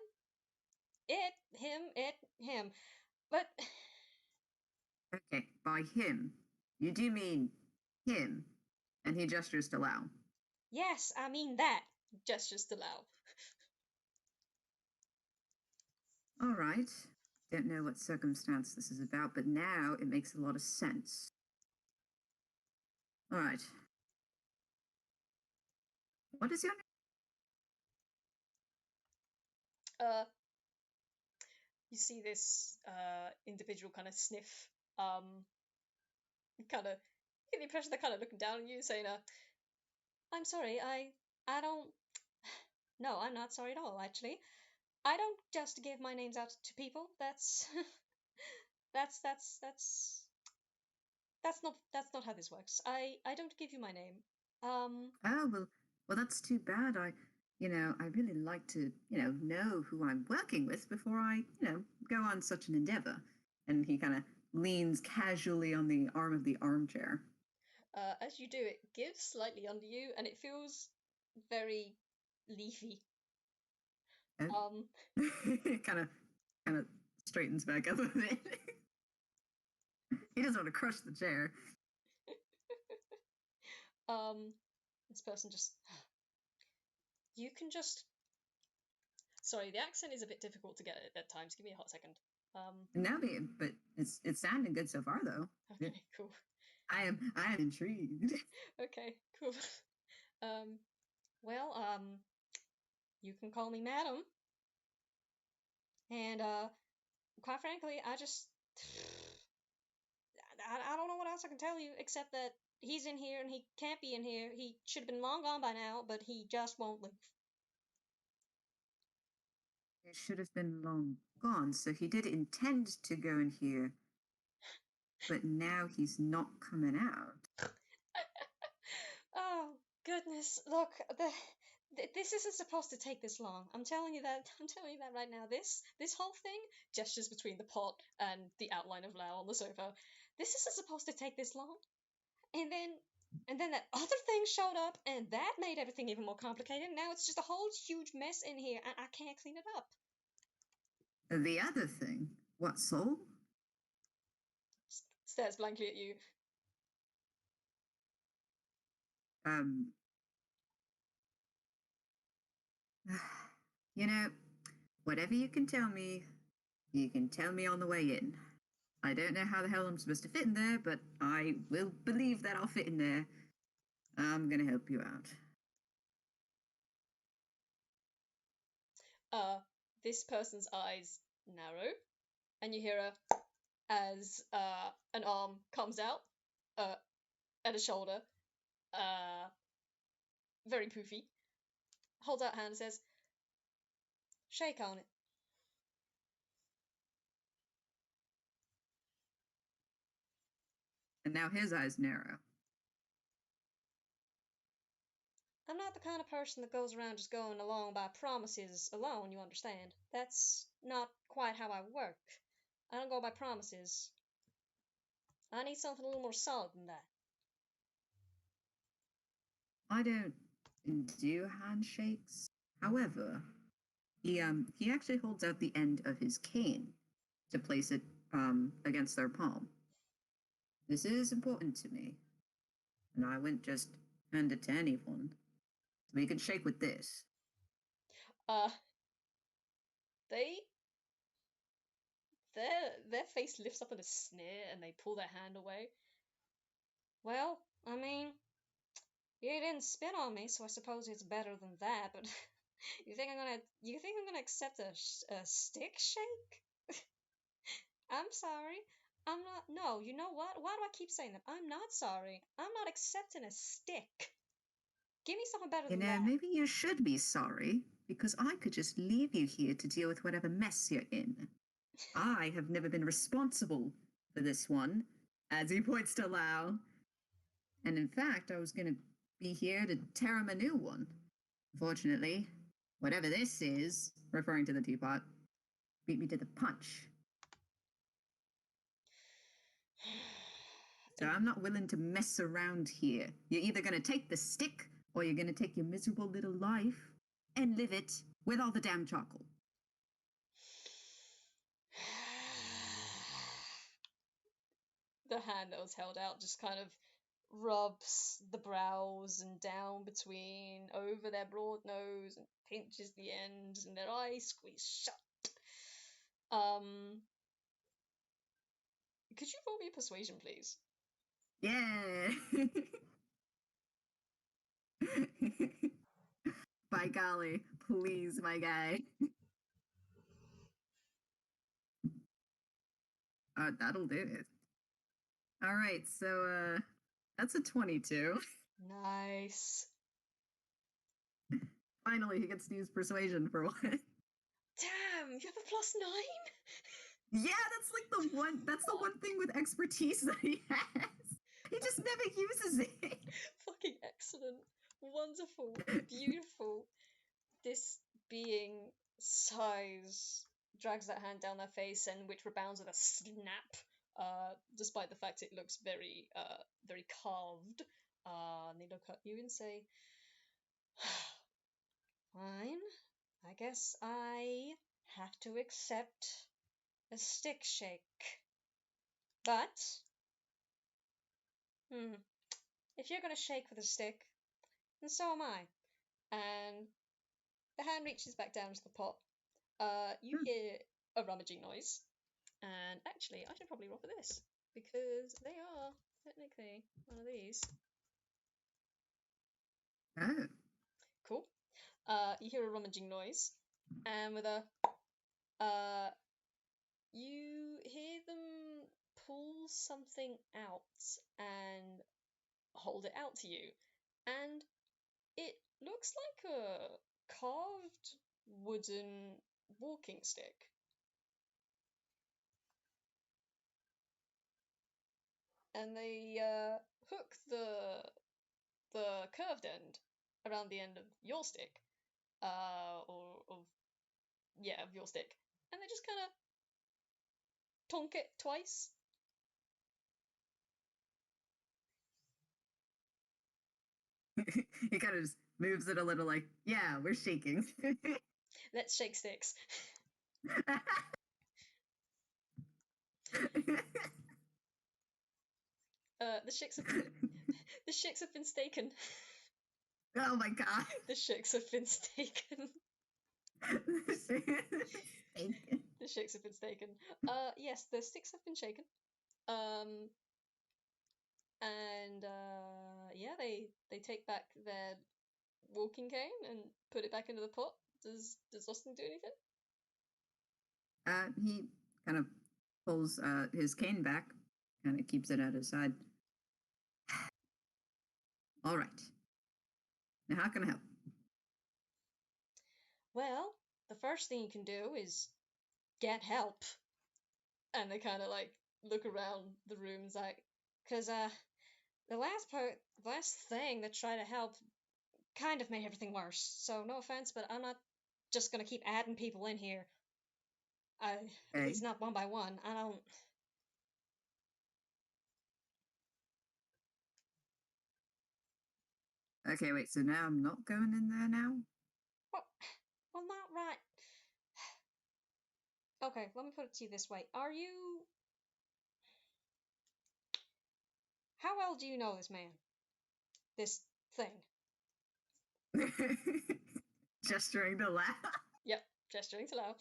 Him. But okay, by him, you do mean him, and he gestures to Lao. Yes, I mean that. Gestures to Lao. All right. Don't know what circumstance this is about, but now it makes a lot of sense. All right. What is your name? You see this individual kind of sniff. Kind of get the impression they're kind of looking down on you, saying, "I'm sorry, I don't. No, I'm not sorry at all. Actually, I don't just give my names out to people. That's that's not how this works. I don't give you my name. Oh, well, that's too bad. I really like to, know who I'm working with before I, go on such an endeavor." And he kind of leans casually on the arm of the armchair. As you do, it gives slightly under you, and it feels very leafy. Oh. kind of straightens back up a bit. He doesn't want to crush the chair. This person just... You can just... Sorry, the accent is a bit difficult to get at times. Give me a hot second. No, but it's sounding good so far, though. Okay, cool. I am intrigued. Okay, cool. Well, you can call me madam. And, quite frankly, I don't know what else I can tell you, except that he's in here and he can't be in here. He should have been long gone by now, but he just won't leave. It should have been long gone, so he did intend to go in here. But now he's not coming out. Oh, goodness. Look, this isn't supposed to take this long. I'm telling you that. I'm telling you that right now. This whole thing, gestures between the pot and the outline of Lao on the sofa. This isn't supposed to take this long. And then that other thing showed up, and that made everything even more complicated. Now it's just a whole huge mess in here, and I can't clean it up. The other thing? What, soul? Stares blankly at you. You know, whatever you can tell me on the way in. I don't know how the hell I'm supposed to fit in there, but I will believe that I'll fit in there. I'm gonna help you out. This person's eyes narrow, and you hear as an arm comes out, at a shoulder, very poofy, holds out a hand and says, "Shake on it." And now his eyes narrow. I'm not the kind of person that goes around just going along by promises alone, you understand. That's not quite how I work. I don't go by promises. I need something a little more solid than that. I don't do handshakes. However, he actually holds out the end of his cane to place it against their palm. This is important to me, and I wouldn't just hand it to anyone. So we can shake with this. Uh, they their face lifts up in a sneer and they pull their hand away. Well, I mean, you didn't spit on me, so I suppose it's better than that. But you think I'm gonna accept a stick shake? I'm sorry. I'm not. No, you know what? Why do I keep saying that? I'm not sorry. I'm not accepting a stick. Give me something better You than know, that. maybe you should be sorry, because I could just leave you here to deal with whatever mess you're in. I have never been responsible for this one, as he points to Lao. And in fact, I was going to be here to tear him a new one. Unfortunately, whatever this is, referring to the teapot, beat me to the punch. So I'm not willing to mess around here. You're either going to take the stick, or you're going to take your miserable little life and live it with all the damn charcoal. The hand that was held out just kind of rubs the brows and down between over their broad nose and pinches the ends and their eyes squeeze shut. Could you roll me a persuasion, please? Yeah. By golly, please, my guy. That'll do it. All right, so that's a 22. Nice. Finally, he gets to use persuasion for one. Damn, you have a +9? Yeah, that's the one thing with expertise that he has. He just never uses it. Fucking excellent. Wonderful. Beautiful. This being sighs, drags that hand down their face, and which rebounds with a snap, despite the fact it looks very, very carved. And they look at you and say, "Fine. I guess I have to accept a stick shake. But, if you're gonna shake with a stick, then so am I." And the hand reaches back down to the pot. You hear a rummaging noise. And actually, I should probably roll for this, because they are technically one of these. Oh. Cool. You hear a rummaging noise, and with a you hear them pull something out and hold it out to you, and it looks like a carved wooden walking stick. And they hook the curved end around the end of your stick, or of your stick, and they just kind of tonk it twice. He kind of just moves it a little, like, yeah, we're shaking. Let's shake sticks. The shicks have been staken. Oh my god. The shicks have been staken. The shicks have been staken. Yes, the sticks have been shaken. And yeah, they take back their walking cane and put it back into the pot. Does Austin do anything? He kind of pulls his cane back, kind of keeps it at his side. All right. Now, how can I help? Well, the first thing you can do is get help. And they kind of like look around the rooms, like, because the last thing that tried to help kind of made everything worse. So no offense, but I'm not just gonna keep adding people in here. At least not one by one. I don't. Okay, wait, so now I'm not going in there now? Well, not right. Okay, let me put it to you this way. How well do you know this man? This thing? Gesturing to laugh. Yep, gesturing to Lao.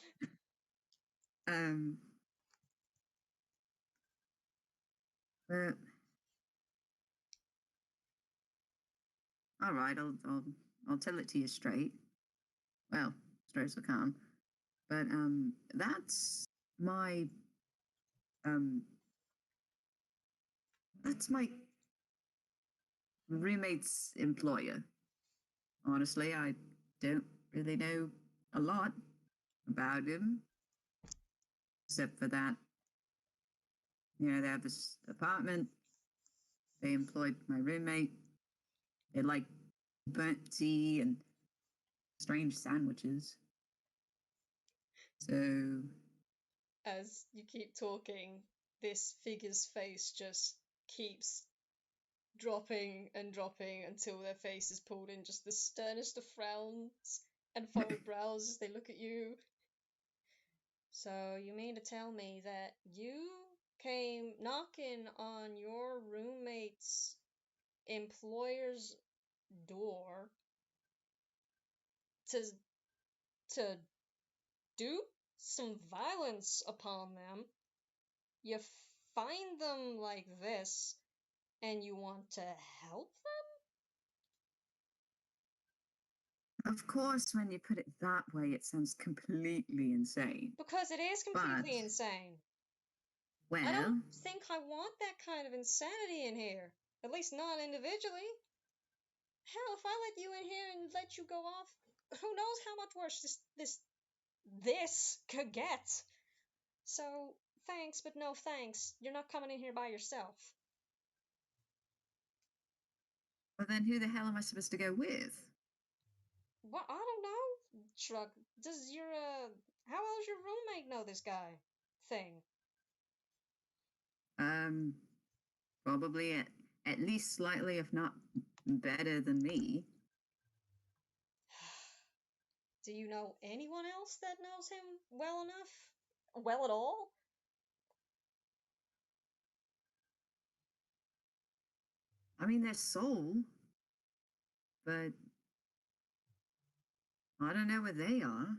All right, I'll tell it to you straight. Well, straight as I can. But that's my roommate's employer. Honestly, I don't really know a lot about him, except for that, you know, they have this apartment. They employed my roommate. They like burnt tea and strange sandwiches. So, As you keep talking, this figure's face just keeps dropping and dropping until their face is pulled in just the sternest of frowns and furrowed brows as they look at you. So you mean to tell me that you came knocking on your roommate's employer's door to to do some violence upon them? You find them like this, and you want to help them? of course, when you put it that way, it sounds completely insane. Because it is completely insane. Well, I don't think I want that kind of insanity in here. At least not individually. Hell, if I let you in here and let you go off, who knows how much worse this could get. So, thanks, but no thanks. You're not coming in here by yourself. Well, then who the hell am I supposed to go with? Well, I don't know. Shrug. Does your, how well does your roommate know this guy? Thing. Probably at least slightly, if not better than me. Do you know anyone else that knows him well enough? Well at all? I mean, they're soul, but I don't know where they are.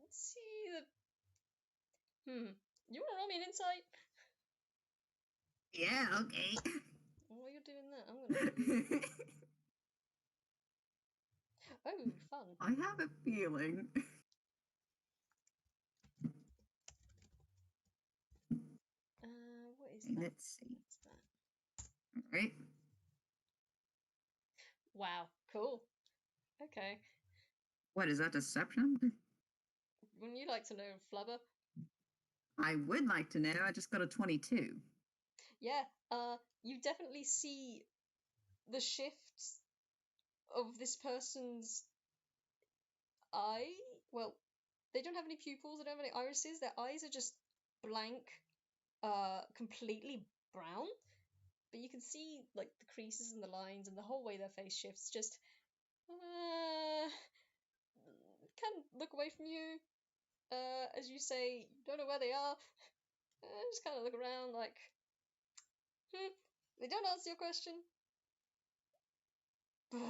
Let's see. You wanna roll me an insight? Yeah, okay. While you're doing that, I'm gonna do... Oh, fun. I have a feeling. What is that? Let's see. What's that? All right. Wow, cool. Okay. What is that, deception? Wouldn't you like to know, Flubber? I would like to know. I just got a 22. Yeah, you definitely see the shifts of this person's eye. Well, they don't have any pupils, they don't have any irises, their eyes are just blank, completely brown. But you can see like the creases and the lines and the whole way their face shifts. Just can't look away from you. As you say, don't know where they are. Just kind of look around like, they don't answer your question. But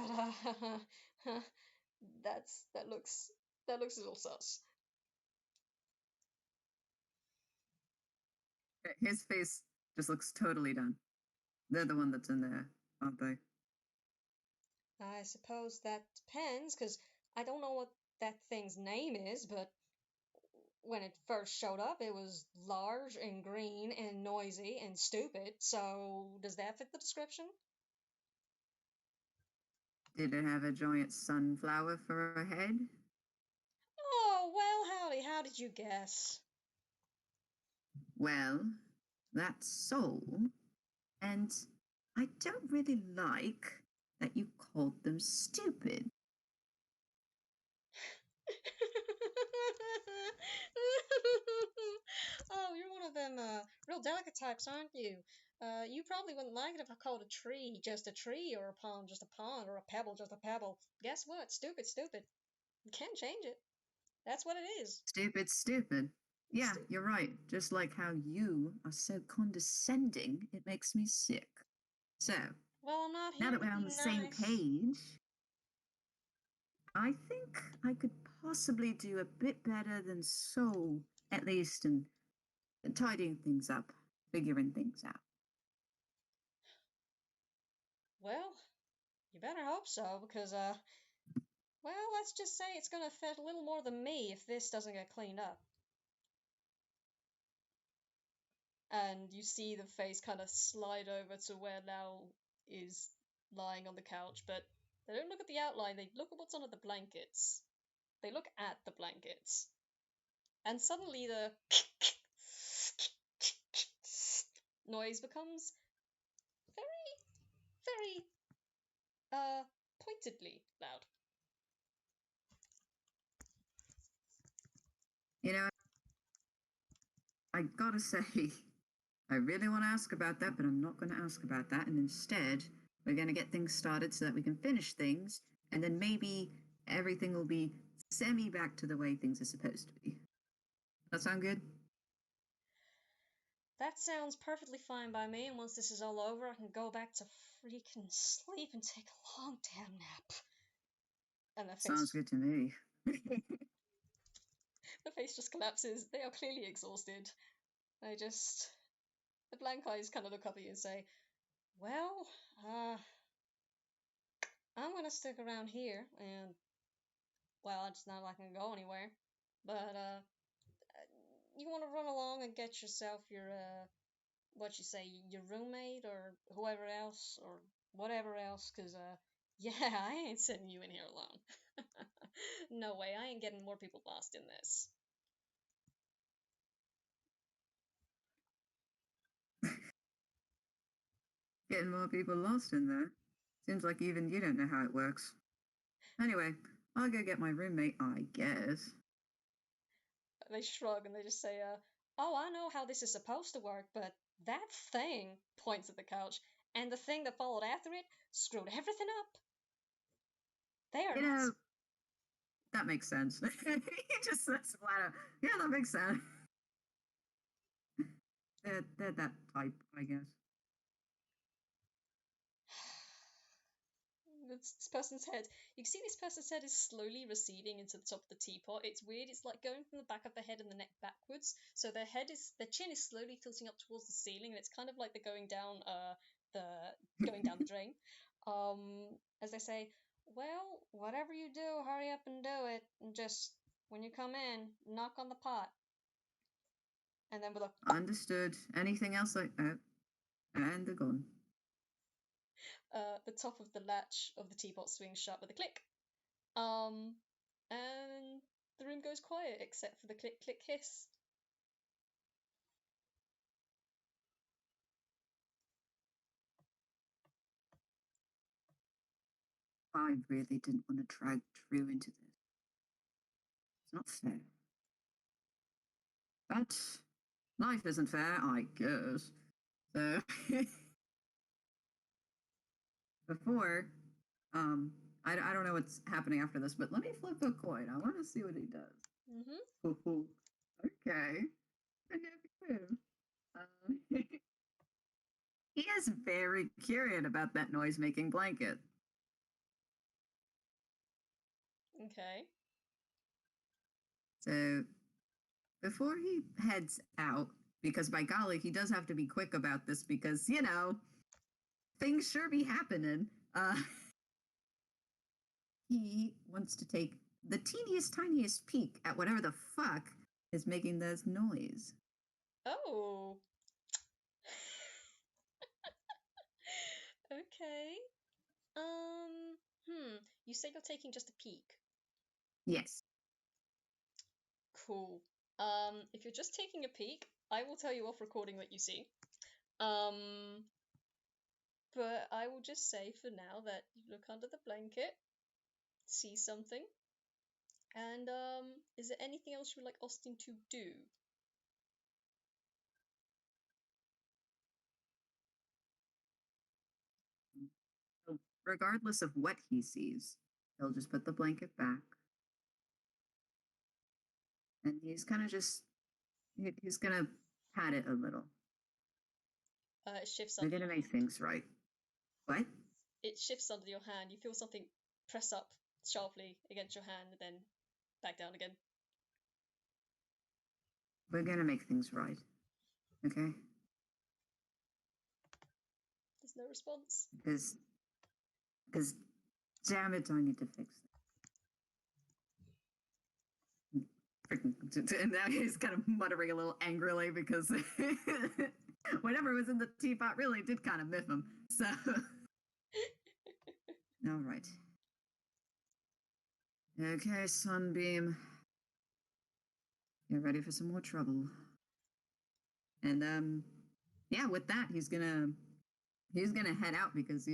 that looks a little sus. His face just looks totally done. They're the one that's in there, aren't they? I suppose that depends, because I don't know what that thing's name is, but when it first showed up, it was large and green and noisy and stupid. So does that fit the description? Did it have a giant sunflower for a head? Oh, well, howdy, how did you guess? Well, that's so. And I don't really like that you called them stupid. Oh, you're one of them real delicate types, aren't you? You probably wouldn't like it if I called a tree just a tree, or a pond just a pond, or a pebble just a pebble. Guess what? Stupid, stupid. You can't change it. That's what it is. Stupid, stupid. Yeah, Stupid. you're right. Just like how you are so condescending, it makes me sick. So, Well, I'm not now here that to we're on be the same nice. page, I think I could possibly do a bit better than Soul, at least in tidying things up, figuring things out. Well, you better hope so, because, well, let's just say it's gonna affect a little more than me if this doesn't get cleaned up. And you see the face kind of slide over to where Lao is lying on the couch, but they don't look at the outline, they look at what's under the blankets. They look at the blankets. And suddenly the noise becomes very, very, pointedly loud. You know, I gotta say, I really want to ask about that, but I'm not going to ask about that. And instead, we're going to get things started so that we can finish things, and then maybe everything will be semi back to the way things are supposed to be. That sound good? That sounds perfectly fine by me, and once this is all over, I can go back to freaking sleep and take a long damn nap. And Sounds good to me. the face just collapses. They are clearly exhausted. The blank eyes kind of look up at you and say, well, I'm gonna stick around here, and, well, it's not like I can go anywhere. But, you want to run along and get yourself your, what you say, your roommate, or whoever else, or whatever else, because, yeah, I ain't sending you in here alone. No way, I ain't getting more people lost in this. Getting more people lost in there. Seems like even you don't know how it works. Anyway, I'll go get my roommate, I guess. They shrug and they just say, oh, I know how this is supposed to work, but that thing points at the couch, and the thing that followed after it screwed everything up. They are You not. know, that makes sense. He just says flat out, yeah, that makes sense. They're that type, I guess. this person's head. You can see this person's head is slowly receding into the top of the teapot. It's weird. It's like going from the back of the head and the neck backwards. So their chin is slowly tilting up towards the ceiling, and it's kind of like they're going down the drain. As they say, well, whatever you do, hurry up and do it, and just when you come in, knock on the pot. And then with a Understood. Anything else like that? And they're gone. the top of the latch of the teapot swings shut with a click. And the room goes quiet except for the click, click, hiss. I really didn't want to drag Drew into this. It's not fair. But life isn't fair, I guess. So before, I don't know what's happening after this, but let me flip a coin. I want to see what he does. Mm-hmm. Okay. He is very curious about that noise-making blanket. Okay. So before he heads out, because by golly, he does have to be quick about this because, you know, things sure be happening. He wants to take the teeniest, tiniest peek at whatever the fuck is making this noise. Oh. Okay. You say you're taking just a peek. Yes. Cool. If you're just taking a peek, I will tell you off recording what you see. But I will just say for now that you look under the blanket, see something, and is there anything else you would like Austin to do? So regardless of what he sees, he'll just put the blanket back. And he's kind of just, he's going to pat it a little. It shifts We're under going to your make hand. things right. What? It shifts under your hand. You feel something press up sharply against your hand and then back down again. We're going to make things right. Okay? There's no response. Because damn it, I need to fix it. And now he's kind of muttering a little angrily because whatever was in the teapot really did kind of miff him. So, all right. Okay, Sunbeam. Get ready for some more trouble. And yeah, with that, he's gonna head out because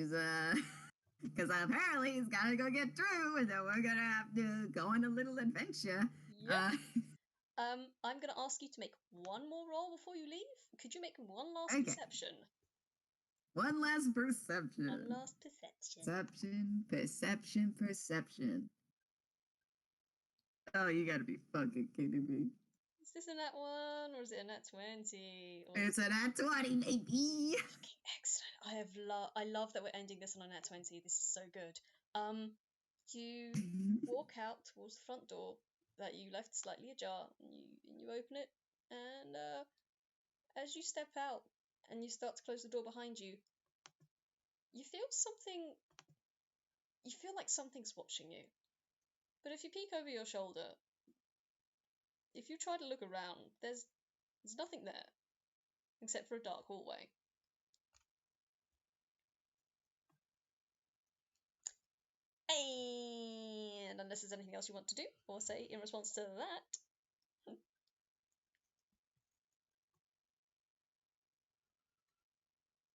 because apparently he's gotta go get Drew, and then we're gonna have to go on a little adventure. Yep. I'm gonna ask you to make one more roll before you leave. Could you make one last Okay. perception? One last perception. One last perception. Perception. Oh, you gotta be fucking kidding me. Is this a nat 1 or is it a nat 20? It's a nat 20, baby. Fucking excellent. I love that we're ending this on a nat 20. This is so good. You walk out towards the front door that you left slightly ajar, and you open it, and as you step out and you start to close the door behind you, you feel something. You feel like something's watching you. But if you peek over your shoulder, if you try to look around, there's nothing there except for a dark hallway. And unless there's anything else you want to do or say in response to that.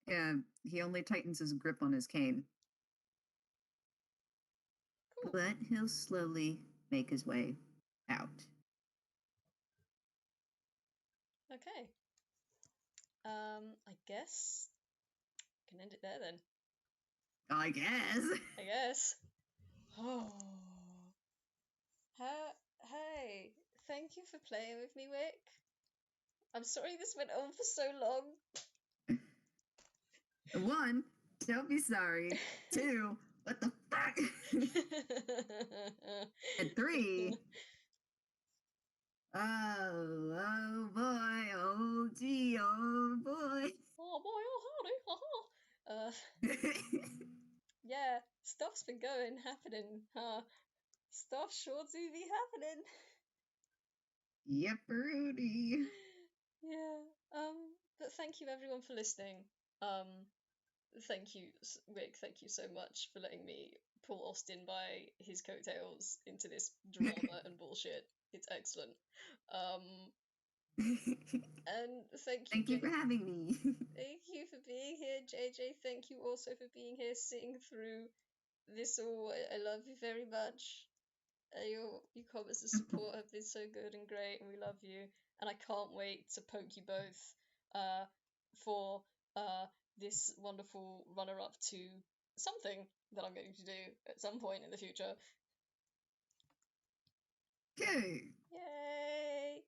Yeah, he only tightens his grip on his cane. Cool. But he'll slowly make his way out. Okay. I guess I can end it there then. I guess. Oh. Hey, thank you for playing with me, Wick. I'm sorry this went on for so long. 1, don't be sorry. 2, What the fuck? And 3. Oh boy, oh gee, oh boy. Oh boy, oh howdy, yeah, stuff's been happening, huh? Stuff sure do be happening. Yep, Rudy. Yeah, but thank you everyone for listening. Thank you, Wick, thank you so much for letting me pull Austin by his coattails into this drama and bullshit. It's excellent. And thank you, Thank you for having me. thank you for being here, JJ. Thank you also for being here, sitting through this all. I love you very much. Your comments of support have been so good and great, and we love you. And I can't wait to poke you both for this wonderful runner-up to something that I'm going to do at some point in the future. Okay. Yay!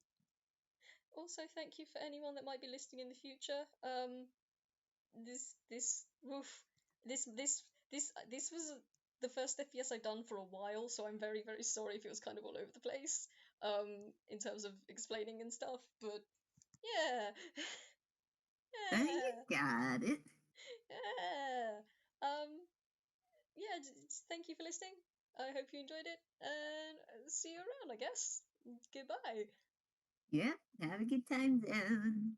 Also, thank you for anyone that might be listening in the future. This was the first FPS I've done for a while, so I'm very, very sorry if it was kind of all over the place, in terms of explaining and stuff, but yeah. You got it. Yeah. Yeah, thank you for listening. I hope you enjoyed it, and see you around, I guess. Goodbye. Yeah, have a good time then.